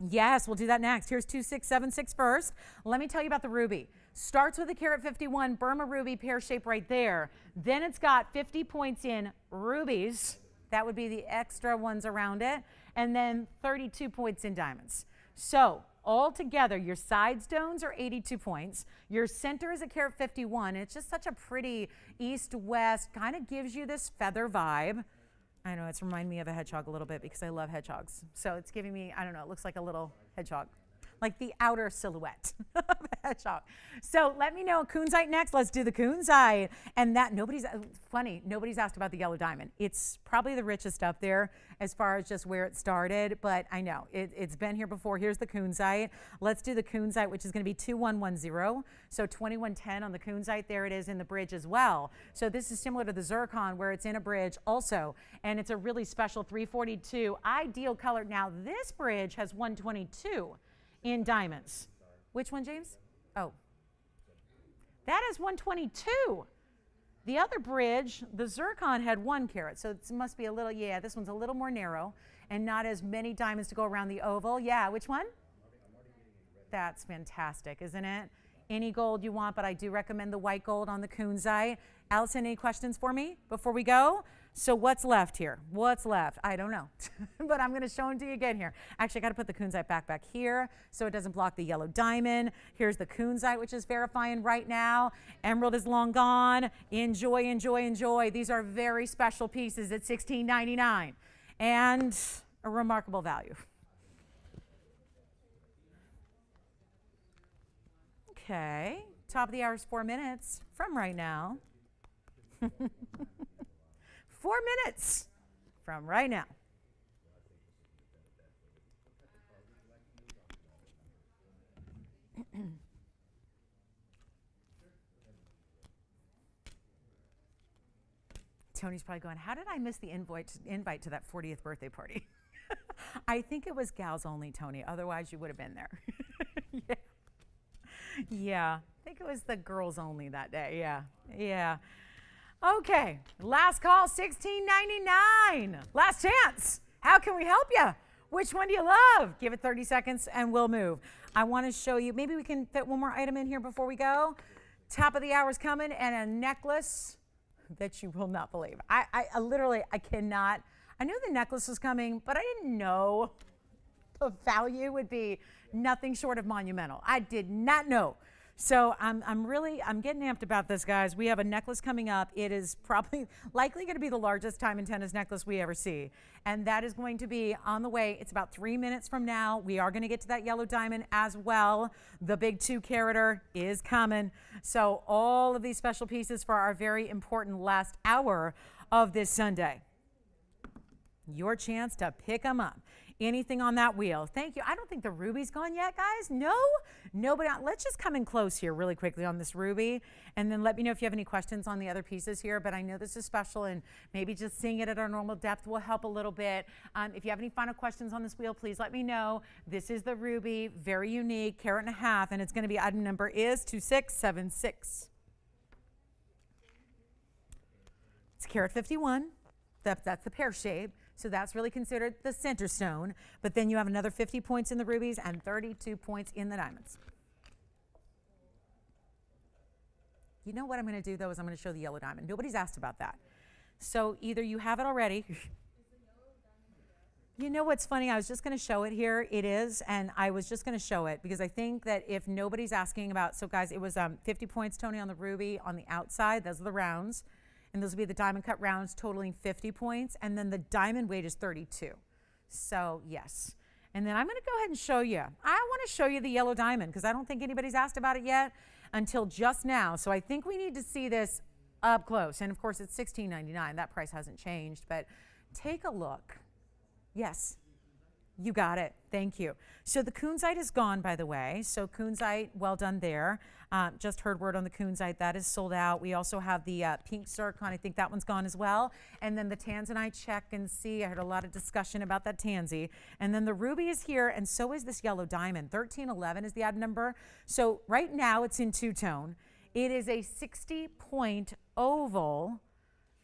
Yes, we'll do that next. Here's 2676 first. Let me tell you about the ruby. Starts with a carat 51 Burma ruby pear shape right there. Then it's got 50 points in rubies. That would be the extra ones around it. And then 32 points in diamonds. So all together, your side stones are 82 points. Your center is a carat 51. It's just such a pretty east-west, kind of gives you this feather vibe. I know, it's reminding me of a hedgehog a little bit because I love hedgehogs. So it's giving me, I don't know, it looks like a little hedgehog. Like the outer silhouette of a hedgehog. So let me know, kunzite next. Let's do the kunzite. And that, nobody's asked about the yellow diamond. It's probably the richest up there as far as just where it started, but I know, it's been here before. Here's the kunzite. Let's do the kunzite, which is gonna be 2110. So 2110 on the kunzite, there it is in the bridge as well. So this is similar to the zircon where it's in a bridge also, and it's a really special 342 ideal color. Now this bridge has 122. In diamonds. Which one, James? Oh. That is 122. The other bridge, the zircon had 1 carat, so it must be a little, yeah, this one's a little more narrow and not as many diamonds to go around the oval. Yeah, which one? That's fantastic, isn't it? Any gold you want, but I do recommend the white gold on the kunzite. Allison, any questions for me before we go? So what's left here? What's left? I don't know, but I'm going to show them to you again here. Actually, I got to put the kunzite back here so it doesn't block the yellow diamond. Here's the kunzite, which is verifying right now. Emerald is long gone. Enjoy, enjoy, enjoy. These are very special pieces at $16.99 and a remarkable value. Okay, top of the hour is 4 minutes from right now. 4 minutes from right now. Tony's probably going, how did I miss the invite to that 40th birthday party? I think it was gals only, Tony. Otherwise, you would have been there. Yeah. Yeah. I think it was the girls only that day. Yeah. Yeah. Okay, last call, $16.99. Last chance. How can we help you? Which one do you love? Give it 30 seconds and we'll move. I want to show you, maybe we can fit one more item in here before we go. Top of the hour's coming and a necklace that you will not believe. I literally, I cannot, I knew the necklace was coming, but I didn't know the value would be nothing short of monumental. I did not know. So I'm getting amped about this, guys. We have a necklace coming up. It is probably likely going to be the largest diamond tennis necklace we ever see. And that is going to be on the way. It's about 3 minutes from now. We are going to get to that yellow diamond as well. The big 2-carater is coming. So all of these special pieces for our very important last hour of this Sunday. Your chance to pick them up. Anything on that wheel. Thank you. I don't think the ruby's gone yet, guys. No? Nobody. Let's just come in close here really quickly on this ruby, and then let me know if you have any questions on the other pieces here. But I know this is special, and maybe just seeing it at our normal depth will help a little bit. If you have any final questions on this wheel, please let me know. This is the ruby, very unique, 1.5 carat, and it's going to be item number is 2676. It's carat 51. That's the pear shape. So that's really considered the center stone. But then you have another 50 points in the rubies and 32 points in the diamonds. You know what I'm going to do, though, is I'm going to show the yellow diamond. Nobody's asked about that. So either you have it already. You know what's funny? I was just going to show it here. It is, and I was just going to show it because I think that if nobody's asking about, so guys, it was 50 points, Tony, on the ruby on the outside. Those are the rounds. And those will be the diamond cut rounds totaling 50 points. And then the diamond weight is 32. So yes. And then I'm going to go ahead and show you. I want to show you the yellow diamond because I don't think anybody's asked about it yet until just now. So I think we need to see this up close. And of course it's $16.99. That price hasn't changed, but take a look. Yes. You got it. Thank you. So the kunzite is gone, by the way. So kunzite, well done there. Just heard word on the kunzite. That is sold out. We also have the pink zircon. I think that one's gone as well. And then the tanzanite, check and see. I heard a lot of discussion about that tansy. And then the ruby is here, and so is this yellow diamond. 1311 is the item number. So right now it's in two-tone. It is a 60-point oval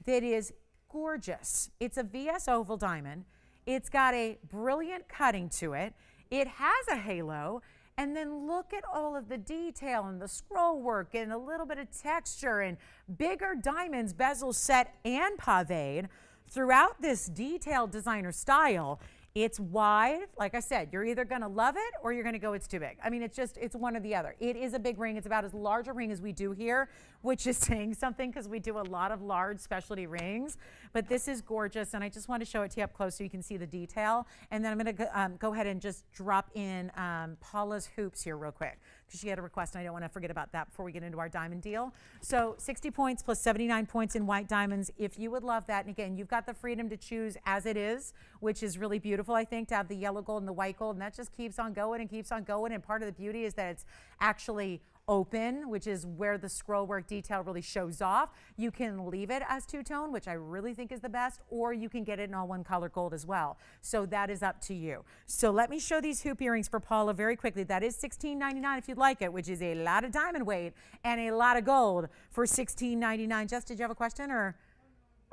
that is gorgeous. It's a VS oval diamond. It's got a brilliant cutting to it. It has a halo. And then look at all of the detail and the scroll work and a little bit of texture and bigger diamonds, bezel set and paved throughout this detailed designer style. It's wide. Like I said, you're either going to love it or you're going to go, it's too big. I mean, it's one or the other. It is a big ring. It's about as large a ring as we do here, which is saying something because we do a lot of large specialty rings. But this is gorgeous, and I just want to show it to you up close so you can see the detail. And then I'm going to go ahead and just drop in Paula's hoops here real quick because she had a request, and I don't want to forget about that before we get into our diamond deal. So 60 points plus 79 points in white diamonds if you would love that. And again, you've got the freedom to choose as it is, which is really beautiful, I think, to have the yellow gold and the white gold, and that just keeps on going and keeps on going. And part of the beauty is that it's actually open, which is where the scroll work detail really shows off. You can leave it as two-tone, which I really think is the best, or you can get it in all one color gold as well. So that is up to you. So let me show these hoop earrings for Paula very quickly. That is $16.99 if you'd like it, which is a lot of diamond weight and a lot of gold for $16.99. Jess, did you have a question or?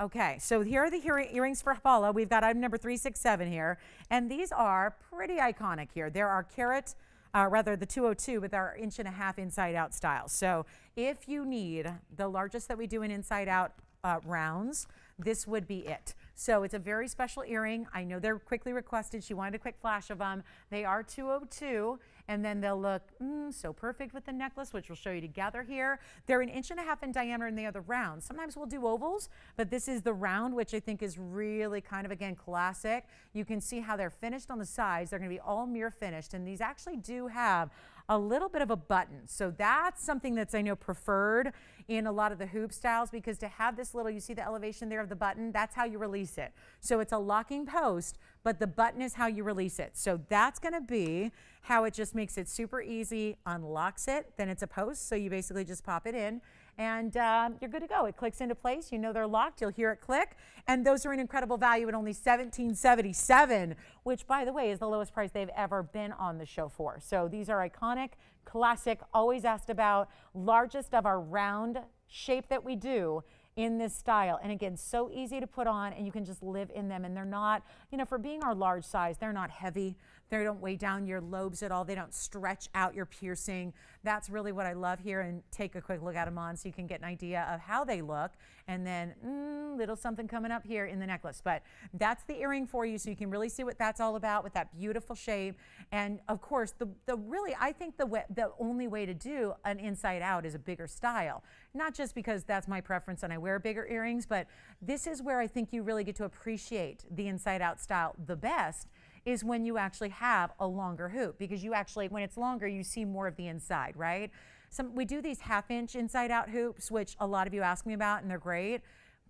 Okay, so here are the earrings for Paula. We've got item number 367 here, and these are pretty iconic here. There are carat, the 202, but they're 1.5 inch inside out style. So if you need the largest that we do in inside out rounds, this would be it. So it's a very special earring. I know they're quickly requested. She wanted a quick flash of them. They are 202, and then they'll look so perfect with the necklace, which we'll show you together here. They're 1.5 inches in diameter, and they are the round. Sometimes we'll do ovals, but this is the round, which I think is really kind of, again, classic. You can see how they're finished on the sides. They're going to be all mirror finished, and these actually do have a little bit of a button. So that's something that's, I know, preferred in a lot of the hoop styles, because to have this little, you see the elevation there of the button, that's how you release it. So it's a locking post, but the button is how you release it. So that's going to be how it just makes it super easy, unlocks it, then it's a post. So you basically just pop it in and you're good to go. It clicks into place. You know they're locked. You'll hear it click. And those are an incredible value at only $17.77, which, by the way, is the lowest price they've ever been on the show for. So these are iconic, classic, always asked about, largest of our round shape that we do in this style. And again, so easy to put on, and you can just live in them. And they're not, for being our large size, they're not heavy. They don't weigh down your lobes at all. They don't stretch out your piercing. That's really what I love here. And take a quick look at them on so you can get an idea of how they look. And then little something coming up here in the necklace. But that's the earring for you, so you can really see what that's all about with that beautiful shape. And of course, I think the only way to do an inside out is a bigger style. Not just because that's my preference and I wear bigger earrings, but this is where I think you really get to appreciate the inside out style the best, is when you actually have a longer hoop, because you actually, when it's longer, you see more of the inside, right? We do these 1/2 inch inside out hoops, which a lot of you ask me about, and they're great,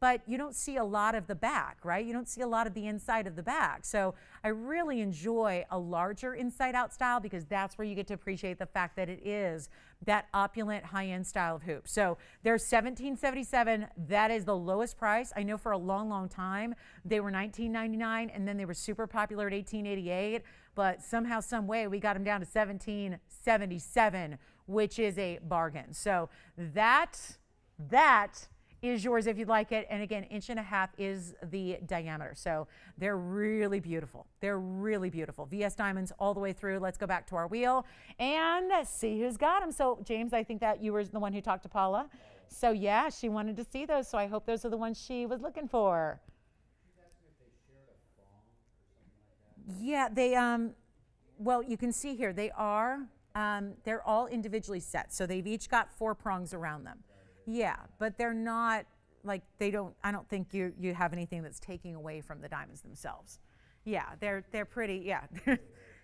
but you don't see a lot of the back, right? You don't see a lot of the inside of the back. So I really enjoy a larger inside out style, because that's where you get to appreciate the fact that it is that opulent high-end style of hoop. So they're $17.77. That is the lowest price. I know for a long, long time they were $19.99, and then they were super popular at $18.88, but somehow, some way we got them down to $17.77, which is a bargain. So that is yours if you'd like it. And again, 1.5 inches is the diameter. So they're really beautiful. They're really beautiful. VS diamonds all the way through. Let's go back to our wheel and see who's got them. So James, I think that you were the one who talked to Paula. So yeah, she wanted to see those. So I hope those are the ones she was looking for. Yeah, they, well, you can see here, they are, they're all individually set. So they've each got 4 prongs around them. Yeah, but they're not like, I don't think you have anything that's taking away from the diamonds themselves. Yeah, they're pretty, yeah.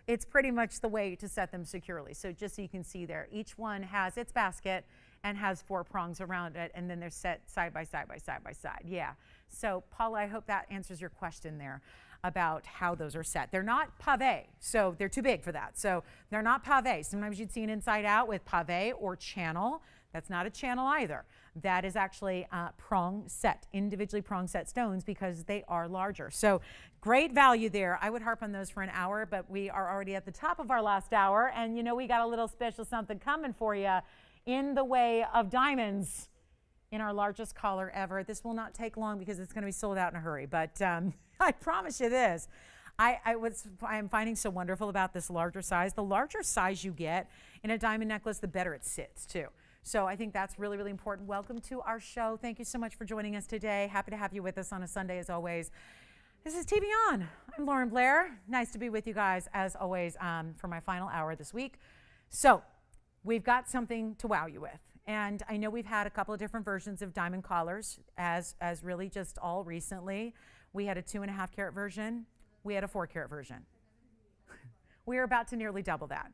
It's pretty much the way to set them securely. So just so you can see there, each one has its basket and has 4 prongs around it, and then they're set side by side by side by side. Yeah. So Paula, I hope that answers your question there about how those are set. They're not pavé, so they're too big for that. So they're not pavé. Sometimes you'd see an inside out with pavé or channel. That's not a channel either. That is actually prong set, individually prong set stones, because they are larger. So great value there. I would harp on those for an hour, but we are already at the top of our last hour, and we got a little special something coming for you in the way of diamonds in our largest collar ever. This will not take long because it's going to be sold out in a hurry, but I promise you this. I am finding so wonderful about this larger size. The larger size you get in a diamond necklace, the better it sits too. So I think that's really, really important. Welcome to our show. Thank you so much for joining us today. Happy to have you with us on a Sunday as always. This is TVON. I'm Lauren Blair. Nice to be with you guys as always for my final hour this week. So we've got something to wow you with. And I know we've had a couple of different versions of diamond collars as really just all recently. We had a 2.5 carat version. We had a 4 carat version. We are about to nearly double that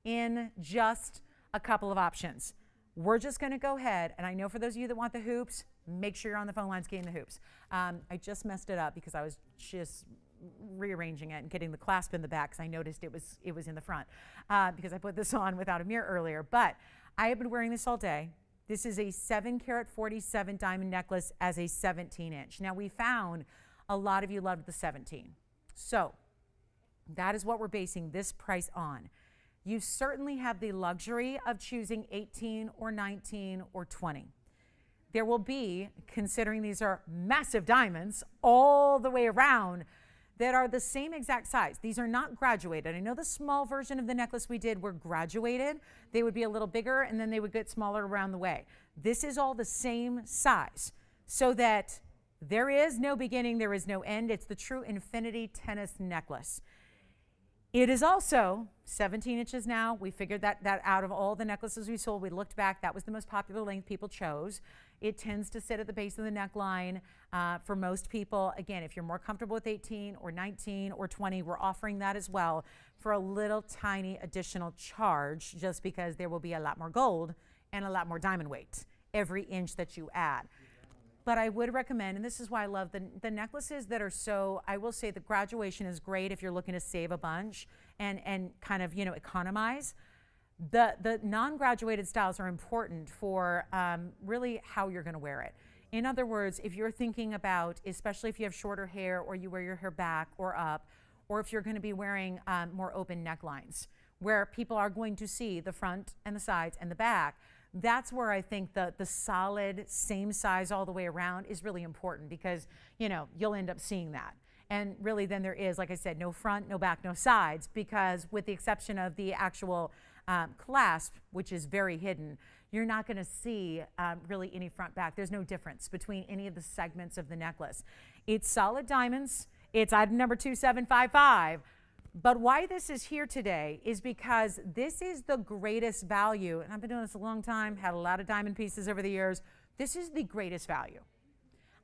in just a couple of options. We're just going to go ahead, and I know for those of you that want the hoops, make sure you're on the phone lines getting the hoops. I just messed it up because I was just rearranging it and getting the clasp in the back, because I noticed it was in the front because I put this on without a mirror earlier. But I have been wearing this all day. This is a 7 carat 47 diamond necklace as a 17 inch. Now we found a lot of you loved the 17. So that is what we're basing this price on. You certainly have the luxury of choosing 18 or 19 or 20. There will be, considering these are massive diamonds all the way around, that are the same exact size. These are not graduated. I know the small version of the necklace we did were graduated. They would be a little bigger and then they would get smaller around the way. This is all the same size, so that there is no beginning, there is no end. It's the true infinity tennis necklace. It is also 17 inches now. We figured that out of all the necklaces we sold, we looked back, that was the most popular length people chose. It tends to sit at the base of the neckline for most people. Again, if you're more comfortable with 18 or 19 or 20, we're offering that as well for a little tiny additional charge, just because there will be a lot more gold and a lot more diamond weight every inch that you add. But I would recommend, and this is why I love the necklaces that are so, I will say the graduation is great if you're looking to save a bunch and kind of, economize. The non-graduated styles are important for really how you're going to wear it. In other words, if you're thinking about, especially if you have shorter hair or you wear your hair back or up, or if you're going to be wearing more open necklines where people are going to see the front and the sides and the back, that's where I think the solid same size all the way around is really important, because you'll end up seeing that. And really then there is, like I said, no front, no back, no sides, because with the exception of the actual clasp, which is very hidden, you're not going to see really any front back. There's no difference between any of the segments of the necklace. It's solid diamonds. It's item number 2755. But why this is here today is because this is the greatest value. And I've been doing this a long time, had a lot of diamond pieces over the years. This is the greatest value.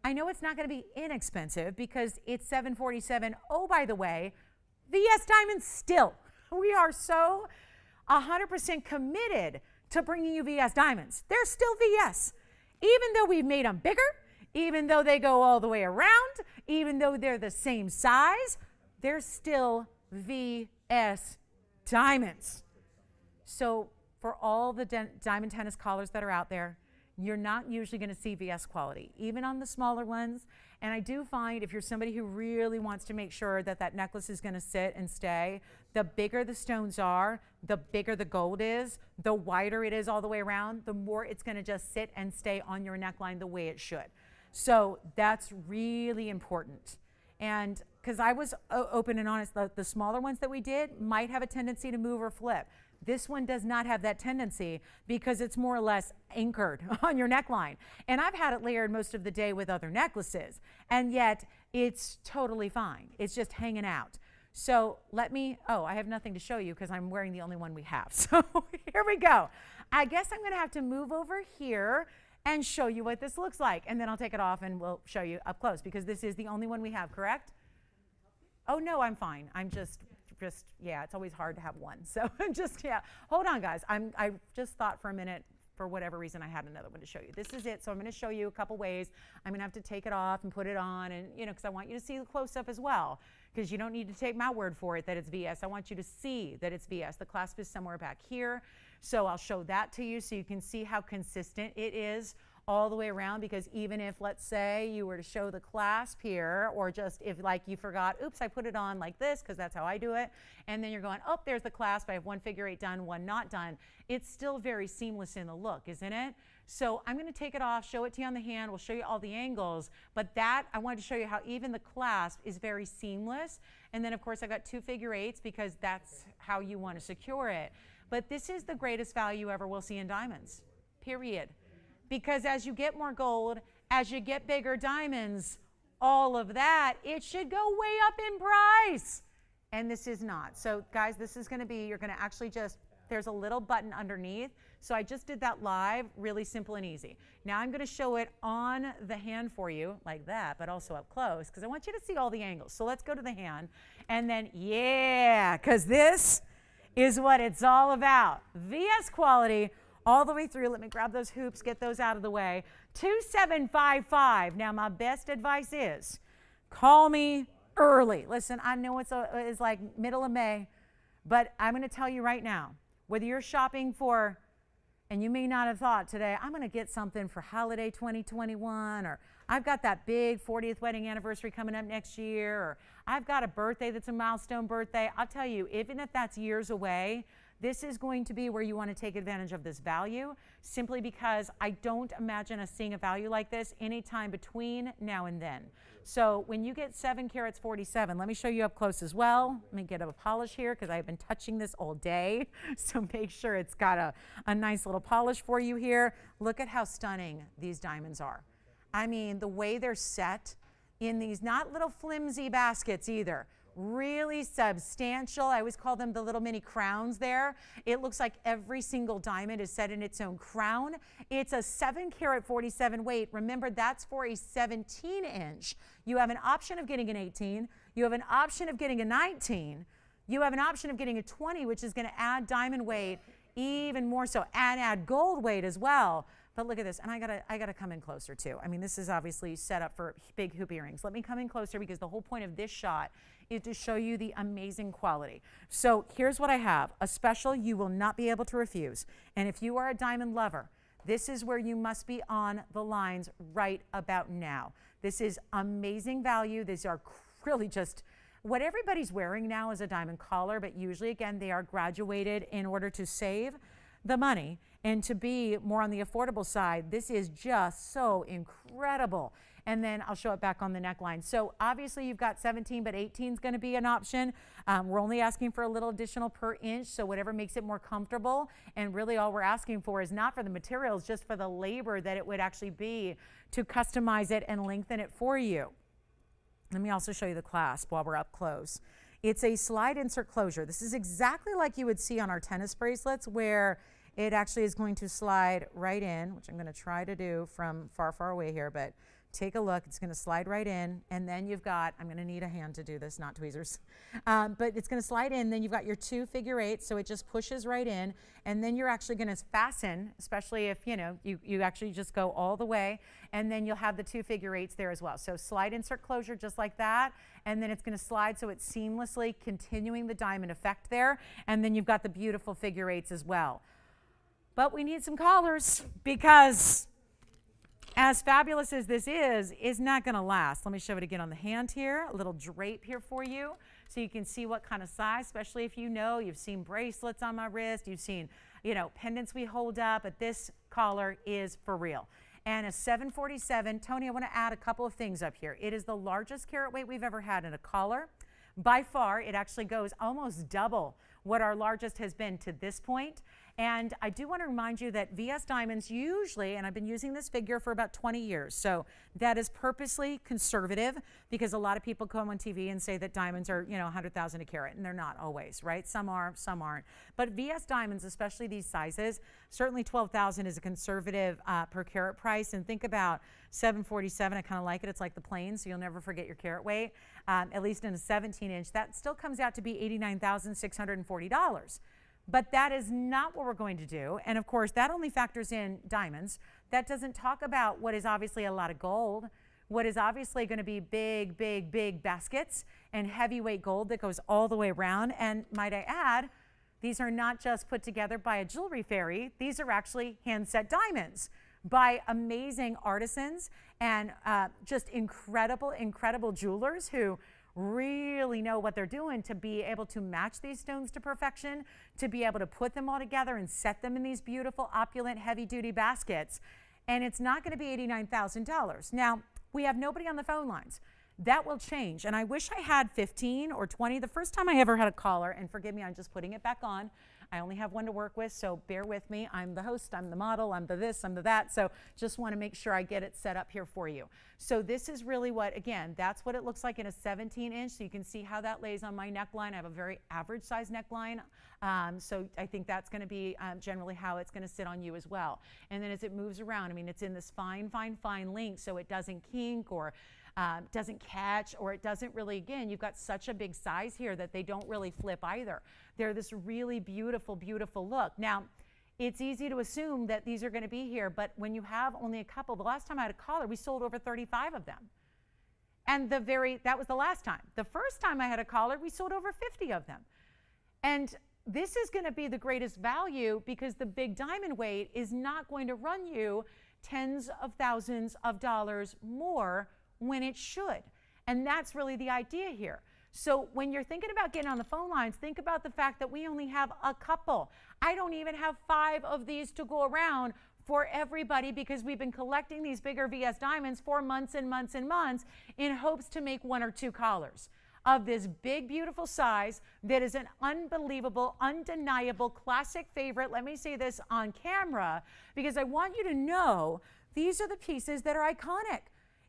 I know it's not going to be inexpensive because it's $747. Oh, by the way, VS Diamonds still. We are so 100% committed to bringing you VS Diamonds. They're still VS. Even though we've made them bigger, even though they go all the way around, even though they're the same size, they're still VS Diamonds. So for all the diamond tennis collars that are out there, you're not usually going to see VS quality, even on the smaller ones. And I do find if you're somebody who really wants to make sure that that necklace is going to sit and stay, the bigger the stones are, the bigger the gold is, the wider it is all the way around, the more it's going to just sit and stay on your neckline the way it should. So that's really important. And because I was open and honest, the smaller ones that we did might have a tendency to move or flip. This one does not have that tendency because it's more or less anchored on your neckline. And I've had it layered most of the day with other necklaces, and yet it's totally fine. It's just hanging out. So I have nothing to show you because I'm wearing the only one we have. So here we go. I guess I'm going to have to move over here and show you what this looks like. And then I'll take it off and we'll show you up close because this is the only one we have, correct? Oh, no, I'm fine. I'm just, yeah, it's always hard to have one. So hold on, guys. I just thought for a minute, for whatever reason, I had another one to show you. This is it. So I'm going to show you a couple ways. I'm going to have to take it off and put it on, and because I want you to see the close-up as well, because you don't need to take my word for it that it's VS. I want you to see that it's VS. The clasp is somewhere back here. So I'll show that to you so you can see how consistent it is all the way around, because even if, let's say, you were to show the clasp here, or just if like you forgot, oops, I put it on like this because that's how I do it, and then you're going, oh, there's the clasp, I have one figure 8 done, one not done. It's still very seamless in the look, isn't it? So I'm going to take it off, show it to you on the hand, we'll show you all the angles, but that, I wanted to show you how even the clasp is very seamless. And then of course I got 2 figure 8s because that's how you want to secure it. But this is the greatest value ever we'll see in diamonds, period. Because as you get more gold, as you get bigger diamonds, all of that, it should go way up in price. And this is not. So guys, this is going to be, you're going to actually just, there's a little button underneath. So I just did that live, really simple and easy. Now I'm going to show it on the hand for you, like that, but also up close, because I want you to see all the angles. So let's go to the hand. And then, yeah, because this is what it's all about. VS quality all the way through. Let me grab those hoops, get those out of the way. 2755. Now, my best advice is call me early. Listen, I know it's like middle of May, but I'm going to tell you right now, whether you're shopping for, and you may not have thought today, I'm going to get something for holiday 2021, or I've got that big 40th wedding anniversary coming up next year, or I've got a birthday that's a milestone birthday. I'll tell you, even if that's years away, this is going to be where you want to take advantage of this value, simply because I don't imagine us seeing a value like this anytime between now and then. So when you get 7 carats 47, let me show you up close as well. Let me get a polish here because I've been touching this all day. So make sure it's got a nice little polish for you here. Look at how stunning these diamonds are. I mean, the way they're set in these, not little flimsy baskets either. Really substantial. I always call them the little mini crowns there. It looks like every single diamond is set in its own crown. It's a 7 carat 47 weight. Remember, that's for a 17 inch. You have an option of getting an 18. You have an option of getting a 19. You have an option of getting a 20, which is going to add diamond weight even more so, and add gold weight as well. But look at this, and I gotta come in closer too. I mean, this is obviously set up for big hoop earrings. Let me come in closer because the whole point of this shot is to show you the amazing quality. So here's what I have, a special you will not be able to refuse. And if you are a diamond lover, this is where you must be on the lines right about now. This is amazing value. These are really just what everybody's wearing now is a diamond collar, but usually, again, they are graduated in order to save. the money and to be more on the affordable side, this is just so incredible. And then I'll show it back on the neckline. So obviously you've got 17, but 18 is going to be an option. We're only asking for a little additional per inch, so whatever makes it more comfortable. And really all we're asking for is not for the materials, just for the labor that it would actually be to customize it and lengthen it for you. Let me also show you the clasp while we're up close. It's a slide insert closure. This is exactly like you would see on our tennis bracelets, where it actually is going to slide right in, which I'm going to try to do from far, far away here, but take a look. It's going to slide right in, and then you've got, I'm going to need a hand to do this, not tweezers, but it's going to slide in. Then you've got your 2 figure-8, so it just pushes right in, and then you're actually going to fasten, especially if you actually just go all the way, and then you'll have the 2 figure-8s there as well. So slide insert closure just like that, and then it's going to slide so it's seamlessly continuing the diamond effect there, and then you've got the beautiful figure-8s as well. But we need some collars, because as fabulous as this is not going to last. Let me show it again on the hand here, a little drape here for you so you can see what kind of size, especially if you've seen bracelets on my wrist, you've seen, pendants we hold up, but this collar is for real. And a 747, Tony, I want to add a couple of things up here. It is the largest carat weight we've ever had in a collar. By far, it actually goes almost double what our largest has been to this point. And I do want to remind you that VS Diamonds usually, and I've been using this figure for about 20 years, so that is purposely conservative, because a lot of people come on TV and say that diamonds are, 100,000 a carat, and they're not always, right? Some are, some aren't. But VS Diamonds, especially these sizes, certainly 12,000 is a conservative per carat price. And think about 747, I kind of like it. It's like the planes, so you'll never forget your carat weight. At least in a 17-inch, that still comes out to be $89,640. But that is not what we're going to do. And of course, that only factors in diamonds. That doesn't talk about what is obviously a lot of gold, what is obviously going to be big, big, big baskets and heavyweight gold that goes all the way around. And might I add, these are not just put together by a jewelry fairy. These are actually hand-set diamonds by amazing artisans and just incredible, incredible jewelers who really know what they're doing to be able to match these stones to perfection, to be able to put them all together and set them in these beautiful, opulent, heavy-duty baskets. And it's not going to be $89,000. Now, we have nobody on the phone lines. That will change. And I wish I had 15 or 20. The first time I ever had a collar, and forgive me, I'm just putting it back on. I only have one to work with, so bear with me. I'm the host, I'm the model, I'm the this, I'm the that. So just want to make sure I get it set up here for you. So this is really what, again, that's what it looks like in a 17-inch. So you can see how that lays on my neckline. I have a very average size neckline. So I think that's going to be generally how it's going to sit on you as well. And then as it moves around, I mean, it's in this fine, fine, fine link, so it doesn't kink or doesn't catch, or it doesn't really, again, you've got such a big size here that they don't really flip either. They're this really beautiful, beautiful look. Now, it's easy to assume that these are going to be here, but when you have only a couple, the last time I had a collar, we sold over 35 of them. And that was the last time. The first time I had a collar, we sold over 50 of them. And this is going to be the greatest value because the big diamond weight is not going to run you tens of thousands of dollars more when it should. And that's really the idea here. So when you're thinking about getting on the phone lines, think about the fact that we only have a couple. I don't even have 5 of these to go around for everybody because we've been collecting these bigger VS diamonds for months and months and months in hopes to make 1 or 2 collars of this big, beautiful size that is an unbelievable, undeniable, classic favorite. Let me say this on camera because I want you to know these are the pieces that are iconic.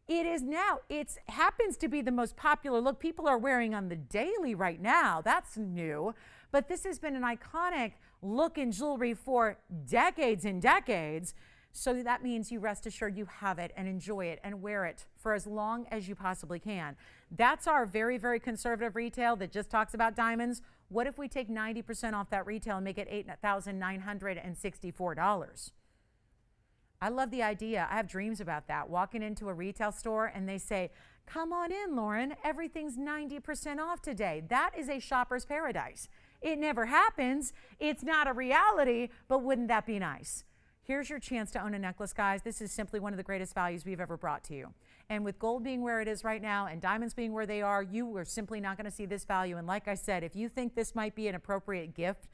It is now. It happens to be the most popular look people are wearing on the daily right now. That's new. But this has been an iconic look in jewelry for decades and decades. So that means you rest assured you have it and enjoy it and wear it for as long as you possibly can. That's our very, very conservative retail that just talks about diamonds. What if we take 90% off that retail and make it $8,964? I love the idea. I have dreams about that. Walking into a retail store and they say, come on in, Lauren, everything's 90% off today. That is a shopper's paradise. It never happens. It's not a reality, but wouldn't that be nice? Here's your chance to own a necklace, guys. This is simply one of the greatest values we've ever brought to you. And with gold being where it is right now and diamonds being where they are, you are simply not going to see this value. And like I said, if you think this might be an appropriate gift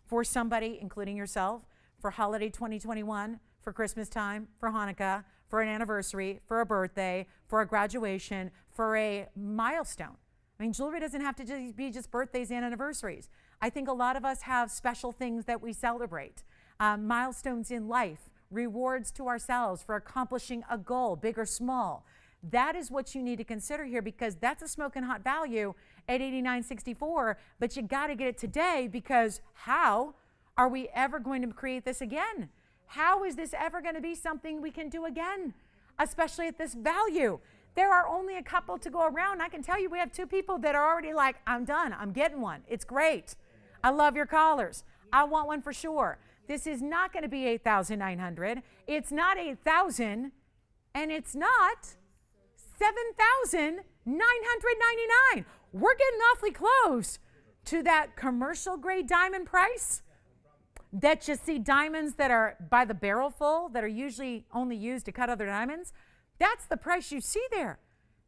for somebody, including yourself, for holiday 2021, for Christmas time, for Hanukkah, for an anniversary, for a birthday, for a graduation, for a milestone. I mean, jewelry doesn't have to be just birthdays and anniversaries. I think a lot of us have special things that we celebrate, milestones in life, rewards to ourselves for accomplishing a goal, big or small. That is what you need to consider here, because that's a smoking hot value at $89.64, but you got to get it today, because how are we ever going to create this again? How is this ever going to be something we can do again, especially at this value? There are only a couple to go around. I can tell you we have 2 people that are already like, I'm done. I'm getting one. It's great. I love your collars. I want one for sure. This is not going to be $8,900. It's not $8,000, and it's not $7,999. We're getting awfully close to that commercial grade diamond price that you see diamonds that are by the barrel full, that are usually only used to cut other diamonds. That's the price you see there.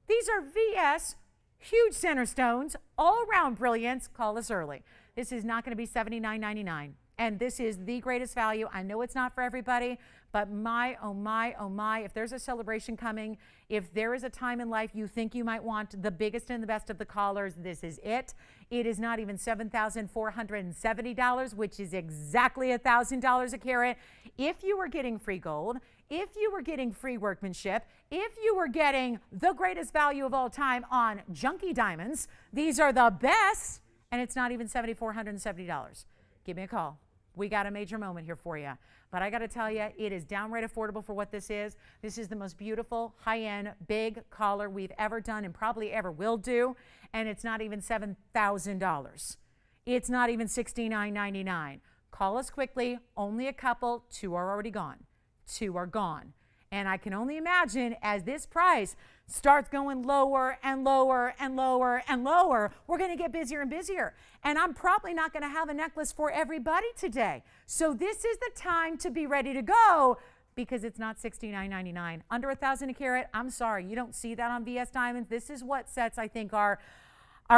These are VS, huge center stones, all around brilliance. Call us early. This is not going to be $79.99. And this is the greatest value. I know it's not for everybody, but my, oh my, oh my, if there's a celebration coming, if there is a time in life you think you might want the biggest and the best of the collars, this is it. It is not even $7,470, which is exactly $1,000 a carat. If you were getting free gold, if you were getting free workmanship, if you were getting the greatest value of all time on junky diamonds, these are the best, and it's not even $7,470. Give me a call. We got a major moment here for you. But I got to tell you, it is downright affordable for what this is. This is the most beautiful, high-end, big collar we've ever done and probably ever will do. And it's not even $7,000. It's not even $69.99. Call us quickly. Only a couple. 2 are already gone. 2 are gone. And I can only imagine as this price starts going lower and lower and lower and lower, we're going to get busier and busier. And I'm probably not going to have a necklace for everybody today. So this is the time to be ready to go, because it's not $69.99. Under $1,000 a carat, I'm sorry, you don't see that on VS Diamonds. This is what sets, I think, our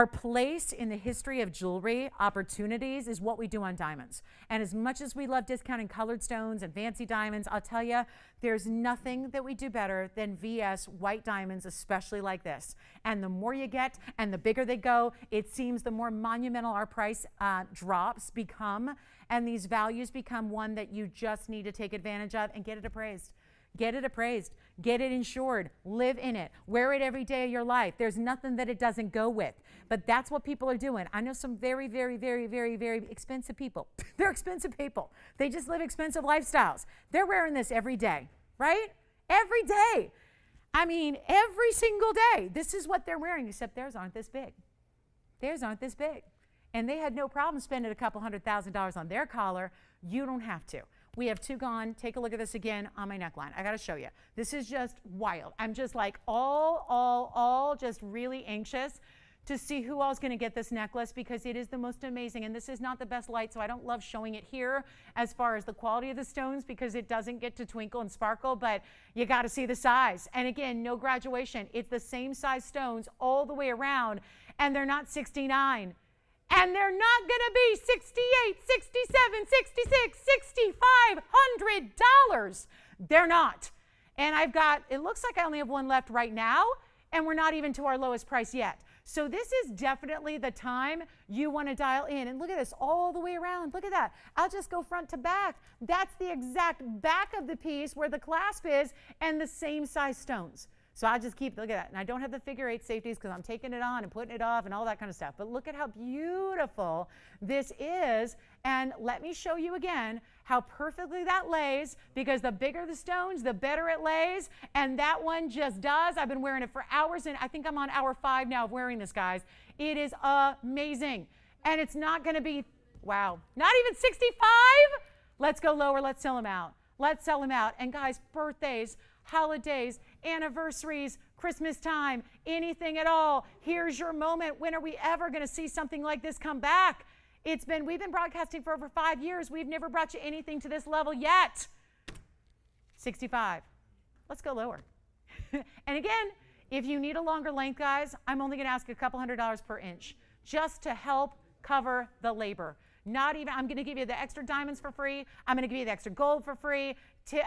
place in the history of jewelry opportunities is what we do on diamonds. And as much as we love discounting colored stones and fancy diamonds, I'll tell you, there's nothing that we do better than VS white diamonds, especially like this. And the more you get and the bigger they go, it seems the more monumental our price drops become. And these values become one that you just need to take advantage of and get it appraised. Get it appraised, get it insured, live in it, wear it every day of your life. There's nothing that it doesn't go with. But that's what people are doing. I know some very, very, very, very, very expensive people. They're expensive people. They just live expensive lifestyles. They're wearing this every day, right? Every day. I mean, every single day. This is what they're wearing, except theirs aren't this big. Theirs aren't this big. And they had no problem spending a couple $100,000 on their collar. You don't have to. We have 2 gone. Take a look at this again on my neckline. I got to show you. This is just wild. I'm just like all just really anxious to see who all's going to get this necklace, because it is the most amazing. And this is not the best light, so I don't love showing it here as far as the quality of the stones, because it doesn't get to twinkle and sparkle, but you got to see the size. And again, no graduation. It's the same size stones all the way around, and they're not 69. And they're not going to be $68, $67, $66, $6,500. They're not. And I've got, it looks like I only have 1 left right now, and we're not even to our lowest price yet. So this is definitely the time you want to dial in. And look at this all the way around. Look at that. I'll just go front to back. That's the exact back of the piece where the clasp is, and the same size stones. So I just keep, look at that. And I don't have the figure 8 safeties because I'm taking it on and putting it off and all that kind of stuff. But look at how beautiful this is. And let me show you again how perfectly that lays, because the bigger the stones, the better it lays. And that one just does. I've been wearing it for hours, and I think I'm on hour 5 now of wearing this, guys. It is amazing. And it's not going to be, wow, not even 65. Let's go lower. Let's sell them out. Let's sell them out. And guys, birthdays, holidays, anniversaries, Christmas time, anything at all. Here's your moment. When are we ever going to see something like this come back? We've been broadcasting for over 5 years. We've never brought you anything to this level yet. 65. Let's go lower. And again, if you need a longer length, guys, I'm only going to ask a couple $100 per inch just to help cover the labor. Not even, I'm going to give you the extra diamonds for free. I'm going to give you the extra gold for free.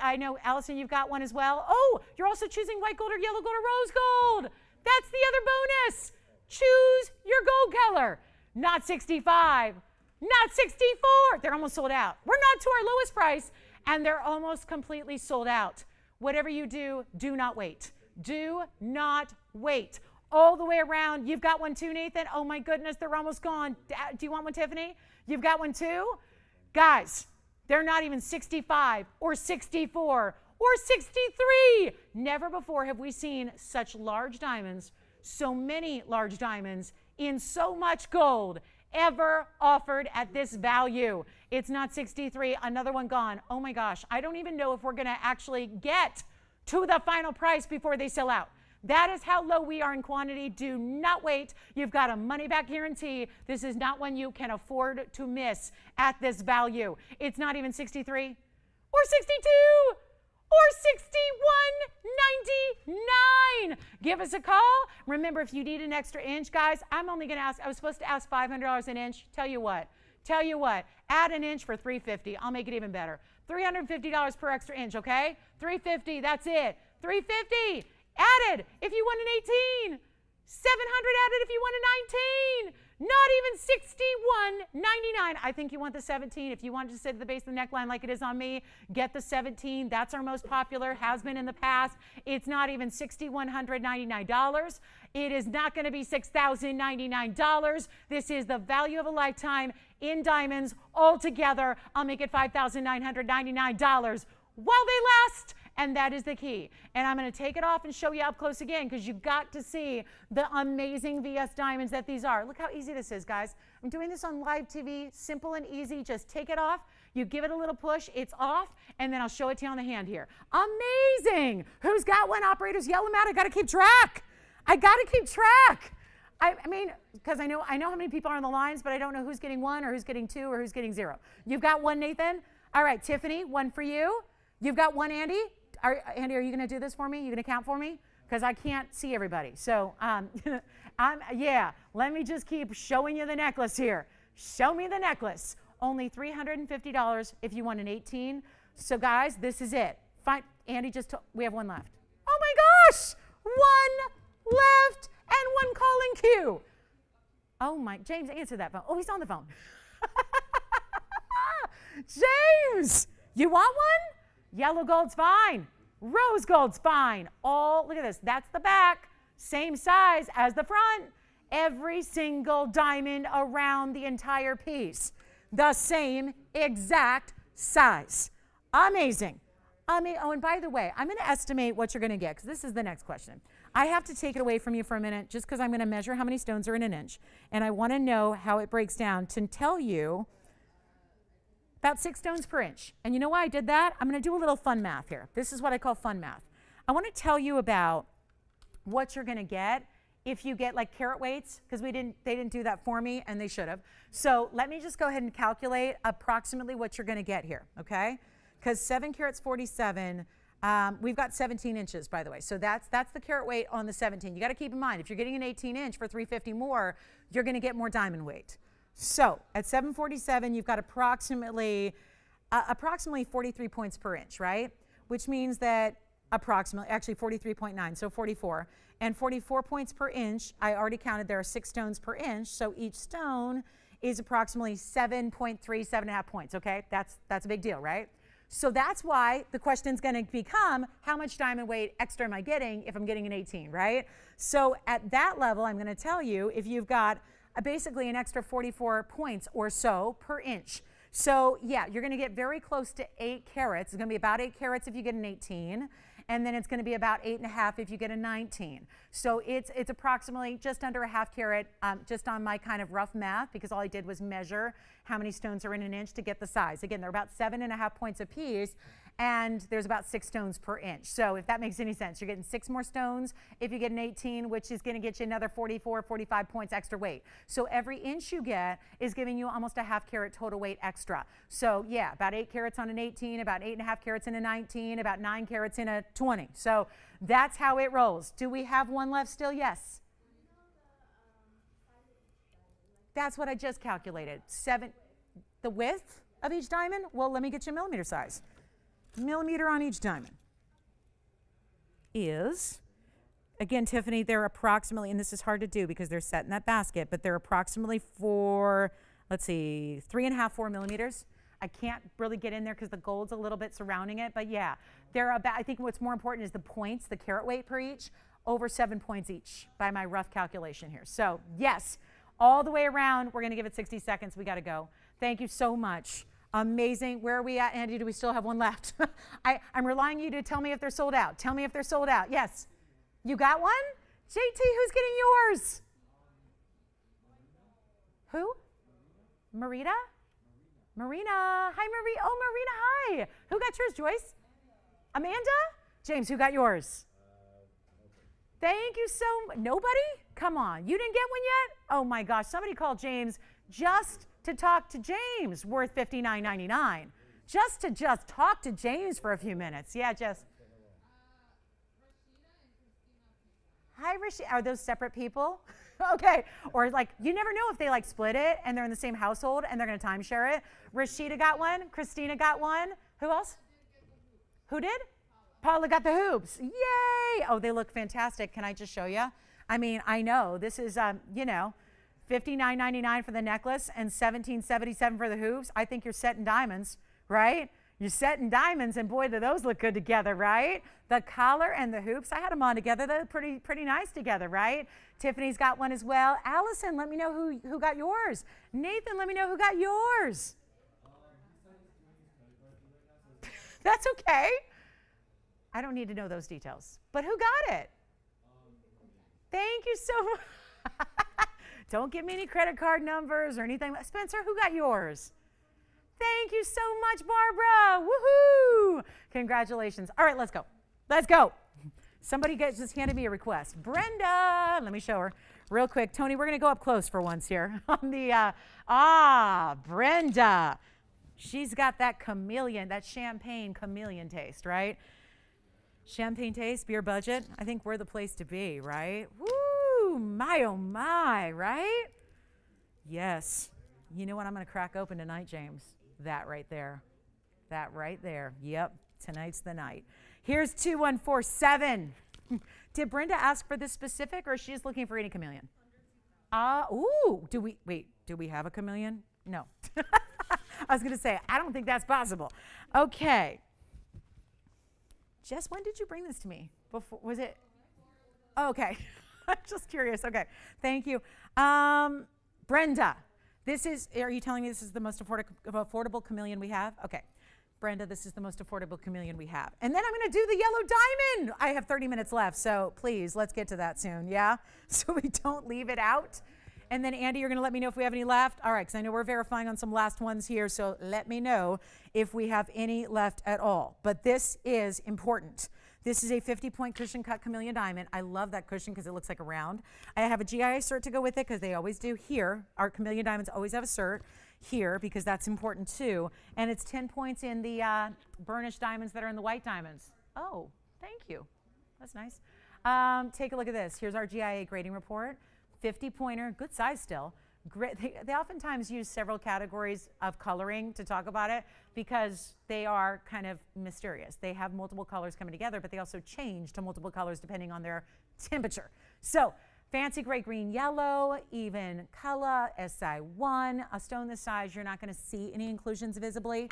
I know, Allison, you've got one as well. Oh, you're also choosing white gold or yellow gold or rose gold. That's the other bonus. Choose your gold color. Not 65, not 64. They're almost sold out. We're not to our lowest price, and they're almost completely sold out. Whatever you do, do not wait. Do not wait. All the way around. You've got one too, Nathan? Oh my goodness, they're almost gone. Do you want one, Tiffany? You've got one too? Guys, they're not even 65 or 64 or 63. Never before have we seen such large diamonds, so many large diamonds in so much gold ever offered at this value. It's not 63, another one gone. Oh my gosh, I don't even know if we're gonna actually get to the final price before they sell out. That is how low we are in quantity. Do not wait. You've got a money-back guarantee. This is not one you can afford to miss at this value. It's not even 63 or 62 or 61.99. Give us a call. Remember, if you need an extra inch, guys, I'm only going to ask, I was supposed to ask $500 an inch. Tell you what, add an inch for $350. I'll make it even better. $350 per extra inch, okay? $350, that's it. $350. Added if you want an 18, $700 added if you want a 19, not even $61.99. I think you want the 17. If you want to sit at the base of the neckline like it is on me, get the 17. That's our most popular, has been in the past. It's not even $6,199. It is not going to be $6,099. This is the value of a lifetime in diamonds altogether. I'll make it $5,999 while they last. And that is the key. And I'm going to take it off and show you up close again because you've got to see the amazing VS diamonds that these are. Look how easy this is, guys. I'm doing this on live TV, simple and easy. Just take it off. You give it a little push. It's off. And then I'll show it to you on the hand here. Amazing. Who's got one? Operators, yell them out. I got to keep track. I mean, because I know how many people are on the lines, but I don't know who's getting one or who's getting two or who's getting zero. You've got one, Nathan? All right, Tiffany, one for you. You've got one, Andy? Andy, are you going to do this for me? You going to count for me? Because I can't see everybody. So, let me just keep showing you the necklace here. Show me the necklace. Only $350 if you want an 18. So, guys, this is it. Fine. Andy, we have one left. Oh, my gosh. One left and one calling queue. Oh, my. James, answer that phone. Oh, he's on the phone. James, you want one? Yellow gold's fine. Rose gold's fine. Look at this. That's the back. Same size as the front. Every single diamond around the entire piece. The same exact size. Amazing. Oh, and by the way, I'm going to estimate what you're going to get because this is the next question. I have to take it away from you for a minute just because I'm going to measure how many stones are in an inch. And I want to know how it breaks down to tell you about 6 stones per inch. And you know why I did that? I'm going to do a little fun math here. This is what I call fun math. I want to tell you about what you're going to get if you get like carat weights, because they didn't do that for me, and they should have. So let me just go ahead and calculate approximately what you're going to get here, okay? Because 7 carats 47, we've got 17 inches, by the way. So that's the carat weight on the 17. You got to keep in mind, if you're getting an 18 inch for $350 more, you're going to get more diamond weight. So at 747, you've got approximately 43 points per inch, right? Which means that actually 43.9, so 44. And 44 points per inch, I already counted there are 6 stones per inch, so each stone is approximately 7.3, 7.5 points, okay? That's a big deal, right? So that's why the question's going to become, how much diamond weight extra am I getting if I'm getting an 18, right? So at that level, I'm going to tell you if you've got basically an extra 44 points or so per inch. So yeah, you're going to get very close to 8 carats. It's going to be about 8 carats if you get an 18, and then it's going to be about 8.5 if you get a 19. So it's approximately just under a half carat, just on my kind of rough math, because all I did was measure how many stones are in an inch to get the size. Again, they're about 7.5 points apiece, and there's about 6 stones per inch. So if that makes any sense, you're getting 6 more stones if you get an 18, which is going to get you another 44, 45 points extra weight. So every inch you get is giving you almost a half carat total weight extra. So yeah, about 8 carats on an 18, about 8.5 carats in a 19, about 9 carats in a 20. So that's how it rolls. Do we have one left still? Yes. That's what I just calculated. The width of each diamond? Well, let me get you a millimeter size. Millimeter on each diamond is, again, Tiffany, they're approximately, and this is hard to do because they're set in that basket, but they're approximately 3.5, 4 millimeters. I can't really get in there because the gold's a little bit surrounding it, but yeah, they're about, I think what's more important is the points, the carat weight per each, over 7 points each by my rough calculation here. So yes, all the way around, we're gonna give it 60 seconds, we gotta go. Thank you so much. Amazing. Where are we at, Andy? Do we still have one left? I'm relying on you to tell me if they're sold out. Tell me if they're sold out. Yes. You got one? JT, who's getting yours? Who? Marita? Marina. Hi, Marie. Oh, Marina, hi. Who got yours, Joyce? Amanda? James, who got yours? Thank you so much. Nobody? Come on. You didn't get one yet? Oh, my gosh. Somebody called James just to talk to James, worth $59.99. Just to talk to James for a few minutes. Yeah, just. Hi, Rashida. Are those separate people? Okay. Or like, you never know if they like split it and they're in the same household and they're going to timeshare it. Rashida got one. Christina got one. Who else? Who did? Paula got the hoops. Yay. Oh, they look fantastic. Can I just show you? I mean, I know this is, you know, $59.99 for the necklace and $17.77 for the hoops. I think you're set in diamonds, right? You're set in diamonds, and boy, do those look good together, right? The collar and the hoops, I had them on together. They're pretty nice together, right? Tiffany's got one as well. Allison, let me know who got yours. Nathan, let me know who got yours. That's okay. I don't need to know those details. But who got it? Thank you so much. Don't give me any credit card numbers or anything. Spencer, who got yours? Thank you so much, Barbara. Woohoo! Congratulations. All right, let's go. Let's go. Somebody just handed me a request. Brenda, let me show her real quick. Tony, we're going to go up close for once here on the, Brenda. She's got that chameleon, that champagne chameleon taste, right? Champagne taste, beer budget. I think we're the place to be, right? Woo! My, oh my, right? Yes. You know what I'm going to crack open tonight, James? That right there. That right there. Yep. Tonight's the night. Here's 2147. Did Brenda ask for this specific, or she's looking for any chameleon? Ooh. Do we have a chameleon? No. I was going to say, I don't think that's possible. Okay. Jess, when did you bring this to me? Before, was it? Oh, okay. I'm just curious. Okay. Thank you. Brenda, are you telling me this is the most affordable chameleon we have? Okay. Brenda, this is the most affordable chameleon we have. And then I'm going to do the yellow diamond. I have 30 minutes left, so please, let's get to that soon, yeah? So we don't leave it out. And then, Andy, you're going to let me know if we have any left? All right, because I know we're verifying on some last ones here, so let me know if we have any left at all. But this is important. This is a 50-point cushion cut chameleon diamond. I love that cushion because it looks like a round. I have a GIA cert to go with it because they always do here. Our chameleon diamonds always have a cert here because that's important too. And it's 10 points in the burnished diamonds that are in the white diamonds. Oh, thank you. That's nice. Take a look at this. Here's our GIA grading report. 50-pointer, good size still. They oftentimes use several categories of coloring to talk about it because they are kind of mysterious. They have multiple colors coming together, but they also change to multiple colors depending on their temperature. So fancy gray, green, yellow, even color, SI1, a stone this size, you're not going to see any inclusions visibly.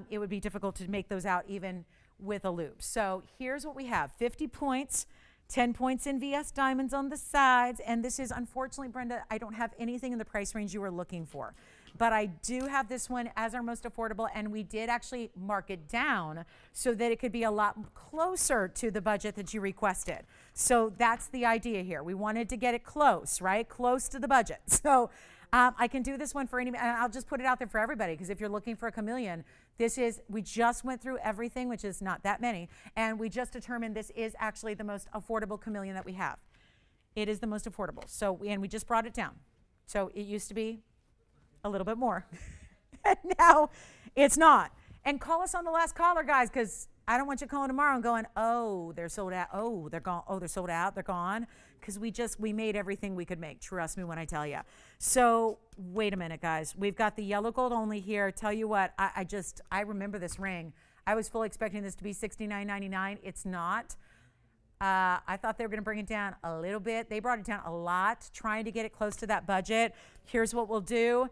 It would be difficult to make those out even with a loop. So here's what we have, 50 points. 10 points in VS diamonds on the sides, and this is, unfortunately, Brenda, I don't have anything in the price range you were looking for. But I do have this one as our most affordable, and we did actually mark it down so that it could be a lot closer to the budget that you requested. So that's the idea here. We wanted to get it close, right? Close to the budget. So I can do this one for anybody, and I'll just put it out there for everybody, because if you're looking for a chameleon, we just went through everything, which is not that many, and we just determined this is actually the most affordable chameleon that we have. It is the most affordable. So, and we just brought it down. So it used to be a little bit more, and now it's not. And call us on the last caller, guys, because I don't want you calling tomorrow and going, oh, they're sold out. Oh, they're gone. Oh, they're sold out. They're gone. Because we made everything we could make. Trust me when I tell you. So wait a minute, guys. We've got the yellow gold only here. Tell you what, I remember this ring. I was fully expecting this to be $69.99. It's not. I thought they were going to bring it down a little bit. They brought it down a lot, trying to get it close to that budget. Here's what we'll do.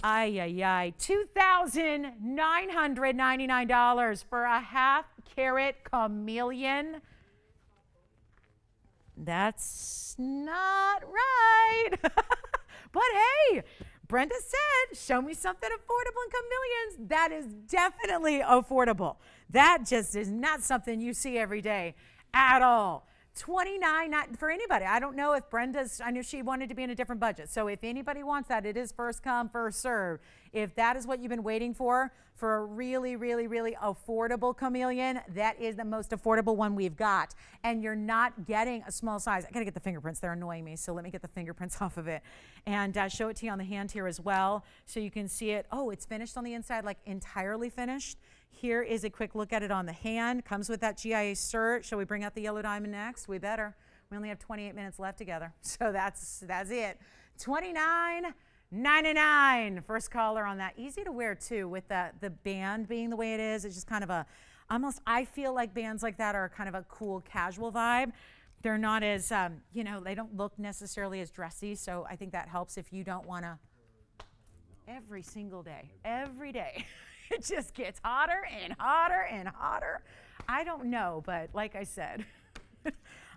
$2,999 for a half carat chameleon. That's not right. But hey, Brenda said, show me something affordable in chameleons. That is definitely affordable. That just is not something you see every day at all. $29 not for anybody. I don't know if I knew she wanted to be in a different budget. So if anybody wants that, it is first come, first serve. If that is what you've been waiting for a really, really, really affordable chameleon, that is the most affordable one we've got. And you're not getting a small size. I gotta get the fingerprints, they're annoying me. So let me get the fingerprints off of it and show it to you on the hand here as well. So you can see it. Oh, it's finished on the inside, like entirely finished. Here is a quick look at it on the hand. Comes with that GIA cert. Shall we bring out the yellow diamond next? We better. We only have 28 minutes left together. So that's it. $29.99. First caller on that. Easy to wear too with the band being the way it is. It's just kind of I feel like bands like that are kind of a cool casual vibe. They're not as, they don't look necessarily as dressy. So I think that helps if you don't want to every single day, every day. It just gets hotter and hotter and hotter. I don't know, but like I said,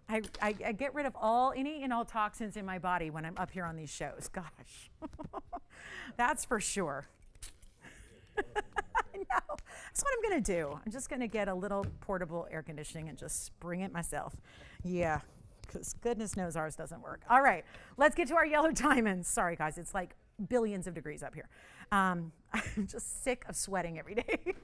I get rid of any and all toxins in my body when I'm up here on these shows. Gosh, that's for sure. I know. That's what I'm going to do. I'm just going to get a little portable air conditioning and just bring it myself. Yeah, because goodness knows ours doesn't work. All right, let's get to our yellow diamonds. Sorry, guys, it's like billions of degrees up here. I'm just sick of sweating every day.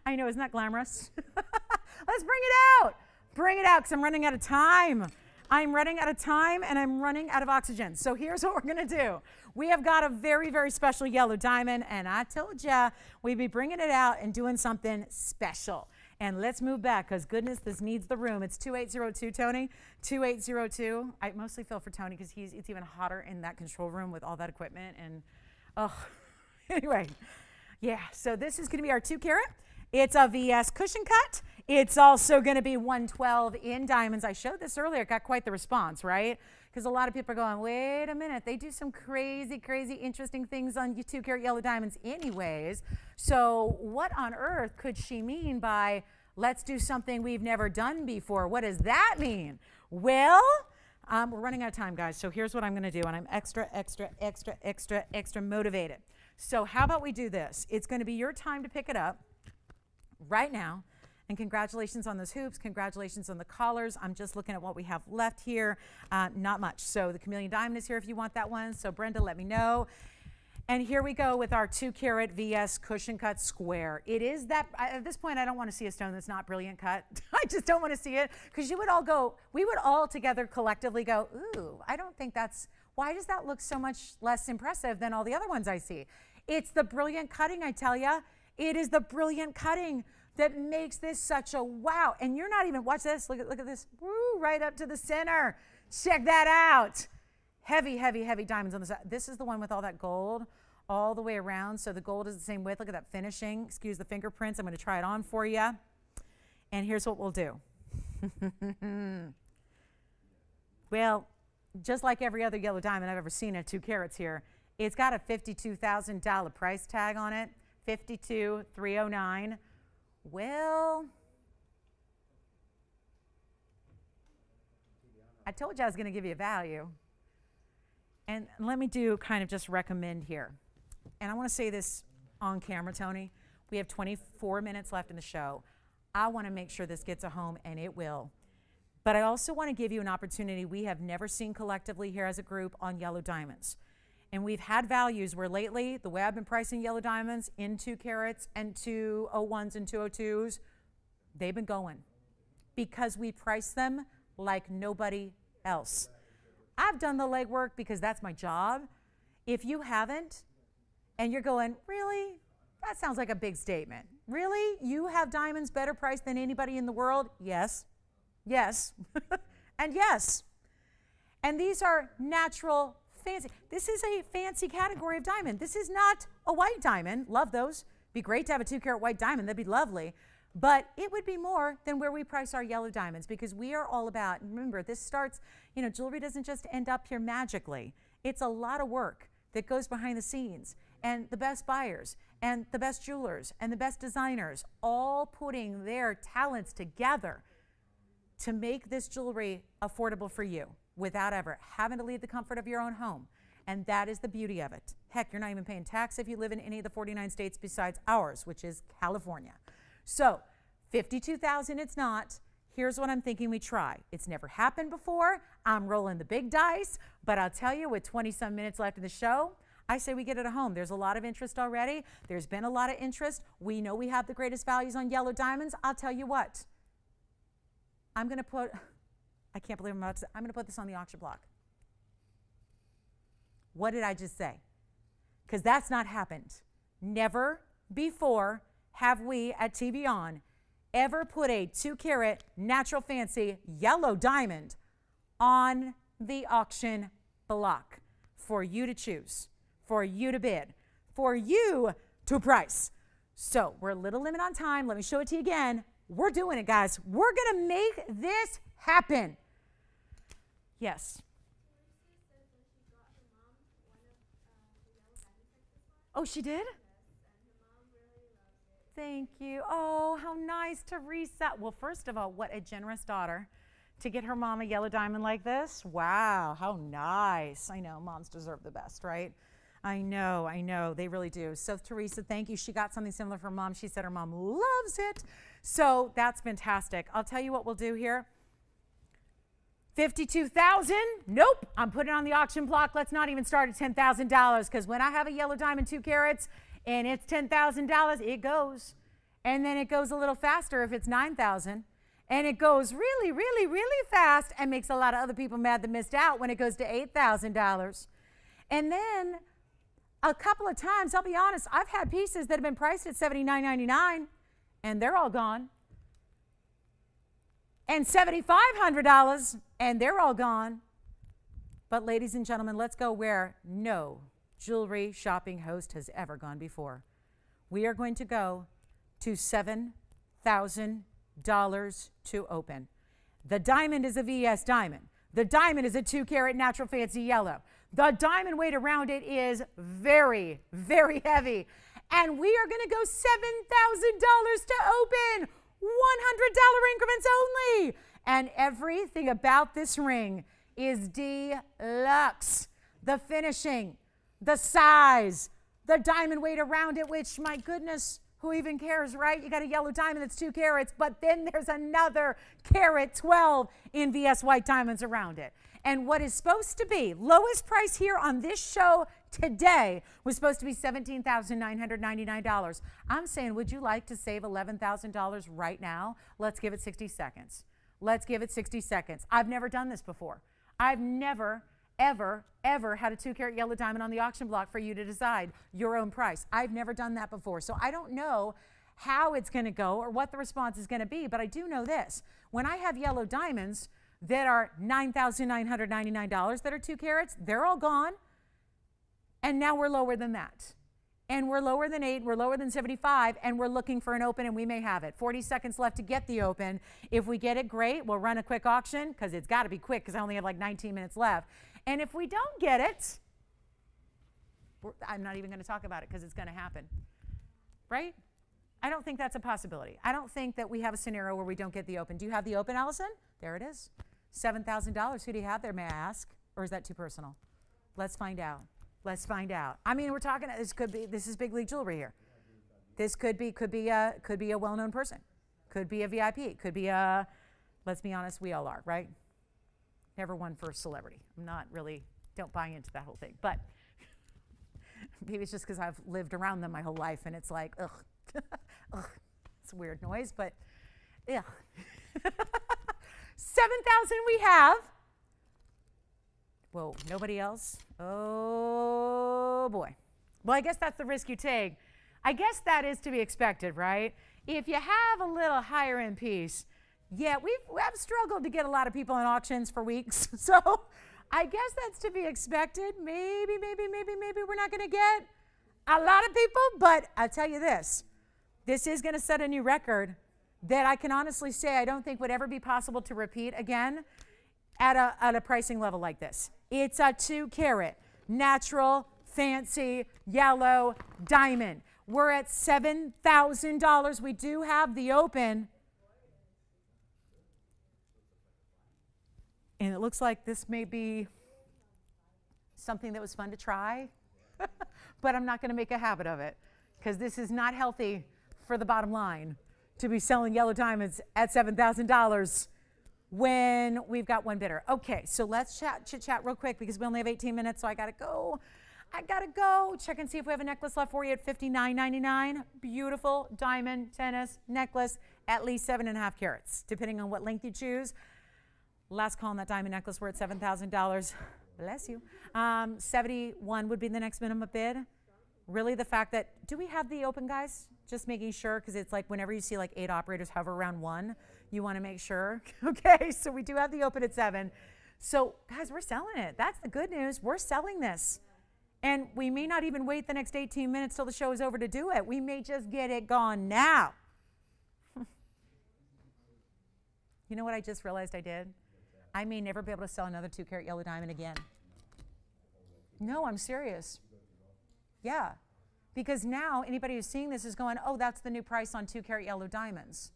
I know, isn't that glamorous? Let's bring it out. Bring it out because I'm running out of time. I'm running out of time and I'm running out of oxygen. So here's what we're going to do. We have got a very, very special yellow diamond, and I told you we'd be bringing it out and doing something special. And let's move back because, goodness, this needs the room. It's 2802, Tony. 2802. I mostly feel for Tony because it's even hotter in that control room with all that equipment. And, anyway, yeah. So this is going to be our 2 carat. It's a VS cushion cut. It's also going to be 112 in diamonds. I showed this earlier. It got quite the response, right? Because a lot of people are going, wait a minute. They do some crazy, crazy, interesting things on 2 carat yellow diamonds anyways. So what on earth could she mean by let's do something we've never done before? What does that mean? Well, we're running out of time, guys. So here's what I'm going to do. And I'm extra, extra, extra, extra, extra motivated. So how about we do this? It's going to be your time to pick it up right now. And congratulations on those hoops. Congratulations on the collars. I'm just looking at what we have left here. Not much. So the chameleon diamond is here if you want that one. So Brenda, let me know. And here we go with our 2 carat VS cushion cut square. It is that, at this point, I don't want to see a stone that's not brilliant cut. I just don't want to see it because we would all together collectively go, ooh, I don't think why does that look so much less impressive than all the other ones I see? It's the brilliant cutting, I tell you. It is the brilliant cutting that makes this such a wow. And you're not even, watch this, look at this, woo, right up to the center. Check that out. Heavy, heavy, heavy diamonds on the side. This is the one with all that gold all the way around. So the gold is the same width. Look at that finishing. Excuse the fingerprints. I'm going to try it on for you. And here's what we'll do. Well, just like every other yellow diamond I've ever seen at 2 carats here, it's got a $52,000 price tag on it. $52,309. Well, I told you I was going to give you a value. And let me do kind of just recommend here. And I want to say this on camera, Tony. We have 24 minutes left in the show. I want to make sure this gets a home, and it will. But I also want to give you an opportunity we have never seen collectively here as a group on yellow diamonds. And we've had values where lately, the way I've been pricing yellow diamonds in 2 carats and 201s and 202s, they've been going because we price them like nobody else. I've done the legwork because that's my job. If you haven't, and you're going, really? That sounds like a big statement. Really? You have diamonds better priced than anybody in the world? Yes. Yes. And yes. And these are natural, fancy. This is a fancy category of diamond. This is not a white diamond. Love those. Be great to have a 2-carat white diamond. That'd be lovely. But it would be more than where we price our yellow diamonds, because we are all about, remember, this starts, jewelry doesn't just end up here magically. It's a lot of work that goes behind the scenes, and the best buyers and the best jewelers and the best designers all putting their talents together to make this jewelry affordable for you without ever having to leave the comfort of your own home. And that is the beauty of it. Heck, you're not even paying tax if you live in any of the 49 states besides ours, which is California. So $52,000 it's not. Here's what I'm thinking we try. It's never happened before. I'm rolling the big dice, but I'll tell you, with 20-some minutes left in the show, I say we get it at home. There's a lot of interest already. There's been a lot of interest. We know we have the greatest values on yellow diamonds. I'll tell you what. I'm going to put, I can't believe I'm going to put this on the auction block. What did I just say? Because that's not happened. Never before have we at TVON ever put a 2-carat natural fancy yellow diamond on the auction block for you to choose, for you to bid, for you to price. So we're a little limit on time. Let me show it to you again. We're doing it, guys. We're going to make this happen. Yes. Oh, she did? Thank you. Oh, how nice, Teresa. Well, first of all, what a generous daughter to get her mom a yellow diamond like this. Wow, how nice. I know, moms deserve the best, right? I know, they really do. So, Teresa, thank you. She got something similar for mom. She said her mom loves it. So that's fantastic. I'll tell you what we'll do here. $52,000? Nope. I'm putting it on the auction block. Let's not even start at $10,000, because when I have a yellow diamond 2 carats and it's $10,000, it goes. And then it goes a little faster if it's $9,000. And it goes really, really, really fast and makes a lot of other people mad that missed out when it goes to $8,000. And then a couple of times, I'll be honest, I've had pieces that have been priced at $79.99 and they're all gone. And $7,500 and they're all gone. But ladies and gentlemen, let's go where no jewelry shopping host has ever gone before. We are going to go to $7,000 to open. The diamond is a VS diamond. The diamond is a 2-carat natural fancy yellow. The diamond weight around it is very, very heavy. And we are going to go $7,000 to open. $100 increments only. And everything about this ring is deluxe. The finishing, the size, the diamond weight around it, which, my goodness, who even cares, right? You got a yellow diamond that's 2 carats, but then there's another carat 12 in VS white diamonds around it. And what is supposed to be lowest price here on this show today was supposed to be $17,999. I'm saying, would you like to save $11,000 right now? Let's give it 60 seconds. Let's give it 60 seconds. I've never done this before. I've never, ever, ever had a 2-carat yellow diamond on the auction block for you to decide your own price. I've never done that before. So I don't know how it's going to go or what the response is going to be, but I do know this. When I have yellow diamonds that are $9,999 that are 2 carats, they're all gone. And now we're lower than that. And we're lower than 8, we're lower than 75, and we're looking for an open, and we may have it. 40 seconds left to get the open. If we get it, great. We'll run a quick auction, because it's got to be quick, because I only have like 19 minutes left. And if we don't get it, I'm not even going to talk about it, because it's going to happen. Right? I don't think that's a possibility. I don't think that we have a scenario where we don't get the open. Do you have the open, Allison? There it is. $7,000. Who do you have there, may I ask? Or is that too personal? Let's find out. Let's find out. I mean, we're talking, this is big league jewelry here. This could be a well-known person. Could be a VIP. Could be a, let's be honest, we all are, right? Never one for a celebrity. I'm not really, don't buy into that whole thing. But maybe it's just because I've lived around them my whole life and it's like, ugh. Ugh. It's a weird noise, but ugh. 7,000 we have. Whoa, nobody else? Oh, boy. Well, I guess that's the risk you take. I guess that is to be expected, right? If you have a little higher end piece, yeah, we have struggled to get a lot of people in auctions for weeks. So I guess that's to be expected. Maybe we're not going to get a lot of people, but I'll tell you this is going to set a new record that I can honestly say I don't think would ever be possible to repeat again at a pricing level like this. It's a 2-carat natural fancy yellow diamond. We're at $7,000. We do have the open. And it looks like this may be something that was fun to try, but I'm not going to make a habit of it because this is not healthy for the bottom line to be selling yellow diamonds at $7,000 when we've got one bidder. Okay, so let's chit-chat real quick because we only have 18 minutes, so I got to go. Check and see if we have a necklace left for you at $59.99. Beautiful diamond tennis necklace, at least 7.5 carats, depending on what length you choose. Last call on that diamond necklace, we're at $7,000. Bless you. 71 would be the next minimum bid. Really the fact that, do we have the open, guys? Just making sure, because it's like whenever you see like 8 operators hover around 1, you want to make sure. Okay, so we do have the open at 7. So guys, we're selling it. That's the good news. We're selling this. And we may not even wait the next 18 minutes till the show is over to do it. We may just get it gone now. You know what I just realized I did? I may never be able to sell another 2-carat yellow diamond again. No, I'm serious. Yeah, because now anybody who's seeing this is going, oh, that's the new price on 2-carat yellow diamonds.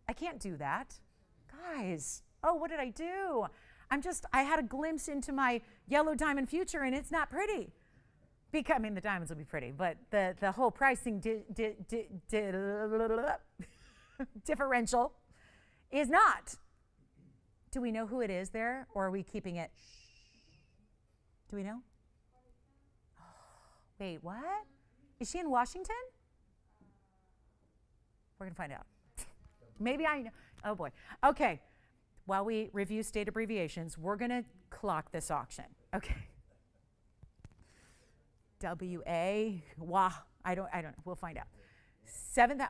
I can't do that. Guys, oh, what did I do? I had a glimpse into my yellow diamond future, and it's not pretty. Because, I mean, the diamonds will be pretty, but the whole pricing differential is not. Do we know who it is there, or are we keeping it? Do we know? Wait, what? Is she in Washington? We're going to find out. Maybe I know. Oh, boy. Okay. While we review state abbreviations, we're going to clock this auction. Okay. W-A, wah, I don't know. We'll find out.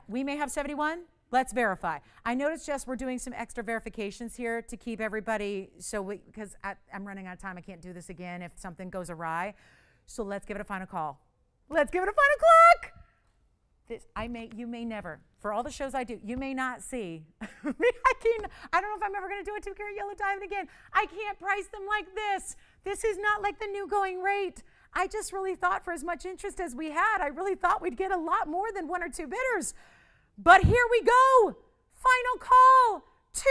We may have 71. Let's verify. I noticed just we're doing some extra verifications here to keep everybody, because I'm running out of time. I can't do this again if something goes awry. So let's give it a final call. Let's give it a final clock. You may never, for all the shows I do, you may not see. I don't know if I'm ever going to do a 2-carat yellow diamond again. I can't price them like this. This is not like the new going rate. I just really thought for as much interest as we had, I really thought we'd get a lot more than 1 or 2 bidders. But here we go. Final call. 2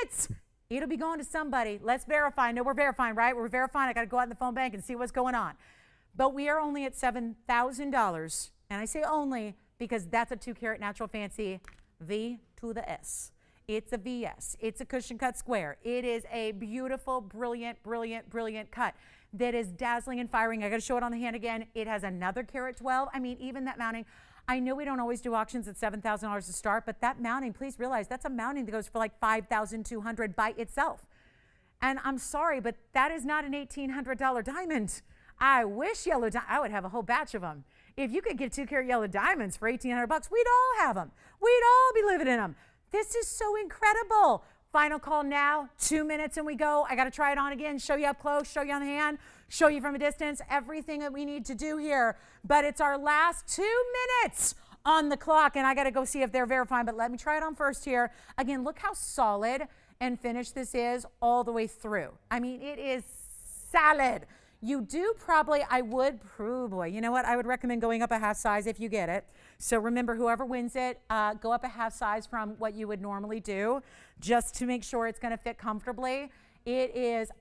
minutes. It'll be going to somebody. Let's verify. No, we're verifying, right? We're verifying. I got to go out in the phone bank and see what's going on. But we are only at $7,000. And I say only because that's a 2-carat natural fancy V to the S. It's a VS. It's a cushion cut square. It is a beautiful, brilliant cut that is dazzling and firing. I got to show it on the hand again. It has another carat 12. I mean, even that mounting. I know we don't always do auctions at $7,000 to start, but that mounting, please realize that's a mounting that goes for like $5,200 by itself. And I'm sorry, but that is not an $1,800 diamond. I wish I would have a whole batch of them. If you could get 2-carat yellow diamonds for $1,800, we'd all have them. We'd all be living in them. This is so incredible. Final call now, 2 minutes and we go. I got to try it on again, show you up close, show you on the hand, show you from a distance, everything that we need to do here. But it's our last 2 minutes on the clock, and I got to go see if they're verifying. But let me try it on first here. Again, look how solid and finished this is all the way through. I mean, it is solid. You do probably, I would recommend going up a half size if you get it. So remember, whoever wins it, go up a half size from what you would normally do, just to make sure it's going to fit comfortably. It is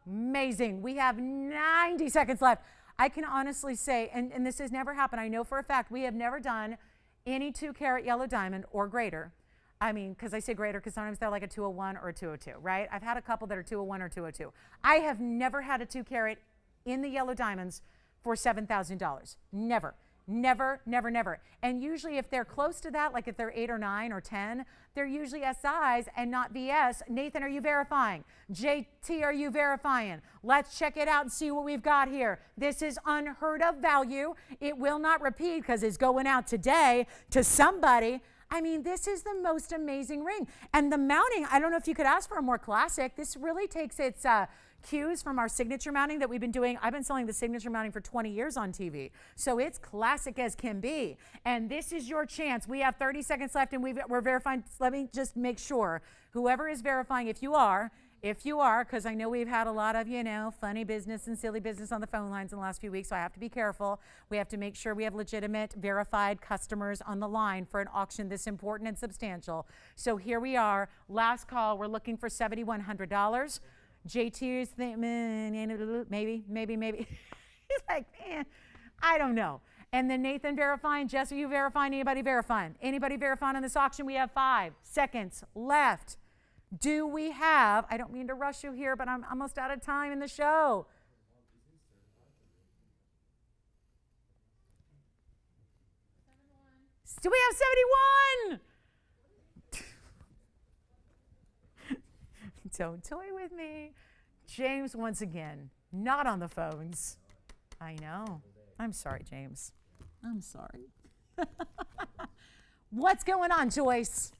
amazing. We have 90 seconds left. I can honestly say, and this has never happened, I know for a fact, we have never done any 2-carat yellow diamond or greater. I mean, because I say greater because sometimes they're like a 201 or a 202, right? I've had a couple that are 201 or 202. I have never had a 2-carat in the yellow diamonds for $7,000. Never. Never, never, never. And usually if they're close to that, like if they're 8 or 9 or 10, they're usually SIs and not VS. Nathan, are you verifying? JT, are you verifying? Let's check it out and see what we've got here. This is unheard of value. It will not repeat because it's going out today to somebody. I mean, this is the most amazing ring. And the mounting, I don't know if you could ask for a more classic. This really takes its cues from our signature mounting that we've been doing. I've been selling the signature mounting for 20 years on TV. So it's classic as can be. And this is your chance. We have 30 seconds left and we're verifying. Let me just make sure. Whoever is verifying, if you are, because I know we've had a lot of, funny business and silly business on the phone lines in the last few weeks, so I have to be careful. We have to make sure we have legitimate, verified customers on the line for an auction this important and substantial. So here we are. Last call. We're looking for $7,100. JT's maybe. He's like, I don't know. And then Nathan verifying. Jess, are you verifying? Anybody verifying? Anybody verifying on this auction? We have 5 seconds left. Do we have, I don't mean to rush you here, but I'm almost out of time in the show. Do we have 71? Don't toy with me. James, once again, not on the phones. I know. I'm sorry, James. I'm sorry. What's going on, Joyce?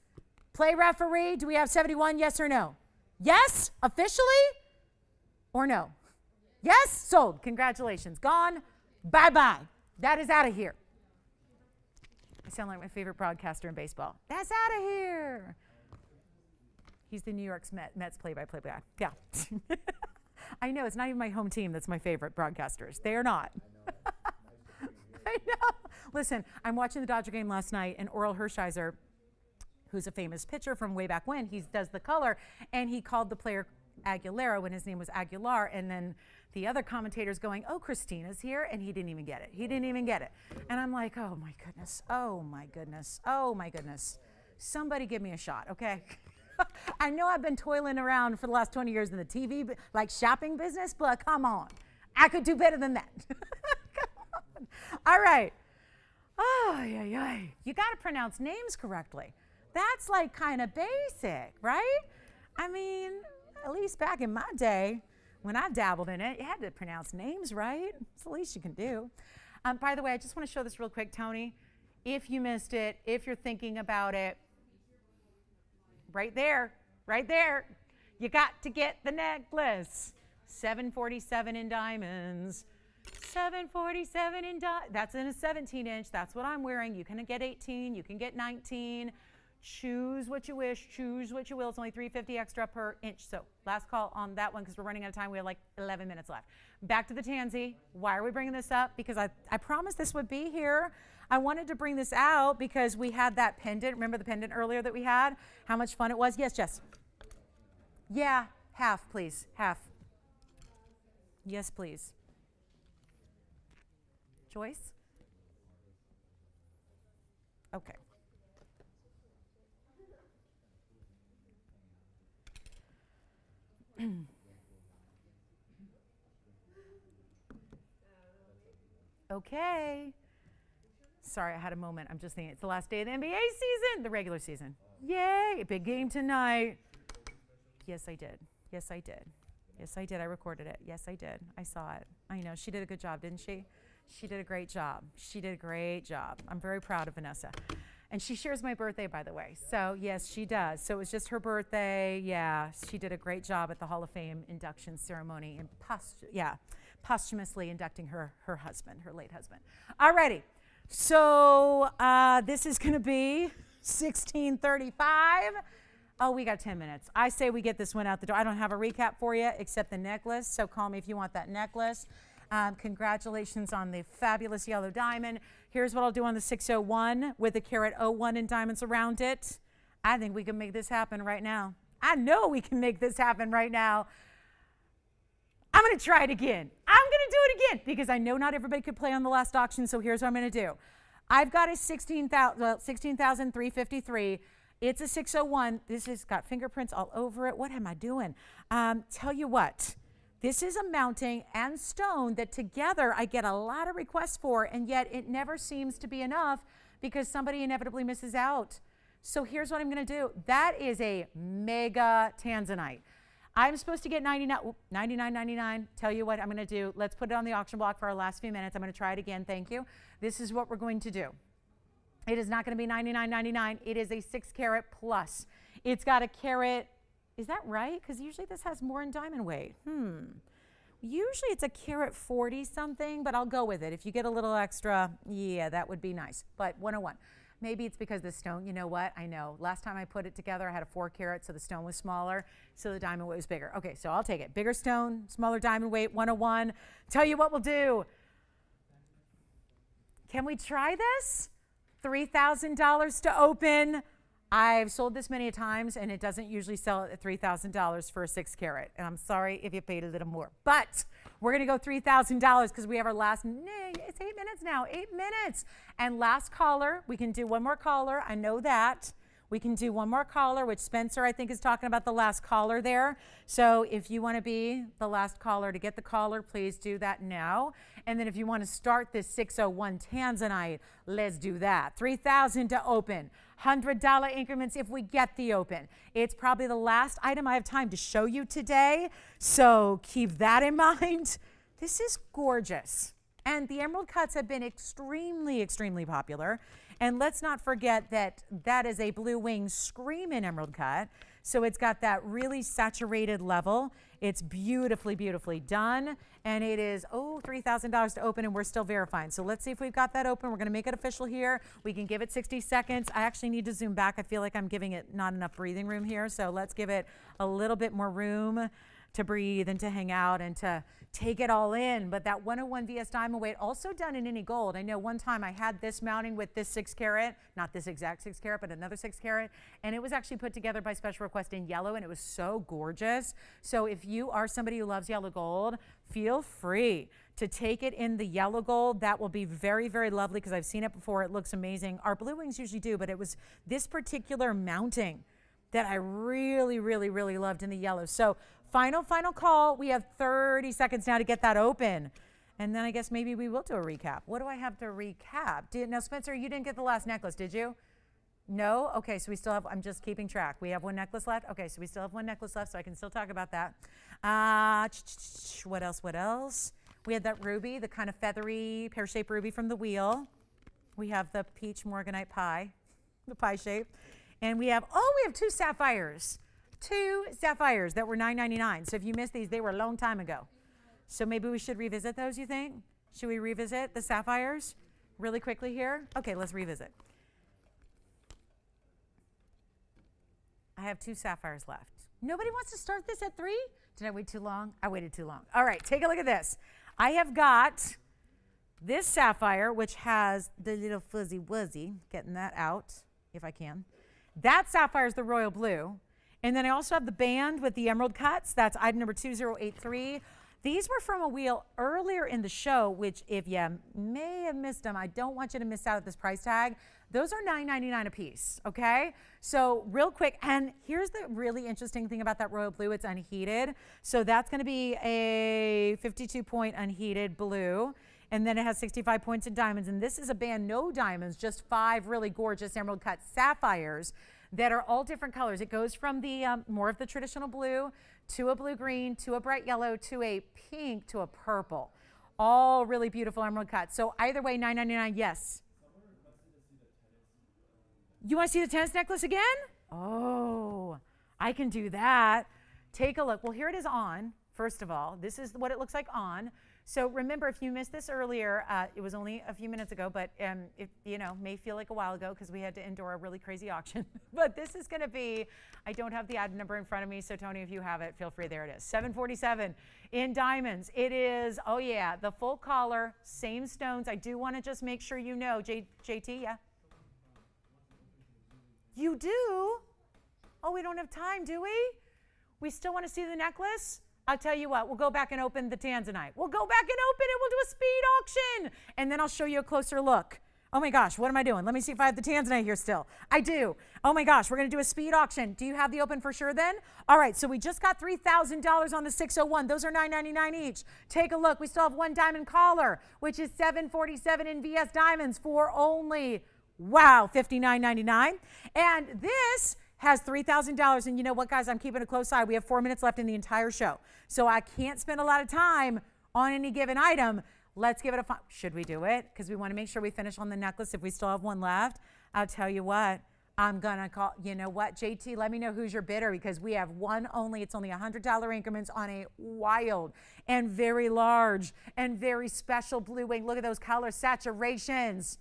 Play referee. Do we have 71? Yes or no? Yes? Officially? Or no? Yes? Sold. Congratulations. Gone. Bye-bye. That is out of here. I sound like my favorite broadcaster in baseball. That's out of here. He's the New York Mets play-by-play guy. Yeah. I know. It's not even my home team that's my favorite broadcasters. They are not. I know. Listen, I'm watching the Dodger game last night, and Oral Hershiser, who's a famous pitcher from way back when, he does the color, and he called the player Aguilera when his name was Aguilar, and then the other commentator's going, oh, Christina's here, and he didn't even get it. He didn't even get it. And I'm like, oh, my goodness. Oh, my goodness. Oh, my goodness. Somebody give me a shot, okay? I know I've been toiling around for the last 20 years in the TV, like shopping business, but come on. I could do better than that. Come on. All right. Oh, yeah. You got to pronounce names correctly. That's like kind of basic, right? I mean, at least back in my day, when I dabbled in it, you had to pronounce names right. It's the least you can do. By the way, I just want to show this real quick, Tony. If you missed it, if you're thinking about it, right there, you got to get the necklace. $747 in diamonds. $747 in diamonds. That's in a 17-inch. That's what I'm wearing. You can get 18. You can get 19. Choose what you wish. Choose what you will. It's only $350 extra per inch. So last call on that one because we're running out of time. We have like 11 minutes left. Back to the tansy. Why are we bringing this up? Because I promised this would be here. I wanted to bring this out because we had that pendant. Remember the pendant earlier that we had? How much fun it was? Yes, Jess. Yeah, half, please. Half. Yes, please. Joyce? Okay. Okay. Sorry, I had a moment. I'm just thinking it's the last day of the NBA season, the regular season. Yay, big game tonight. Yes, I did. Yes, I did. Yes, I did. I recorded it. Yes, I did. I saw it. I know. She did a good job, didn't she? She did a great job. She did a great job. I'm very proud of Vanessa. And she shares my birthday, by the way. So, yes, she does. So it was just her birthday. Yeah, she did a great job at the Hall of Fame induction ceremony and posthumously inducting her husband, her late husband. All righty. So this is going to be 16:35. Oh, we got 10 minutes. I say we get this one out the door. I don't have a recap for you except the necklace. So call me if you want that necklace. Congratulations on the fabulous yellow diamond. Here's what I'll do on the 601 with a carat 01 in diamonds around it. I think we can make this happen right now. I know we can make this happen right now. I'm going to try it again. I'm going to do it again because I know not everybody could play on the last auction, so here's what I'm going to do. I've got a 16,353. It's a 601. This has got fingerprints all over it. What am I doing? Tell you what. This is a mounting and stone that together I get a lot of requests for, and yet it never seems to be enough because somebody inevitably misses out. So here's what I'm going to do. That is a mega tanzanite. I'm supposed to get $99.99. Tell you what I'm going to do. Let's put it on the auction block for our last few minutes. I'm going to try it again. Thank you. This is what we're going to do. It is not going to be $99.99. It is a 6 carat plus. It's got a carat. Is that right? Because usually this has more in diamond weight. Usually it's a carat 40 something, but I'll go with it. If you get a little extra, yeah, that would be nice. But 101. Maybe it's because the stone, you know what? I know. Last time I put it together, I had a 4 carat, so the stone was smaller, so the diamond weight was bigger. Okay, so I'll take it. Bigger stone, smaller diamond weight, 101. Tell you what we'll do. Can we try this? $3,000 to open. I've sold this many times, and it doesn't usually sell at $3,000 for a 6 carat. And I'm sorry if you paid a little more. But we're going to go $3,000 because we have our last, it's 8 minutes now, 8 minutes. And last caller, we can do one more caller. I know that. We can do one more caller, which Spencer, I think, is talking about the last caller there. So if you want to be the last caller to get the caller, please do that now. And then if you want to start this 601 Tanzanite, let's do that. $3,000 to open. $100 increments if we get the open. It's probably the last item I have time to show you today. So keep that in mind. This is gorgeous. And the emerald cuts have been extremely, extremely popular. And let's not forget that that is a blue wing screamin' emerald cut. So it's got that really saturated level. It's beautifully, beautifully done. And it is, $3,000 to open, and we're still verifying. So let's see if we've got that open. We're going to make it official here. We can give it 60 seconds. I actually need to zoom back. I feel like I'm giving it not enough breathing room here. So let's give it a little bit more room to breathe and to hang out and to take it all in. But that 101 VS diamond weight, also done in any gold. I know one time I had this mounting with this 6 carat, not this exact 6 carat, but another 6 carat, and it was actually put together by special request in yellow, and it was so gorgeous. So if you are somebody who loves yellow gold, feel free to take it in the yellow gold. That will be very, very lovely because I've seen it before. It looks amazing. Our blue wings usually do, but it was this particular mounting that I really, really, really loved in the yellow. So final call. We have 30 seconds now to get that open. And then I guess maybe we will do a recap. What do I have to recap? Now, Spencer, you didn't get the last necklace, did you? No? Okay, so we still have, I'm just keeping track. We have one necklace left? Okay, so we still have one necklace left, so I can still talk about that. What else? We had that ruby, the kind of feathery, pear-shaped ruby from the wheel. We have the peach morganite pie, the pie shape. And we have 2 sapphires. 2 sapphires that were $9.99. So if you missed these, they were a long time ago. So maybe we should revisit those, you think? Should we revisit the sapphires really quickly here? Okay, let's revisit. I have 2 sapphires left. Nobody wants to start this at 3? Did I wait too long? I waited too long. All right, take a look at this. I have got this sapphire, which has the little fuzzy wuzzy, getting that out if I can. That sapphire is the royal blue. And then I also have the band with the emerald cuts. That's item number 2083. These were from a wheel earlier in the show, which if you may have missed them, I don't want you to miss out at this price tag. Those are $9.99 a piece, okay? So real quick, and here's the really interesting thing about that royal blue. It's unheated. So that's going to be a 52-point unheated blue. And then it has 65 points in diamonds. And this is a band, no diamonds, just 5 really gorgeous emerald cut sapphires that are all different colors. It goes from the more of the traditional blue to a blue-green to a bright yellow to a pink to a purple. All really beautiful emerald cuts. So either way, $9.99, yes. You want to see the tennis necklace again? Oh, I can do that. Take a look. Well, here it is on, first of all. This is what it looks like on. So remember, if you missed this earlier, it was only a few minutes ago, but it may feel like a while ago because we had to endure a really crazy auction. But this is going to be, I don't have the item number in front of me, so Tony, if you have it, feel free. There it is, $747 in diamonds. It is, the full collar, same stones. I do want to just make sure you know, JT, yeah? You do? Oh, we don't have time, do we? We still want to see the necklace? I'll tell you what, we'll go back and open the Tanzanite. We'll go back and open it. We'll do a speed auction. And then I'll show you a closer look. Oh my gosh, what am I doing? Let me see if I have the Tanzanite here still. I do. Oh my gosh, we're going to do a speed auction. Do you have the open for sure then? All right, so we just got $3,000 on the 601. Those are $9.99 each. Take a look. We still have one diamond collar, which is $747 in VS Diamonds for only, wow, $59.99. And this has $3,000. And you know what, guys? I'm keeping a close eye. We have 4 minutes left in the entire show. So I can't spend a lot of time on any given item. Let's give it a should we do it? Because we want to make sure we finish on the necklace if we still have one left. I'll tell you what, I'm going to call, you know what, JT, let me know who's your bidder because we have one only. It's only $100 increments on a wild and very large and very special blue wing. Look at those color saturations.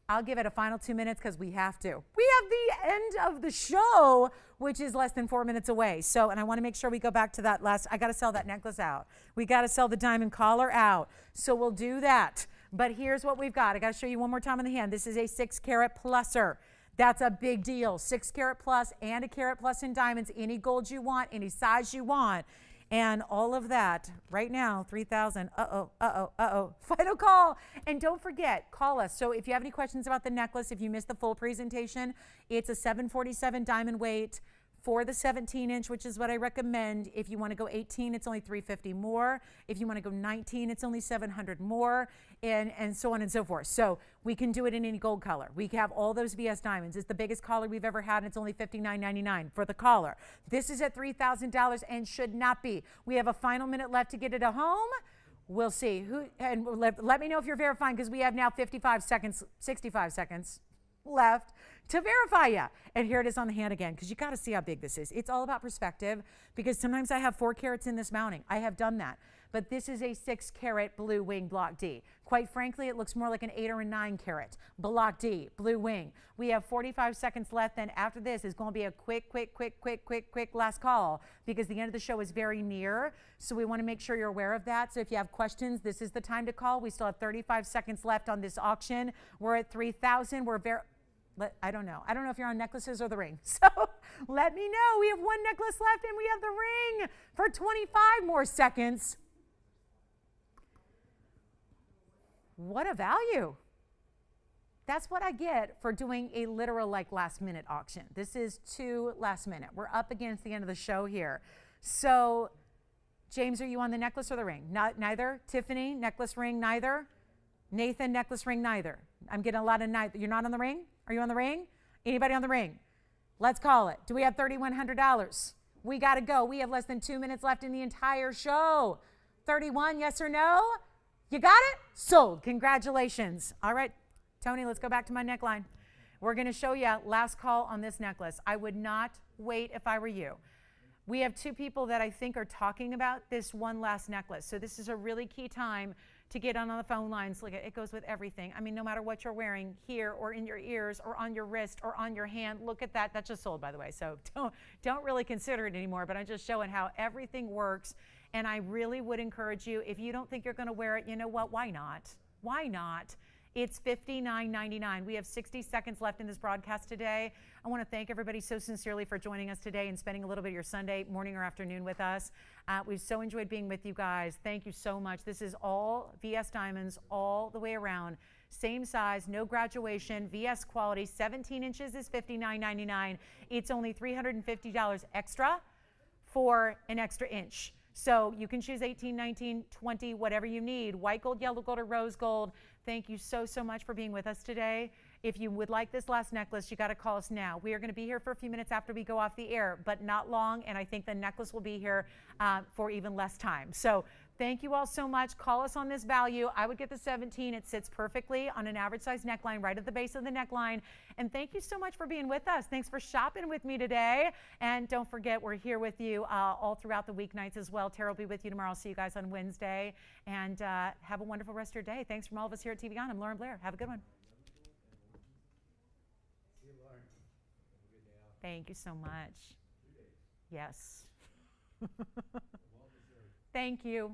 I'll give it a final 2 minutes because we have to. We have the end of the show, which is less than 4 minutes away. So, and I want to make sure we go back to that last, I got to sell that necklace out. We got to sell the diamond collar out. So we'll do that. But here's what we've got. I got to show you one more time in the hand. This is a 6 carat pluser. That's a big deal. 6 carat plus and a carat plus in diamonds. Any gold you want, any size you want. And all of that right now, 3,000. Final call. And don't forget, call us. So if you have any questions about the necklace, if you missed the full presentation, it's a 747 diamond weight for the 17-inch, which is what I recommend. If you want to go 18, it's only $350 more. If you want to go 19, it's only $700 more, and so on and so forth. So we can do it in any gold color. We have all those VS diamonds. It's the biggest collar we've ever had, and it's only $59.99 for the collar. This is at $3,000 and should not be. We have a final minute left to get it at home. We'll see. And let me know if you're verifying because we have now 65 seconds, 65 seconds left to verify you. And here it is on the hand again, because you got to see how big this is. It's all about perspective, because sometimes I have 4 carats in this mounting. I have done that. But this is a 6 carat blue wing block D. Quite frankly, it looks more like an 8 or a 9 carat block D, blue wing. We have 45 seconds left. Then after this is going to be a quick last call, because the end of the show is very near. So we want to make sure you're aware of that. So if you have questions, this is the time to call. We still have 35 seconds left on this auction. We're at 3,000. We're very... I don't know. I don't know if you're on necklaces or the ring. So let me know. We have 1 necklace left and we have the ring for 25 more seconds. What a value. That's what I get for doing a literal last minute auction. This is too last minute. We're up against the end of the show here. So James, are you on the necklace or the ring? Neither. Tiffany, necklace, ring, neither. Nathan, necklace, ring, neither. I'm getting a lot of neither. You're not on the ring? Are you on the ring? Anybody on the ring? Let's call it. Do we have $3,100? We got to go. We have less than 2 minutes left in the entire show. 31, yes or no? You got it? Sold. Congratulations. All right, Tony, let's go back to my neckline. We're going to show you last call on this necklace. I would not wait if I were you. We have 2 people that I think are talking about this one last necklace. So this is a really key time to get on the phone lines. Look, it goes with everything. I mean, no matter what you're wearing here or in your ears or on your wrist or on your hand, look at that. That's just sold, by the way. So don't really consider it anymore, but I'm just showing how everything works. And I really would encourage you, if you don't think you're going to wear it, you know what? Why not? Why not? It's $59.99. We have 60 seconds left in this broadcast today. I want to thank everybody so sincerely for joining us today and spending a little bit of your Sunday morning or afternoon with us. We've so enjoyed being with you guys. Thank you so much. This is all VS Diamonds all the way around. Same size, no graduation, VS quality. 17 inches is $59.99. It's only $350 extra for an extra inch. So you can choose 18, 19, 20, whatever you need. White gold, yellow gold, or rose gold. Thank you so much for being with us today. If you would like this last necklace, you got to call us now. We are going to be here for a few minutes after we go off the air, but not long, and I think the necklace will be here for even less time. So thank you all so much. Call us on this value. I would get the 17. It sits perfectly on an average size neckline right at the base of the neckline. And thank you so much for being with us. Thanks for shopping with me today. And don't forget, we're here with you all throughout the weeknights as well. Tara will be with you tomorrow. I'll see you guys on Wednesday. And have a wonderful rest of your day. Thanks from all of us here at TVON. I'm Lauren Blair. Have a good one. See you, Lauren. Have a good day off. Thank you so much. 2 days. Yes. Well deserved. Thank you.